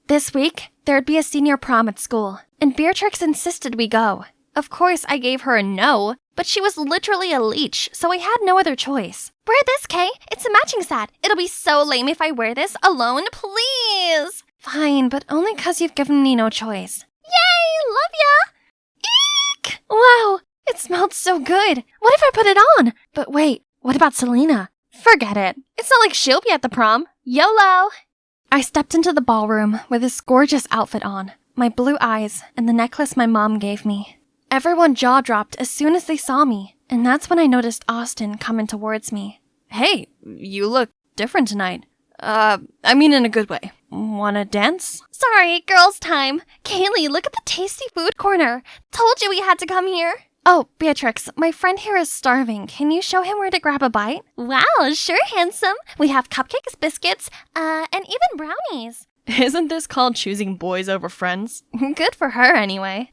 This week, there'd be a senior prom at school, and Beatrix insisted we go. Of course, I gave her a no, but she was literally a leech, so I had no other choice. Wear this, Kay. It's a matching set. It'll be so lame if I wear this alone, please. Fine, but only 'cause you've given me no choice. Yay! Love ya! Eek! Wow, it smelled so good. What if I put it on? But wait, what about Selena? Forget it. It's not like she'll be at the prom. YOLO! I stepped into the ballroom with this gorgeous outfit on, my blue eyes, and the necklace my mom gave me. Everyone jaw-dropped as soon as they saw me, and that's when I noticed Austin coming towards me. Hey, you look different tonight. I mean in a good way. Wanna dance? Sorry, girls' time. Kaylee, look at the tasty food corner. Told you we had to come here. Oh, Beatrix, my friend here is starving. Can you show him where to grab a bite? Wow, sure, handsome. We have cupcakes, biscuits, and even brownies. Isn't this called choosing boys over friends? Good for her, anyway.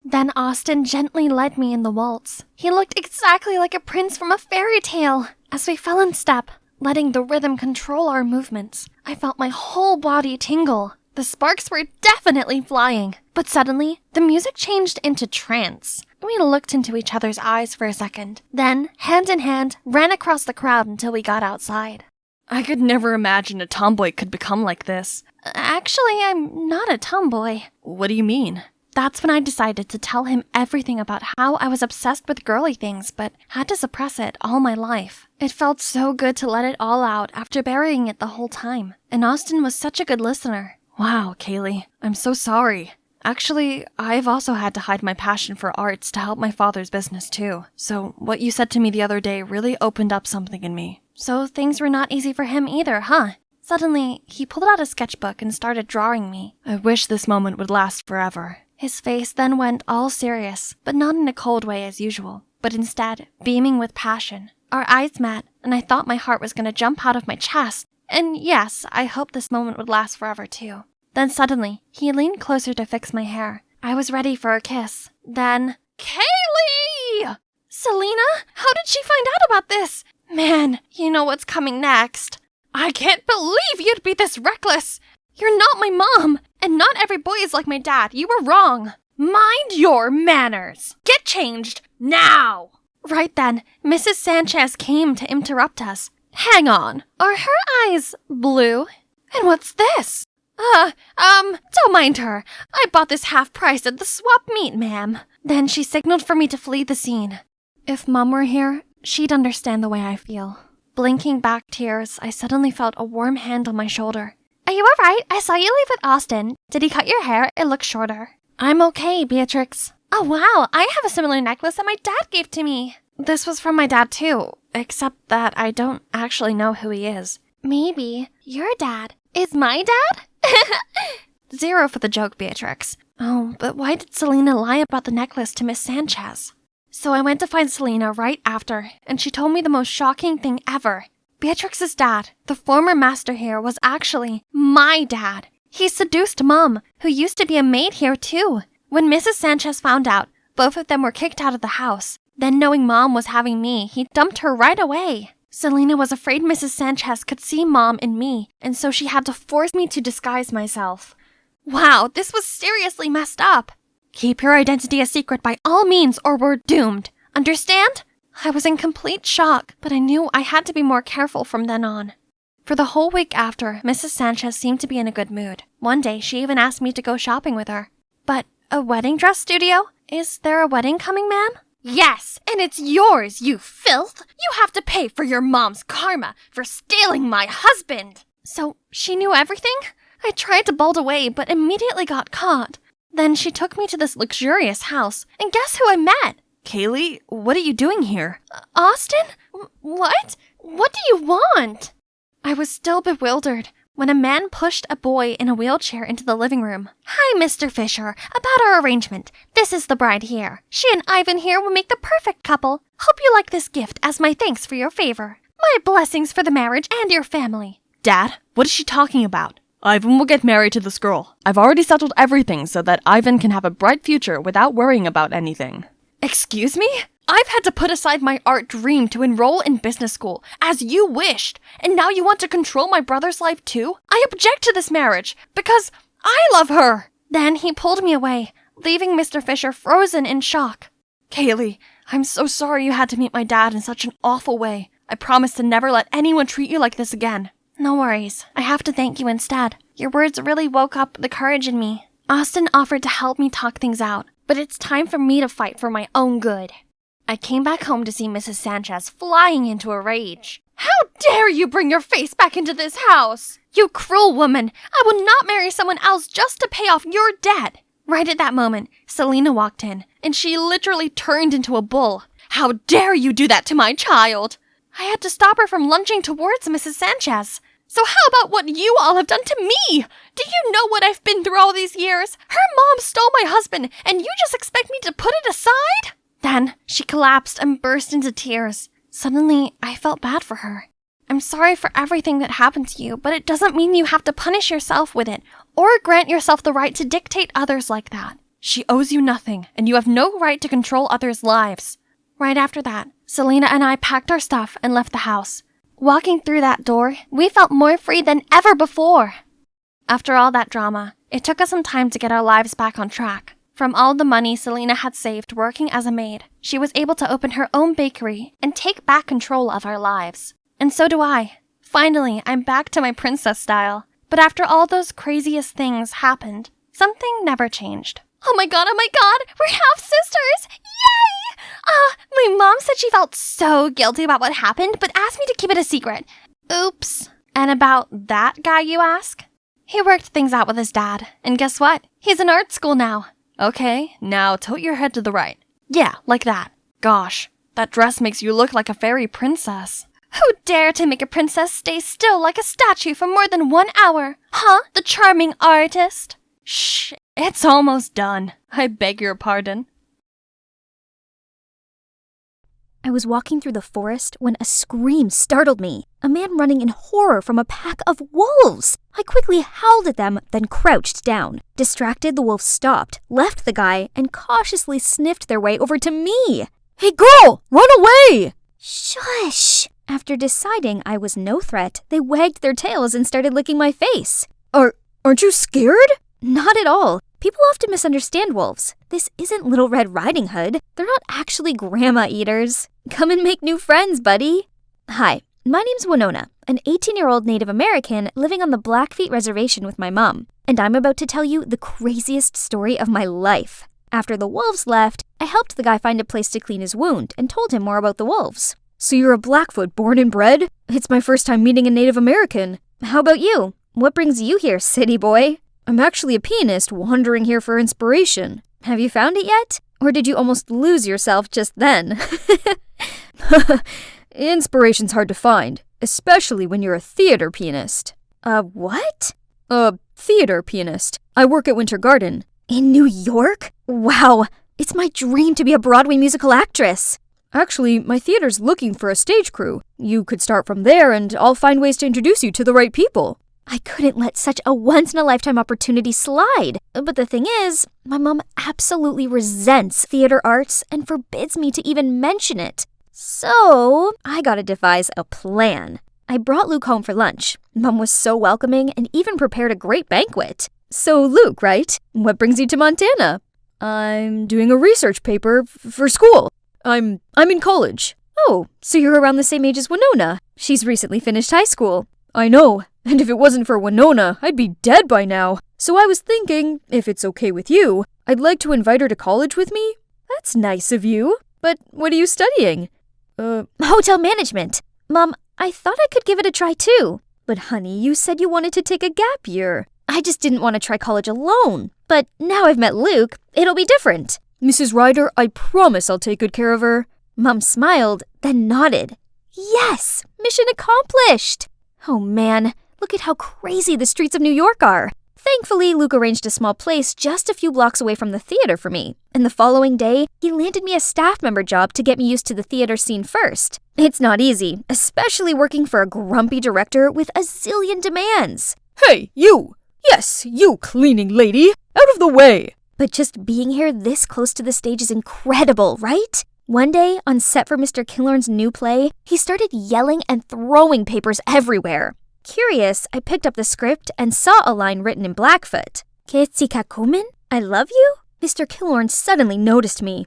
Then Austin gently led me in the waltz. He looked exactly like a prince from a fairy tale. As we fell in step, letting the rhythm control our movements, I felt my whole body tingle. The sparks were definitely flying. But suddenly, the music changed into trance. We looked into each other's eyes for a second, then, hand in hand, ran across the crowd until we got outside. I could never imagine a tomboy could become like this. Actually, I'm not a tomboy. What do you mean? That's when I decided to tell him everything about how I was obsessed with girly things, but had to suppress it all my life. It felt so good to let it all out after burying it the whole time, and Austin was such a good listener. Wow, Kaylee, I'm so sorry. Actually, I've also had to hide my passion for arts to help my father's business too. So what you said to me the other day really opened up something in me. So things were not easy for him either, huh? Suddenly, he pulled out a sketchbook and started drawing me. I wish this moment would last forever. His face then went all serious, but not in a cold way as usual, but instead beaming with passion. Our eyes met, and I thought my heart was going to jump out of my chest. And yes, I hoped this moment would last forever too. Then suddenly, he leaned closer to fix my hair. I was ready for a kiss. Then, Kaylee! Selena? How did she find out about this? Man, you know what's coming next. I can't believe you'd be this reckless. You're not my mom, and not every boy is like my dad. You were wrong. Mind your manners. Get changed, now! Right then, Mrs. Sanchez came to interrupt us. Hang on, are her eyes blue? And what's this? Don't mind her. I bought this half price at the swap meet, ma'am. Then she signaled for me to flee the scene. If Mom were here, she'd understand the way I feel. Blinking back tears, I suddenly felt a warm hand on my shoulder. Are you alright? I saw you leave with Austin. Did he cut your hair? It looks shorter. I'm okay, Beatrix. Oh wow, I have a similar necklace that my dad gave to me. This was from my dad too, except that I don't actually know who he is. Maybe your dad is my dad? 0 for the joke, Beatrix. Oh, but why did Selena lie about the necklace to Miss Sanchez? So I went to find Selena right after, and she told me the most shocking thing ever. Beatrix's dad, the former master here, was actually my dad. He seduced Mom, who used to be a maid here too. When Mrs. Sanchez found out, both of them were kicked out of the house. Then knowing Mom was having me, he dumped her right away. Selena was afraid Mrs. Sanchez could see Mom in me, and so she had to force me to disguise myself. Wow, this was seriously messed up. Keep your identity a secret by all means or we're doomed. Understand? I was in complete shock, but I knew I had to be more careful from then on. For the whole week after, Mrs. Sanchez seemed to be in a good mood. One day, she even asked me to go shopping with her. But a wedding dress studio? Is there a wedding coming, ma'am? Yes, and it's yours, you filth! You have to pay for your mom's karma for stealing my husband! So, she knew everything? I tried to bolt away, but immediately got caught. Then she took me to this luxurious house, and guess who I met? Kaylee, what are you doing here? Austin? What? What do you want? I was still bewildered when a man pushed a boy in a wheelchair into the living room. Hi, Mr. Fisher. About our arrangement. This is the bride here. She and Ivan here will make the perfect couple. Hope you like this gift as my thanks for your favor. My blessings for the marriage and your family. Dad, what is she talking about? Ivan will get married to this girl. I've already settled everything so that Ivan can have a bright future without worrying about anything. Excuse me? I've had to put aside my art dream to enroll in business school, as you wished, and now you want to control my brother's life too? I object to this marriage, because I love her! Then he pulled me away, leaving Mr. Fisher frozen in shock. Kaylee, I'm so sorry you had to meet my dad in such an awful way. I promise to never let anyone treat you like this again. No worries. I have to thank you instead. Your words really woke up the courage in me. Austin offered to help me talk things out, but it's time for me to fight for my own good. I came back home to see Mrs. Sanchez flying into a rage. How dare you bring your face back into this house? You cruel woman! I will not marry someone else just to pay off your debt! Right at that moment, Selena walked in, and she literally turned into a bull. How dare you do that to my child! I had to stop her from lunging towards Mrs. Sanchez. So how about what you all have done to me? Do you know what I've been through all these years? Her mom stole my husband, and you just expect me to put it aside? Then she collapsed and burst into tears. Suddenly, I felt bad for her. I'm sorry for everything that happened to you, but it doesn't mean you have to punish yourself with it, or grant yourself the right to dictate others like that. She owes you nothing, and you have no right to control others' lives. Right after that, Selena and I packed our stuff and left the house. Walking through that door, we felt more free than ever before. After all that drama, it took us some time to get our lives back on track. From all the money Selena had saved working as a maid, she was able to open her own bakery and take back control of our lives. And so do I. Finally, I'm back to my princess style. But after all those craziest things happened, something never changed. Oh my god, we're half sisters! Yay! My mom said she felt so guilty about what happened, but asked me to keep it a secret. Oops. And about that guy, you ask? He worked things out with his dad, and guess what? He's in art school now. Okay, now tilt your head to the right. Yeah, like that. Gosh, that dress makes you look like a fairy princess. Who dare to make a princess stay still like a statue for more than 1 hour? Huh? The charming artist? Shh, it's almost done. I beg your pardon. I was walking through the forest when a scream startled me. A man running in horror from a pack of wolves. I quickly howled at them, then crouched down. Distracted, the wolves stopped, left the guy, and cautiously sniffed their way over to me. Hey girl, run away! Shush! After deciding I was no threat, they wagged their tails and started licking my face. Aren't you scared? Not at all. People often misunderstand wolves. This isn't Little Red Riding Hood. They're not actually grandma eaters. Come and make new friends, buddy. Hi, my name's Winona, an 18-year-old Native American living on the Blackfeet Reservation with my mom. And I'm about to tell you the craziest story of my life. After the wolves left, I helped the guy find a place to clean his wound and told him more about the wolves. So you're a Blackfoot born and bred? It's my first time meeting a Native American. How about you? What brings you here, city boy? I'm actually a pianist wandering here for inspiration. Have you found it yet? Or did you almost lose yourself just then? Inspiration's hard to find, especially when you're a theater pianist. What? A theater pianist. I work at Winter Garden. In New York? Wow, it's my dream to be a Broadway musical actress. Actually, my theater's looking for a stage crew. You could start from there and I'll find ways to introduce you to the right people. I couldn't let such a once-in-a-lifetime opportunity slide. But the thing is, my mom absolutely resents theater arts and forbids me to even mention it. So, I gotta devise a plan. I brought Luke home for lunch. Mom was so welcoming and even prepared a great banquet. So, Luke, right? What brings you to Montana? I'm doing a research paper for school. I'm in college. Oh, so you're around the same age as Winona. She's recently finished high school. I know, and if it wasn't for Winona, I'd be dead by now. So I was thinking, if it's okay with you, I'd like to invite her to college with me. That's nice of you. But what are you studying? Hotel management. Mom, I thought I could give it a try too. But honey, you said you wanted to take a gap year. I just didn't want to try college alone. But now I've met Luke, it'll be different. Mrs. Ryder, I promise I'll take good care of her. Mom smiled, then nodded. Yes! Mission accomplished! Oh man, look at how crazy the streets of New York are. Thankfully, Luke arranged a small place just a few blocks away from the theater for me. And the following day, he landed me a staff member job to get me used to the theater scene first. It's not easy, especially working for a grumpy director with a zillion demands. Hey, you! Yes, you cleaning lady! Out of the way! But just being here this close to the stage is incredible, right? One day, on set for Mr. Killorn's new play, he started yelling and throwing papers everywhere. Curious, I picked up the script and saw a line written in Blackfoot. Ketzikakumen? I love you? Mr. Killorn suddenly noticed me.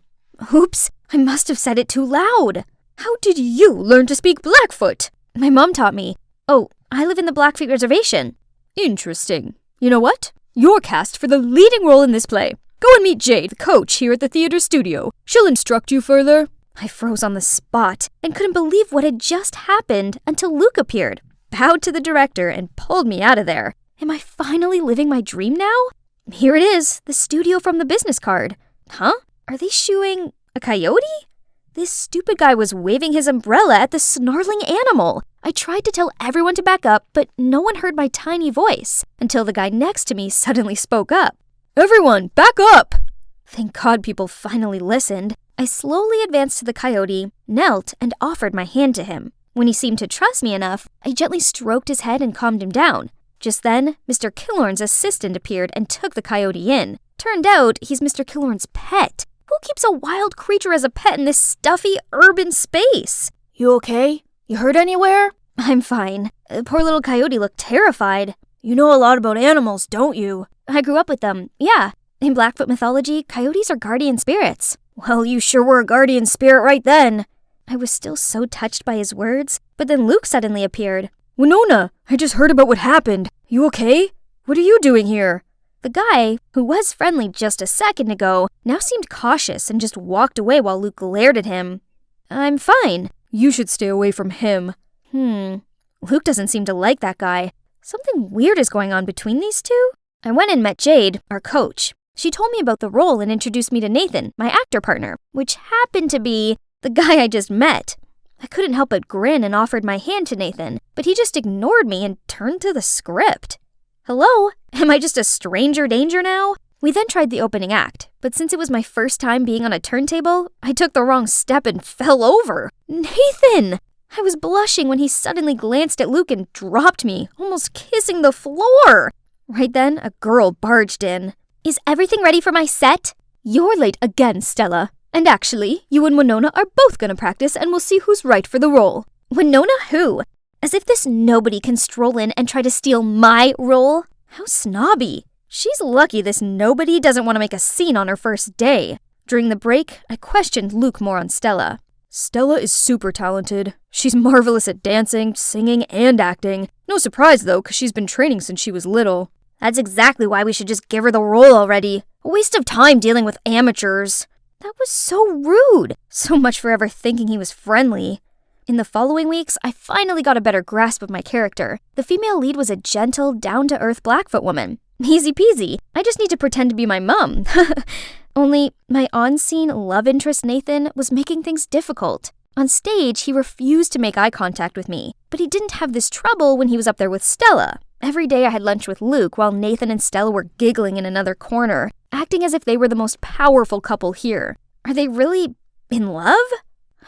Oops, I must have said it too loud. How did you learn to speak Blackfoot? My mom taught me. Oh, I live in the Blackfeet Reservation. Interesting. You know what? You're cast for the leading role in this play. Go and meet Jade, the coach here at the theater studio. She'll instruct you further. I froze on the spot and couldn't believe what had just happened until Luke appeared, bowed to the director, and pulled me out of there. Am I finally living my dream now? Here it is, the studio from the business card. Huh? Are they shooing a coyote? This stupid guy was waving his umbrella at the snarling animal. I tried to tell everyone to back up, but no one heard my tiny voice until the guy next to me suddenly spoke up. Everyone, back up! Thank God people finally listened. I slowly advanced to the coyote, knelt, and offered my hand to him. When he seemed to trust me enough, I gently stroked his head and calmed him down. Just then, Mr. Killorn's assistant appeared and took the coyote in. Turned out, he's Mr. Killorn's pet. Who keeps a wild creature as a pet in this stuffy, urban space? You okay? You hurt anywhere? I'm fine. Poor little coyote looked terrified. You know a lot about animals, don't you? I grew up with them, yeah. In Blackfoot mythology, coyotes are guardian spirits. Well, you sure were a guardian spirit right then. I was still so touched by his words, but then Luke suddenly appeared. Winona, I just heard about what happened. You okay? What are you doing here? The guy, who was friendly just a second ago, now seemed cautious and just walked away while Luke glared at him. I'm fine. You should stay away from him. Luke doesn't seem to like that guy. Something weird is going on between these two. I went and met Jade, our coach. She told me about the role and introduced me to Nathan, my actor partner, which happened to be the guy I just met. I couldn't help but grin and offered my hand to Nathan, but he just ignored me and turned to the script. Hello? Am I just a stranger danger now? We then tried the opening act, but since it was my first time being on a turntable, I took the wrong step and fell over. Nathan! I was blushing when he suddenly glanced at Luke and dropped me, almost kissing the floor. Right then, a girl barged in. Is everything ready for my set? You're late again, Stella. And actually, you and Winona are both gonna practice and we'll see who's right for the role. Winona who? As if this nobody can stroll in and try to steal my role? How snobby. She's lucky this nobody doesn't want to make a scene on her first day. During the break, I questioned Luke more on Stella. Stella is super talented. She's marvelous at dancing, singing, and acting. No surprise though, because she's been training since she was little. That's exactly why we should just give her the role already. A waste of time dealing with amateurs. That was so rude. So much for ever thinking he was friendly. In the following weeks, I finally got a better grasp of my character. The female lead was a gentle, down-to-earth Blackfoot woman. Easy peasy. I just need to pretend to be my mom. Only, my on-scene love interest Nathan was making things difficult. On stage, he refused to make eye contact with me, but he didn't have this trouble when he was up there with Stella. Every day I had lunch with Luke while Nathan and Stella were giggling in another corner, acting as if they were the most powerful couple here. Are they really in love?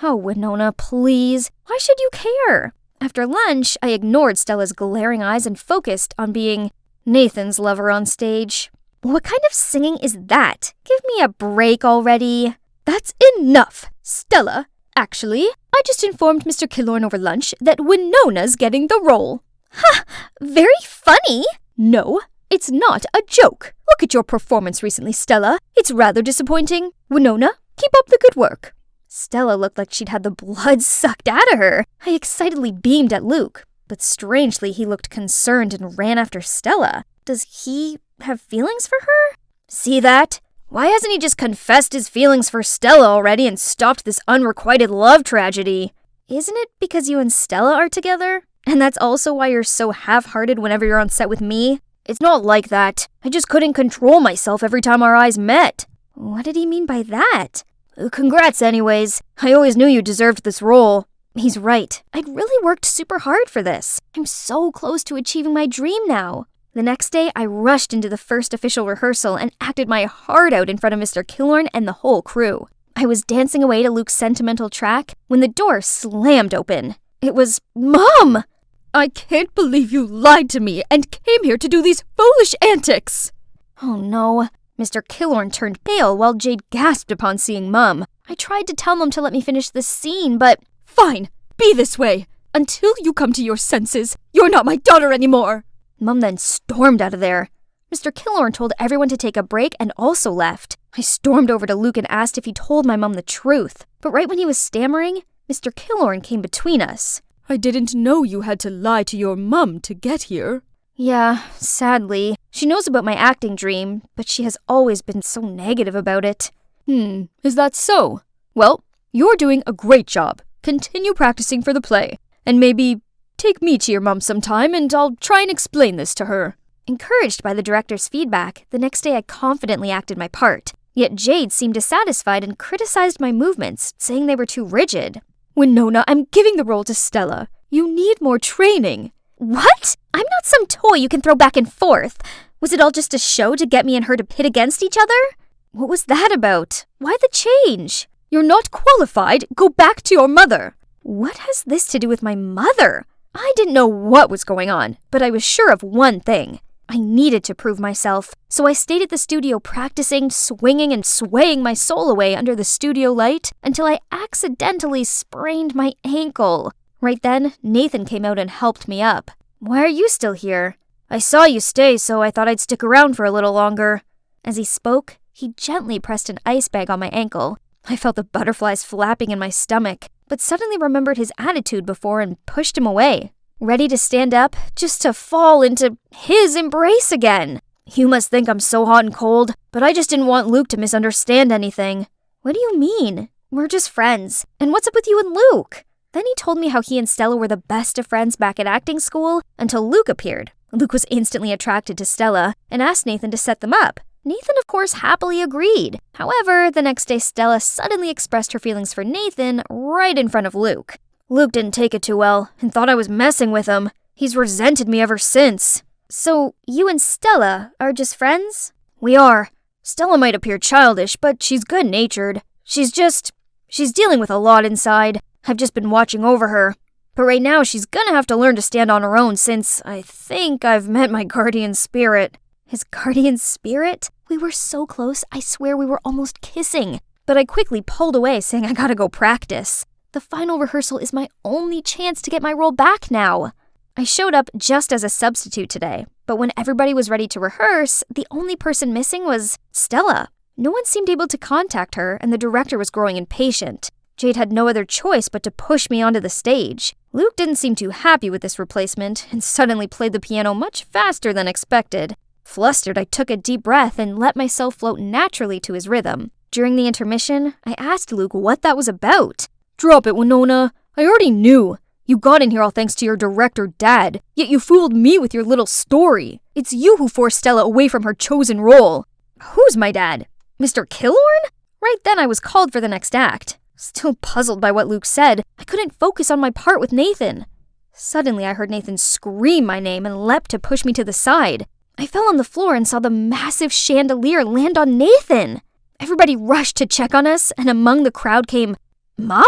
Oh, Winona, please. Why should you care? After lunch, I ignored Stella's glaring eyes and focused on being Nathan's lover on stage. What kind of singing is that? Give me a break already. That's enough, Stella. Actually, I just informed Mr. Killorn over lunch that Winona's getting the role. Ha! Very funny. No, it's not a joke. Look at your performance recently, Stella. It's rather disappointing. Winona, keep up the good work. Stella looked like she'd had the blood sucked out of her. I excitedly beamed at Luke, but strangely he looked concerned and ran after Stella. Does he have feelings for her? See that? Why hasn't he just confessed his feelings for Stella already and stopped this unrequited love tragedy? Isn't it because you and Stella are together? And that's also why you're so half-hearted whenever you're on set with me? It's not like that. I just couldn't control myself every time our eyes met. What did he mean by that? Congrats anyways. I always knew you deserved this role. He's right. I'd really worked super hard for this. I'm so close to achieving my dream now. The next day, I rushed into the first official rehearsal and acted my heart out in front of Mr. Killorn and the whole crew. I was dancing away to Luke's sentimental track when the door slammed open. It was Mom! I can't believe you lied to me and came here to do these foolish antics! Oh no. Mr. Killorn turned pale while Jade gasped upon seeing Mum. I tried to tell Mum to let me finish the scene, but... Fine, be this way. Until you come to your senses, you're not my daughter anymore. Mum then stormed out of there. Mr. Killorn told everyone to take a break and also left. I stormed over to Luke and asked if he told my mum the truth. But right when he was stammering, Mr. Killorn came between us. I didn't know you had to lie to your mum to get here. Yeah, sadly. She knows about my acting dream, but she has always been so negative about it. Is that so? Well, you're doing a great job. Continue practicing for the play. And maybe take me to your mum sometime and I'll try and explain this to her. Encouraged by the director's feedback, the next day I confidently acted my part. Yet Jade seemed dissatisfied and criticized my movements, saying they were too rigid. Winona, I'm giving the role to Stella. You need more training. What? I'm not some toy you can throw back and forth. Was it all just a show to get me and her to pit against each other? What was that about? Why the change? You're not qualified. Go back to your mother. What has this to do with my mother? I didn't know what was going on, but I was sure of one thing. I needed to prove myself, so I stayed at the studio practicing, swinging and swaying my soul away under the studio light until I accidentally sprained my ankle. Right then, Nathan came out and helped me up. Why are you still here? I saw you stay, so I thought I'd stick around for a little longer. As he spoke, he gently pressed an ice bag on my ankle. I felt the butterflies flapping in my stomach, but suddenly remembered his attitude before and pushed him away. Ready to stand up, just to fall into his embrace again. You must think I'm so hot and cold, but I just didn't want Luke to misunderstand anything. What do you mean? We're just friends. And what's up with you and Luke? Then he told me how he and Stella were the best of friends back at acting school until Luke appeared. Luke was instantly attracted to Stella and asked Nathan to set them up. Nathan, of course, happily agreed. However, the next day Stella suddenly expressed her feelings for Nathan right in front of Luke. Luke didn't take it too well and thought I was messing with him. He's resented me ever since. So, you and Stella are just friends? We are. Stella might appear childish, but she's good-natured. She's dealing with a lot inside. I've just been watching over her. But right now she's gonna have to learn to stand on her own since I think I've met my guardian spirit. His guardian spirit? We were so close, I swear we were almost kissing. But I quickly pulled away saying I gotta go practice. The final rehearsal is my only chance to get my role back now. I showed up just as a substitute today, but when everybody was ready to rehearse, the only person missing was Stella. No one seemed able to contact her, and the director was growing impatient. Jade had no other choice but to push me onto the stage. Luke didn't seem too happy with this replacement, and suddenly played the piano much faster than expected. Flustered, I took a deep breath and let myself float naturally to his rhythm. During the intermission, I asked Luke what that was about. Drop it, Winona. I already knew. You got in here all thanks to your director dad, yet you fooled me with your little story. It's you who forced Stella away from her chosen role. Who's my dad? Mr. Killorn? Right then I was called for the next act. Still puzzled by what Luke said, I couldn't focus on my part with Nathan. Suddenly I heard Nathan scream my name and leapt to push me to the side. I fell on the floor and saw the massive chandelier land on Nathan. Everybody rushed to check on us, and among the crowd came Mom?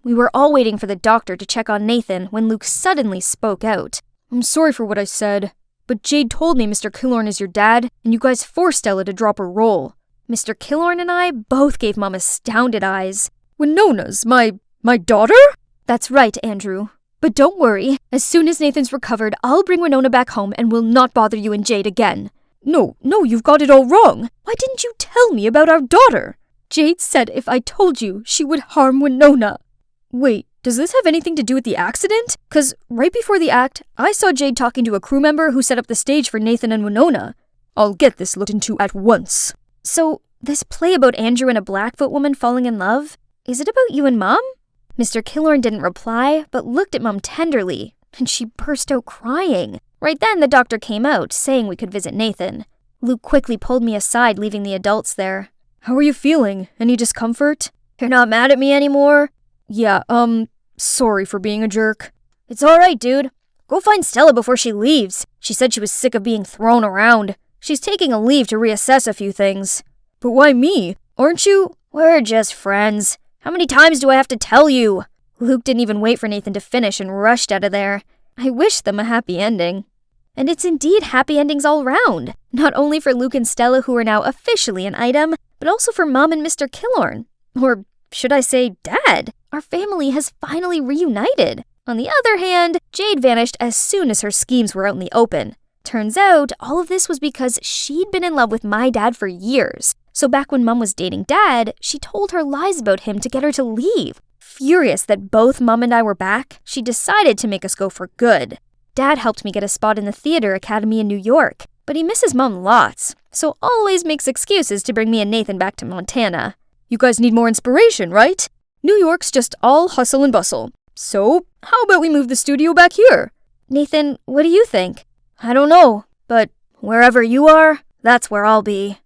We were all waiting for the doctor to check on Nathan when Luke suddenly spoke out. I'm sorry for what I said, but Jade told me Mr. Killorn is your dad, and you guys forced Stella to drop her role. Mr. Killorn and I both gave Mom astounded eyes. Winona's my daughter? That's right, Andrew. But don't worry, as soon as Nathan's recovered, I'll bring Winona back home and will not bother you and Jade again. No, you've got it all wrong. Why didn't you tell me about our daughter? Jade said if I told you, she would harm Winona. Wait, does this have anything to do with the accident? 'Cause right before the act, I saw Jade talking to a crew member who set up the stage for Nathan and Winona. I'll get this looked into at once. So, this play about Andrew and a Blackfoot woman falling in love, is it about you and Mom? Mr. Killorn didn't reply, but looked at Mom tenderly, and she burst out crying. Right then, the doctor came out, saying we could visit Nathan. Luke quickly pulled me aside, leaving the adults there. How are you feeling? Any discomfort? You're not mad at me anymore? Yeah, sorry for being a jerk. It's alright, dude. Go find Stella before she leaves. She said she was sick of being thrown around. She's taking a leave to reassess a few things. But why me? Aren't you? We're just friends. How many times do I have to tell you? Luke didn't even wait for Nathan to finish and rushed out of there. I wished them a happy ending. And it's indeed happy endings all round. Not only for Luke and Stella, who are now officially an item, but also for Mom and Mr. Killorn. Or should I say Dad? Our family has finally reunited. On the other hand, Jade vanished as soon as her schemes were out in the open. Turns out, all of this was because she'd been in love with my dad for years. So back when Mom was dating Dad, she told her lies about him to get her to leave. Furious that both Mom and I were back, she decided to make us go for good. Dad helped me get a spot in the theater academy in New York, but he misses Mom lots, so always makes excuses to bring me and Nathan back to Montana. You guys need more inspiration, right? New York's just all hustle and bustle. So, how about we move the studio back here? Nathan, what do you think? I don't know, but wherever you are, that's where I'll be.